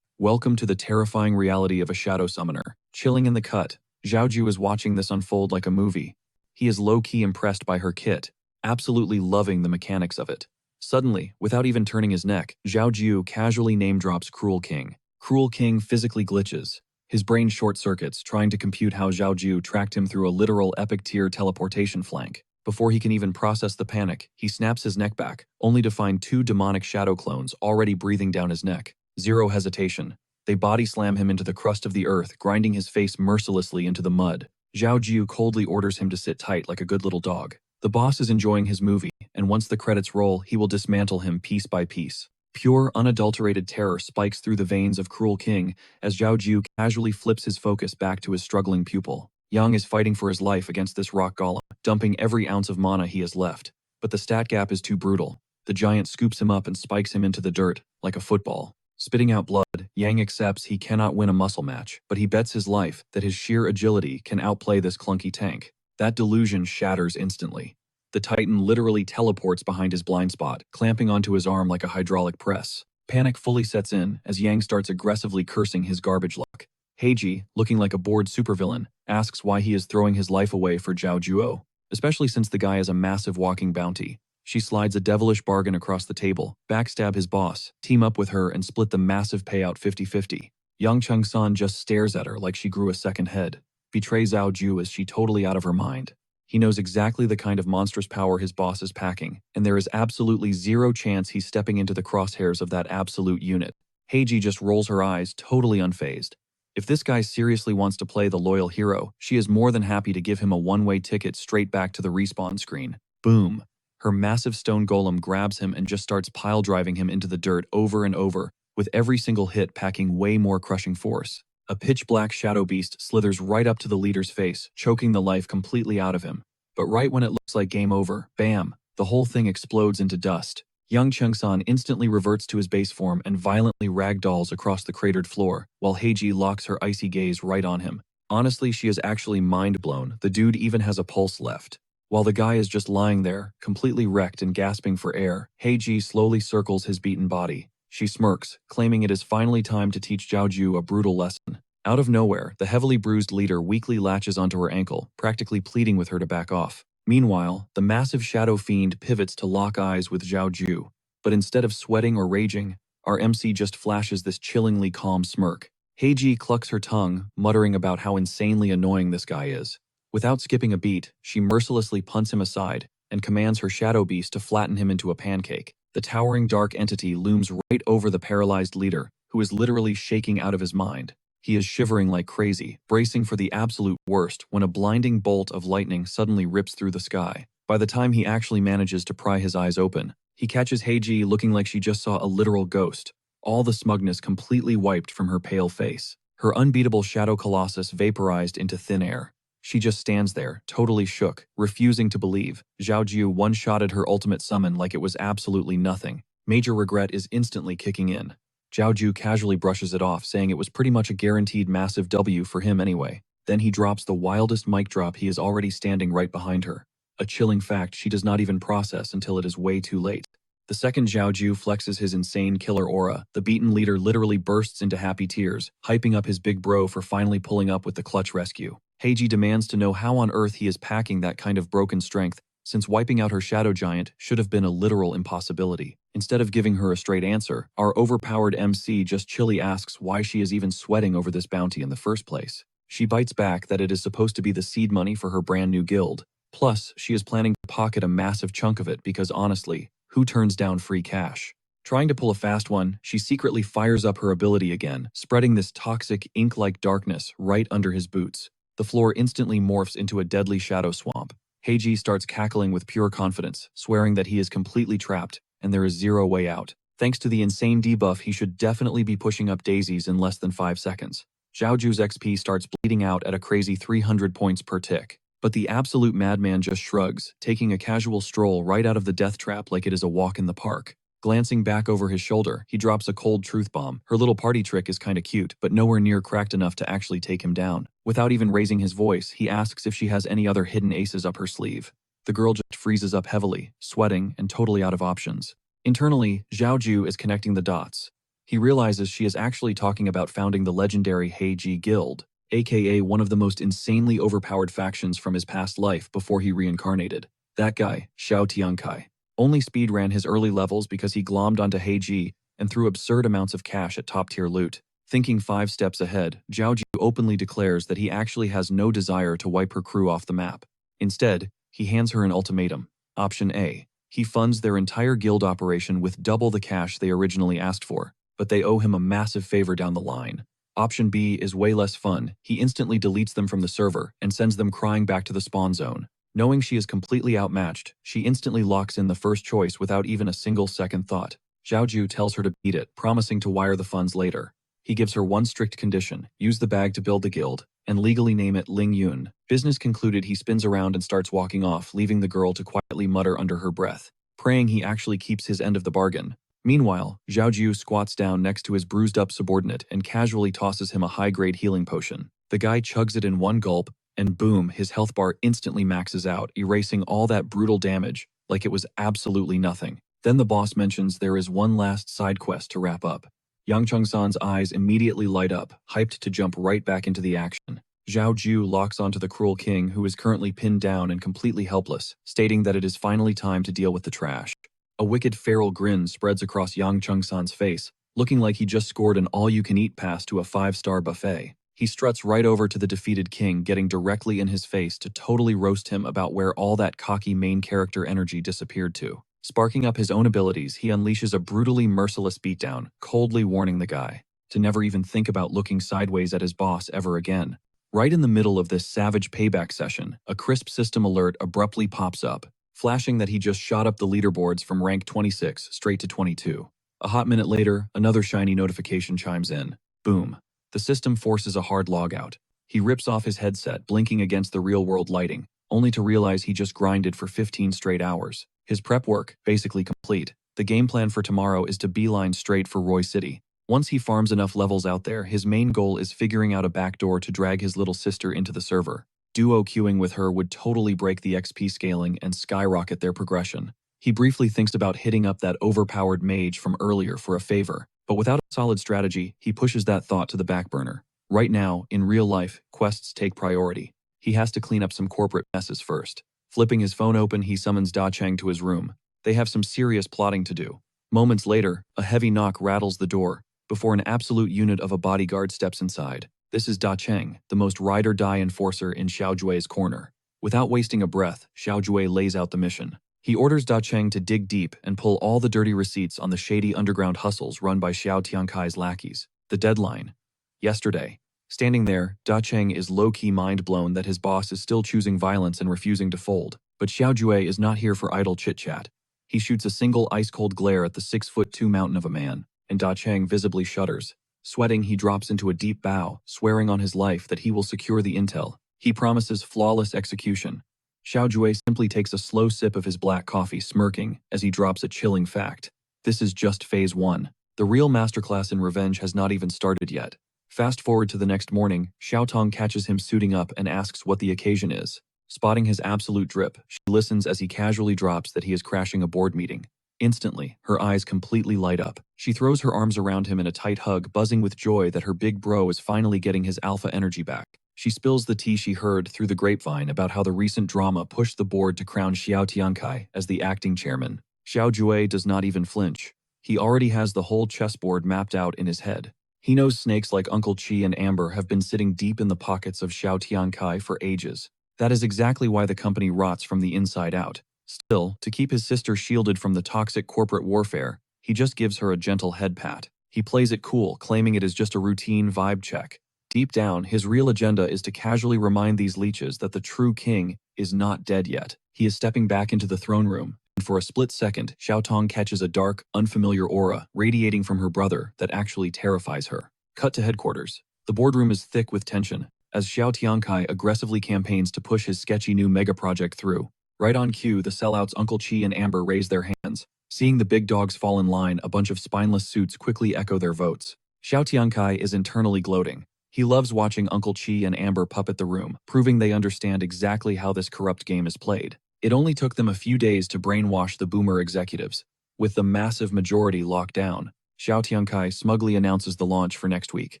Welcome to the terrifying reality of a shadow summoner. Chilling in the cut, Zhao Jiu is watching this unfold like a movie. He is low-key impressed by her kit, absolutely loving the mechanics of it. Suddenly, without even turning his neck, Zhao Jiu casually name-drops Cruel King. Cruel King physically glitches. His brain short-circuits, trying to compute how Zhao Jiu tracked him through a literal epic-tier teleportation flank. Before he can even process the panic, he snaps his neck back, only to find 2 demonic shadow clones already breathing down his neck. Zero hesitation. They body slam him into the crust of the earth, grinding his face mercilessly into the mud. Zhao Jiu coldly orders him to sit tight like a good little dog. The boss is enjoying his movie, and once the credits roll, he will dismantle him piece by piece. Pure, unadulterated terror spikes through the veins of Cruel King as Zhao Jiu casually flips his focus back to his struggling pupil. Yang is fighting for his life against this rock golem, dumping every ounce of mana he has left. But the stat gap is too brutal. The giant scoops him up and spikes him into the dirt, like a football. Spitting out blood, Yang accepts he cannot win a muscle match, but he bets his life that his sheer agility can outplay this clunky tank. That delusion shatters instantly. The Titan literally teleports behind his blind spot, clamping onto his arm like a hydraulic press. Panic fully sets in as Yang starts aggressively cursing his garbage luck. Heiji, looking like a bored supervillain, asks why he is throwing his life away for Zhao Jiu, especially since the guy is a massive walking bounty. She slides a devilish bargain across the table, backstab his boss, team up with her, and split the massive payout 50-50. Yang Cheng-san just stares at her like she grew a second head. Betray Zhao Jiu as she totally out of her mind. He knows exactly the kind of monstrous power his boss is packing, and there is absolutely 0 chance he's stepping into the crosshairs of that absolute unit. Heiji just rolls her eyes, totally unfazed. If this guy seriously wants to play the loyal hero, she is more than happy to give him a one-way ticket straight back to the respawn screen. Boom. Her massive stone golem grabs him and just starts pile-driving him into the dirt over and over, with every single hit packing way more crushing force. A pitch-black shadow beast slithers right up to the leader's face, choking the life completely out of him. But right when it looks like game over, bam, the whole thing explodes into dust. Yang Cheng-san instantly reverts to his base form and violently ragdolls across the cratered floor, while Heiji locks her icy gaze right on him. Honestly, she is actually mind-blown. The dude even has a pulse left. While the guy is just lying there, completely wrecked and gasping for air, Heiji slowly circles his beaten body. She smirks, claiming it is finally time to teach Zhaoju a brutal lesson. Out of nowhere, the heavily bruised leader weakly latches onto her ankle, practically pleading with her to back off. Meanwhile, the massive shadow fiend pivots to lock eyes with Zhaoju, but instead of sweating or raging, our MC just flashes this chillingly calm smirk. Heiji clucks her tongue, muttering about how insanely annoying this guy is. Without skipping a beat, she mercilessly punts him aside and commands her shadow beast to flatten him into a pancake. The towering dark entity looms right over the paralyzed leader, who is literally shaking out of his mind. He is shivering like crazy, bracing for the absolute worst when a blinding bolt of lightning suddenly rips through the sky. By the time he actually manages to pry his eyes open, he catches Heiji looking like she just saw a literal ghost, all the smugness completely wiped from her pale face. Her unbeatable shadow colossus vaporized into thin air. She just stands there, totally shook, refusing to believe. Zhaoju one-shotted her ultimate summon like it was absolutely nothing. Major regret is instantly kicking in. Zhaoju casually brushes it off, saying it was pretty much a guaranteed massive W for him anyway. Then he drops the wildest mic drop. He is already standing right behind her. A chilling fact she does not even process until it is way too late. The second Zhaoju flexes his insane killer aura, the beaten leader literally bursts into happy tears, hyping up his big bro for finally pulling up with the clutch rescue. Heiji demands to know how on earth he is packing that kind of broken strength, since wiping out her shadow giant should have been a literal impossibility. Instead of giving her a straight answer, our overpowered MC just chilly asks why she is even sweating over this bounty in the first place. She bites back that it is supposed to be the seed money for her brand new guild. Plus, she is planning to pocket a massive chunk of it because honestly, who turns down free cash? Trying to pull a fast one, she secretly fires up her ability again, spreading this toxic, ink-like darkness right under his boots. The floor instantly morphs into a deadly shadow swamp. Heiji starts cackling with pure confidence, swearing that he is completely trapped and there is zero way out. Thanks to the insane debuff, he should definitely be pushing up daisies in less than 5 seconds. Zhaoju's XP starts bleeding out at a crazy 300 points per tick. But the absolute madman just shrugs, taking a casual stroll right out of the death trap like it is a walk in the park. Glancing back over his shoulder, he drops a cold truth bomb. Her little party trick is kinda cute, but nowhere near cracked enough to actually take him down. Without even raising his voice, he asks if she has any other hidden aces up her sleeve. The girl just freezes up heavily, sweating and totally out of options. Internally, Zhaoju is connecting the dots. He realizes she is actually talking about founding the legendary Heiji Guild, aka one of the most insanely overpowered factions from his past life before he reincarnated. That guy, Xiao Tiankai, only speedran his early levels because he glommed onto Heiji and threw absurd amounts of cash at top-tier loot. Thinking 5 steps ahead, Zhaoju openly declares that he actually has no desire to wipe her crew off the map. Instead, he hands her an ultimatum. Option A. He funds their entire guild operation with double the cash they originally asked for, but they owe him a massive favor down the line. Option B is way less fun. He instantly deletes them from the server and sends them crying back to the spawn zone. Knowing she is completely outmatched, she instantly locks in the first choice without even a single second thought. Zhaoju tells her to beat it, promising to wire the funds later. He gives her one strict condition: use the bag to build the guild, and legally name it Ling Yun. Business concluded, he spins around and starts walking off, leaving the girl to quietly mutter under her breath, praying he actually keeps his end of the bargain. Meanwhile, Zhaoju squats down next to his bruised-up subordinate and casually tosses him a high-grade healing potion. The guy chugs it in one gulp, and boom, his health bar instantly maxes out, erasing all that brutal damage like it was absolutely nothing. Then the boss mentions there is one last side quest to wrap up. Yang Chengsan's eyes immediately light up, hyped to jump right back into the action. Zhaoju locks onto the cruel king, who is currently pinned down and completely helpless, stating that it is finally time to deal with the trash. A wicked feral grin spreads across Yang Chengsan's face, looking like he just scored an all-you-can-eat pass to a 5-star buffet. He struts right over to the defeated king, getting directly in his face to totally roast him about where all that cocky main character energy disappeared to. Sparking up his own abilities, he unleashes a brutally merciless beatdown, coldly warning the guy to never even think about looking sideways at his boss ever again. Right in the middle of this savage payback session, a crisp system alert abruptly pops up, flashing that he just shot up the leaderboards from rank 26 straight to 22. A hot minute later, another shiny notification chimes in. Boom. The system forces a hard logout. He rips off his headset, blinking against the real-world lighting, only to realize he just grinded for 15 straight hours. His prep work, basically complete. The game plan for tomorrow is to beeline straight for Roy City. Once he farms enough levels out there, his main goal is figuring out a backdoor to drag his little sister into the server. Duo queuing with her would totally break the XP scaling and skyrocket their progression. He briefly thinks about hitting up that overpowered mage from earlier for a favor, but without a solid strategy, he pushes that thought to the back burner. Right now, in real life, quests take priority. He has to clean up some corporate messes first. Flipping his phone open, he summons Da Cheng to his room. They have some serious plotting to do. Moments later, a heavy knock rattles the door, before an absolute unit of a bodyguard steps inside. This is Da Cheng, the most ride-or-die enforcer in Xiao Jue's corner. Without wasting a breath, Xiao Jue lays out the mission. He orders Da Cheng to dig deep and pull all the dirty receipts on the shady underground hustles run by Xiao Tiankai's lackeys. The deadline. Yesterday. Standing there, Da Cheng is low-key mind-blown that his boss is still choosing violence and refusing to fold. But Xiao Jue is not here for idle chit-chat. He shoots a single ice-cold glare at the 6'2" mountain of a man, and Da Cheng visibly shudders. Sweating, he drops into a deep bow, swearing on his life that he will secure the intel. He promises flawless execution. Xiao Jue simply takes a slow sip of his black coffee, smirking, as he drops a chilling fact. This is just phase 1. The real masterclass in revenge has not even started yet. Fast forward to the next morning, Xiao Tong catches him suiting up and asks what the occasion is. Spotting his absolute drip, she listens as he casually drops that he is crashing a board meeting. Instantly, her eyes completely light up. She throws her arms around him in a tight hug, buzzing with joy that her big bro is finally getting his alpha energy back. She spills the tea she heard through the grapevine about how the recent drama pushed the board to crown Xiao Tiankai as the acting chairman. Xiao Jue does not even flinch. He already has the whole chessboard mapped out in his head. He knows snakes like Uncle Chi and Amber have been sitting deep in the pockets of Xiao Tiankai for ages. That is exactly why the company rots from the inside out. Still, to keep his sister shielded from the toxic corporate warfare, he just gives her a gentle head pat. He plays it cool, claiming it is just a routine vibe check. Deep down, his real agenda is to casually remind these leeches that the true king is not dead yet. He is stepping back into the throne room, and for a split second, Xiao Tong catches a dark, unfamiliar aura radiating from her brother that actually terrifies her. Cut to headquarters. The boardroom is thick with tension, as Xiao Tiankai aggressively campaigns to push his sketchy new mega project through. Right on cue, the sellouts Uncle Chi and Amber raise their hands. Seeing the big dogs fall in line, a bunch of spineless suits quickly echo their votes. Xiao Tiankai is internally gloating. He loves watching Uncle Chi and Amber puppet the room, proving they understand exactly how this corrupt game is played. It only took them a few days to brainwash the boomer executives. With the massive majority locked down, Xiao Tiankai smugly announces the launch for next week.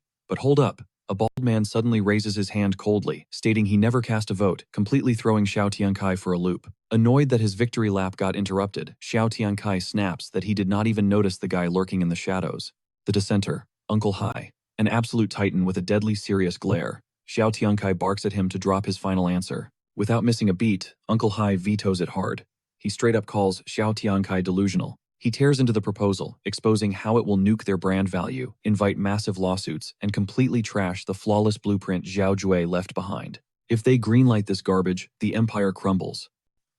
But hold up, a bald man suddenly raises his hand coldly, stating he never cast a vote, completely throwing Xiao Tiankai for a loop. Annoyed that his victory lap got interrupted, Xiao Tiankai snaps that he did not even notice the guy lurking in the shadows. The dissenter, Uncle Hai. An absolute titan with a deadly serious glare, Xiao Tiankai barks at him to drop his final answer. Without missing a beat, Uncle Hai vetoes it hard. He straight up calls Xiao Tiankai delusional. He tears into the proposal, exposing how it will nuke their brand value, invite massive lawsuits, and completely trash the flawless blueprint Xiao Jue left behind. If they greenlight this garbage, the empire crumbles.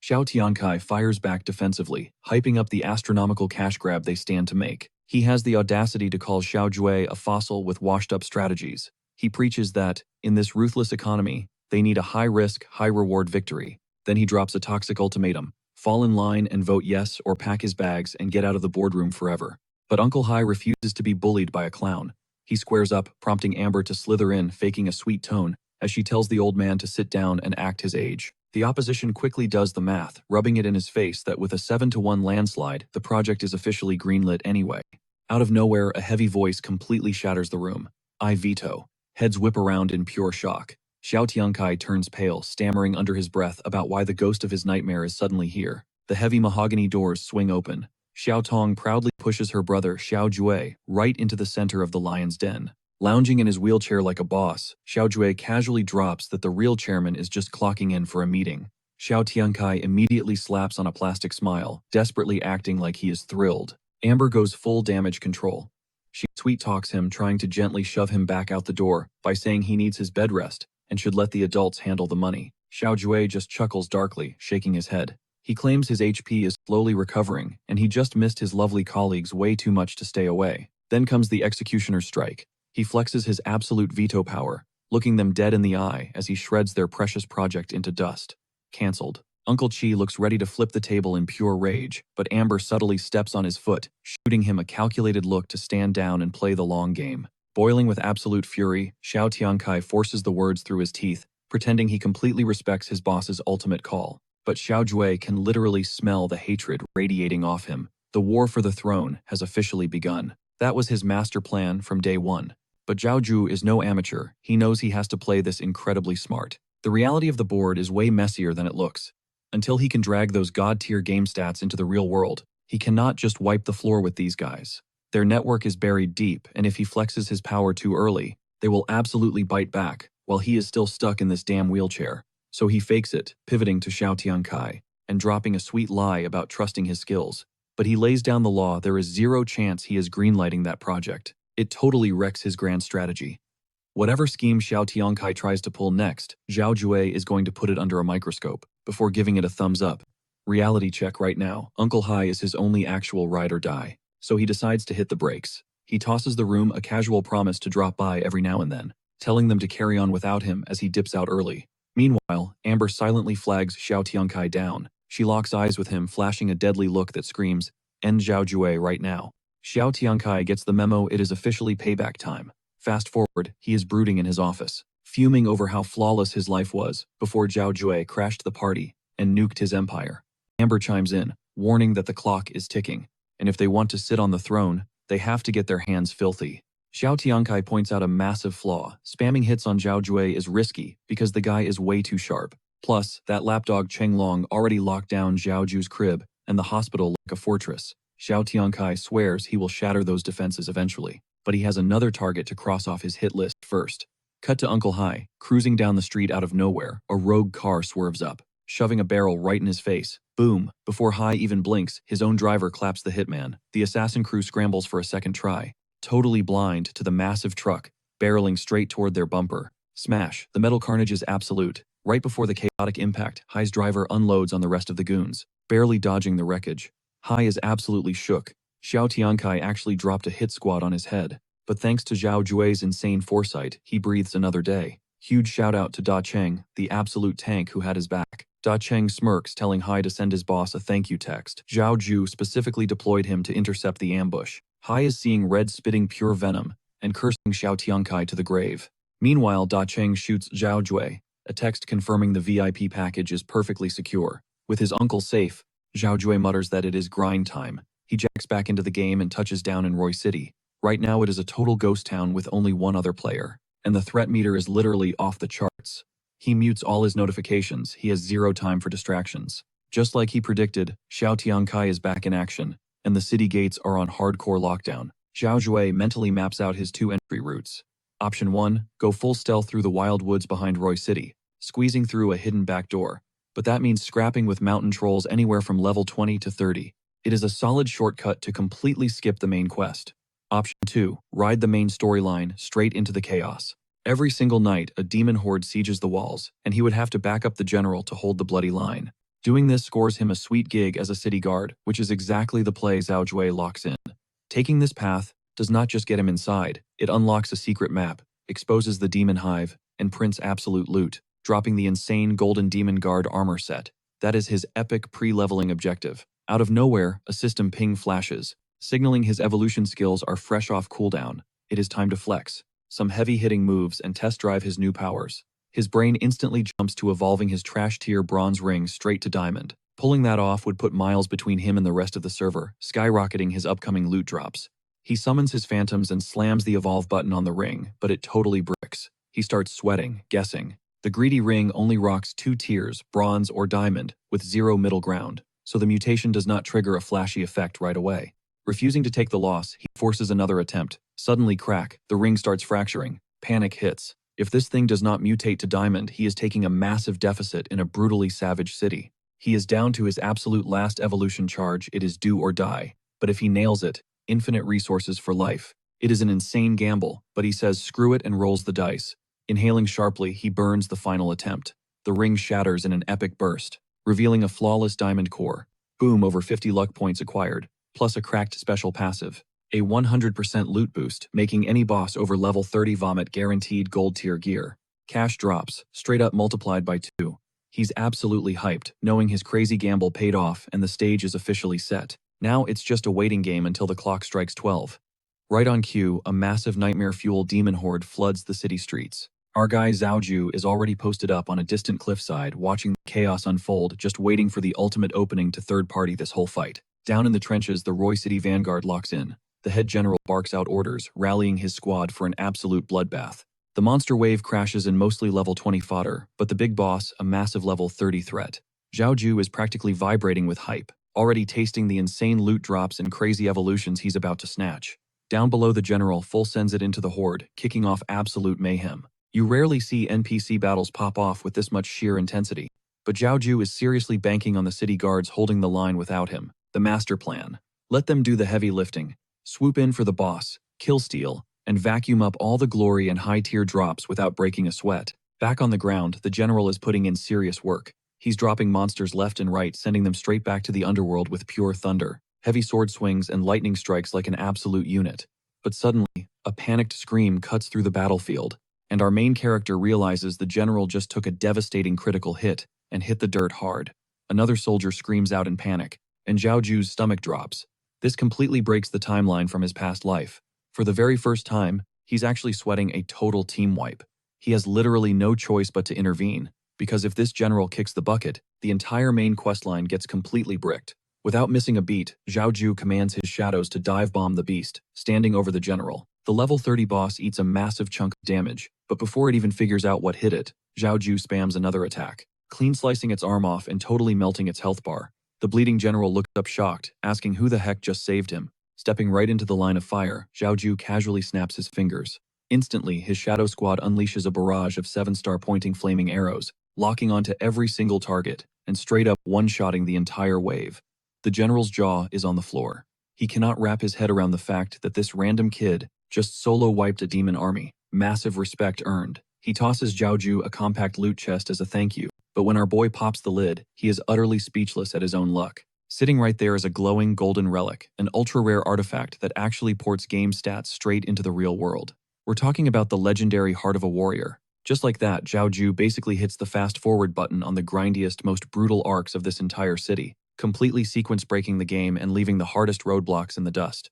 Xiao Tiankai fires back defensively, hyping up the astronomical cash grab they stand to make. He has the audacity to call Xiao Jue a fossil with washed-up strategies. He preaches that, in this ruthless economy, they need a high-risk, high-reward victory. Then he drops a toxic ultimatum. Fall in line and vote yes or pack his bags and get out of the boardroom forever. But Uncle Hai refuses to be bullied by a clown. He squares up, prompting Amber to slither in, faking a sweet tone, as she tells the old man to sit down and act his age. The opposition quickly does the math, rubbing it in his face that with a 7-1 landslide, the project is officially greenlit anyway. Out of nowhere, a heavy voice completely shatters the room. I veto. Heads whip around in pure shock. Xiao Tiankai turns pale, stammering under his breath about why the ghost of his nightmare is suddenly here. The heavy mahogany doors swing open. Xiao Tong proudly pushes her brother Xiao Jue right into the center of the lion's den. Lounging in his wheelchair like a boss, Xiao Jue casually drops that the real chairman is just clocking in for a meeting. Xiao Tiankai immediately slaps on a plastic smile, desperately acting like he is thrilled. Amber goes full damage control. She sweet-talks him, trying to gently shove him back out the door by saying he needs his bed rest and should let the adults handle the money. Xiao Jue just chuckles darkly, shaking his head. He claims his HP is slowly recovering, and he just missed his lovely colleagues way too much to stay away. Then comes the executioner's strike. He flexes his absolute veto power, looking them dead in the eye as he shreds their precious project into dust. Cancelled. Uncle Chi looks ready to flip the table in pure rage, but Amber subtly steps on his foot, shooting him a calculated look to stand down and play the long game. Boiling with absolute fury, Xiao Tiankai forces the words through his teeth, pretending he completely respects his boss's ultimate call. but Xiao Jue can literally smell the hatred radiating off him. The war for the throne has officially begun. That was his master plan from day one. But Zhao Ju is no amateur. He knows he has to play this incredibly smart. The reality of the board is way messier than it looks. Until he can drag those god-tier game stats into the real world, he cannot just wipe the floor with these guys. Their network is buried deep, and if he flexes his power too early, they will absolutely bite back, while he is still stuck in this damn wheelchair. So he fakes it, pivoting to Xiao Tiankai, and dropping a sweet lie about trusting his skills. But he lays down the law. There is zero chance he is greenlighting that project. It totally wrecks his grand strategy. Whatever scheme Xiao Tiankai tries to pull next, Zhao Jue is going to put it under a microscope, before giving it a thumbs up. Reality check right now. Uncle Hai is his only actual ride or die, so he decides to hit the brakes. He tosses the room a casual promise to drop by every now and then, telling them to carry on without him as he dips out early. Meanwhile, Amber silently flags Xiao Tiankai down. She locks eyes with him, flashing a deadly look that screams, "End Zhao Jue right now." Xiao Tiankai gets the memo. It is officially payback time. Fast forward, he is brooding in his office, fuming over how flawless his life was before Zhao Jue crashed the party and nuked his empire. Amber chimes in, warning that the clock is ticking, and if they want to sit on the throne, they have to get their hands filthy. Xiao Tiankai points out a massive flaw. Spamming hits on Zhao Jue is risky because the guy is way too sharp. Plus, that lapdog Cheng Long already locked down Zhao Ju's crib and the hospital like a fortress. Xiao Tiankai swears he will shatter those defenses eventually, but he has another target to cross off his hit list first. Cut to Uncle Hai, cruising down the street out of nowhere. A rogue car swerves up, shoving a barrel right in his face. Boom! Before Hai even blinks, his own driver claps the hitman. The assassin crew scrambles for a second try, totally blind to the massive truck, barreling straight toward their bumper. Smash! The metal carnage is absolute. Right before the chaotic impact, Hai's driver unloads on the rest of the goons, barely dodging the wreckage. Hai is absolutely shook. Xiao Tiankai actually dropped a hit squad on his head, but thanks to Zhao Jue's insane foresight, he breathes another day. Huge shout out to Da Cheng, the absolute tank who had his back. Da Cheng smirks, telling Hai to send his boss a thank you text. Zhao Ju specifically deployed him to intercept the ambush. Hai is seeing red spitting pure venom and cursing Xiao Tiankai to the grave. Meanwhile, Da Cheng shoots Zhao Jue, a text confirming the VIP package is perfectly secure. With his uncle safe, Zhao Jue mutters that it is grind time. He jacks back into the game and touches down in Roy City. Right now it is a total ghost town with only one other player, and the threat meter is literally off the charts. He mutes all his notifications. He has zero time for distractions. Just like he predicted, Xiao Tiankai is back in action, and the city gates are on hardcore lockdown. Zhao Jue mentally maps out his two entry routes. Option 1, go full stealth through the wild woods behind Roy City, squeezing through a hidden back door. But that means scrapping with mountain trolls anywhere from level 20 to 30. It is a solid shortcut to completely skip the main quest. Option 2, ride the main storyline straight into the chaos. Every single night, a demon horde sieges the walls, and he would have to back up the general to hold the bloody line. Doing this scores him a sweet gig as a city guard, which is exactly the play Zhao Jue locks in. Taking this path does not just get him inside, it unlocks a secret map, exposes the demon hive, and prints absolute loot, dropping the insane golden demon guard armor set. That is his epic pre-leveling objective. Out of nowhere, a system ping flashes, signaling his evolution skills are fresh off cooldown. It is time to flex some heavy-hitting moves and test drive his new powers. His brain instantly jumps to evolving his trash-tier bronze ring straight to diamond. Pulling that off would put miles between him and the rest of the server, skyrocketing his upcoming loot drops. He summons his phantoms and slams the evolve button on the ring, but it totally bricks. He starts sweating, guessing. The greedy ring only rocks 2 tiers, bronze or diamond, with 0 middle ground, so the mutation does not trigger a flashy effect right away. Refusing to take the loss, he forces another attempt. Suddenly crack, the ring starts fracturing. Panic hits. If this thing does not mutate to diamond, he is taking a massive deficit in a brutally savage city. He is down to his absolute last evolution charge. It is do or die. But if he nails it, infinite resources for life. It is an insane gamble, but he says screw it and rolls the dice. Inhaling sharply, he burns the final attempt. The ring shatters in an epic burst, revealing a flawless diamond core. Boom, over 50 luck points acquired, plus a cracked special passive. A 100% loot boost, making any boss over level 30 vomit guaranteed gold tier gear. Cash drops, straight up multiplied by 2. He's absolutely hyped, knowing his crazy gamble paid off and the stage is officially set. Now it's just a waiting game until the clock strikes 12. Right on cue, a massive nightmare-fueled demon horde floods the city streets. Our guy Zhaoju is already posted up on a distant cliffside, watching the chaos unfold, just waiting for the ultimate opening to third-party this whole fight. Down in the trenches, the Roy City Vanguard locks in. The head general barks out orders, rallying his squad for an absolute bloodbath. The monster wave crashes in mostly level 20 fodder, but the big boss, a massive level 30 threat. Zhaoju is practically vibrating with hype, already tasting the insane loot drops and crazy evolutions he's about to snatch. Down below, the general full sends it into the horde, kicking off absolute mayhem. You rarely see NPC battles pop off with this much sheer intensity, but Zhaoju is seriously banking on the city guards holding the line without him. The master plan. Let them do the heavy lifting. Swoop in for the boss, kill steal, and vacuum up all the glory and high-tier drops without breaking a sweat. Back on the ground, the general is putting in serious work. He's dropping monsters left and right, sending them straight back to the underworld with pure thunder, heavy sword swings and lightning strikes like an absolute unit. But suddenly, a panicked scream cuts through the battlefield, and our main character realizes the general just took a devastating critical hit and hit the dirt hard. Another soldier screams out in panic, and Zhaoju's stomach drops. This completely breaks the timeline from his past life. For the very first time, he's actually sweating a total team wipe. He has literally no choice but to intervene, because if this general kicks the bucket, the entire main questline gets completely bricked. Without missing a beat, Zhaoju commands his shadows to dive bomb the beast, standing over the general. The level 30 boss eats a massive chunk of damage, but before it even figures out what hit it, Zhaoju spams another attack, clean slicing its arm off and totally melting its health bar. The bleeding general looked up shocked, asking who the heck just saved him. Stepping right into the line of fire, Zhaoju casually snaps his fingers. Instantly, his shadow squad unleashes a barrage of 7-star pointing flaming arrows, locking onto every single target, and straight up one-shotting the entire wave. The general's jaw is on the floor. He cannot wrap his head around the fact that this random kid just solo wiped a demon army. Massive respect earned. He tosses Zhaoju a compact loot chest as a thank you, but when our boy pops the lid, he is utterly speechless at his own luck. Sitting right there is a glowing golden relic, an ultra-rare artifact that actually ports game stats straight into the real world. We're talking about the legendary Heart of a Warrior. Just like that, Zhaoju basically hits the fast-forward button on the grindiest, most brutal arcs of this entire city, completely sequence-breaking the game and leaving the hardest roadblocks in the dust.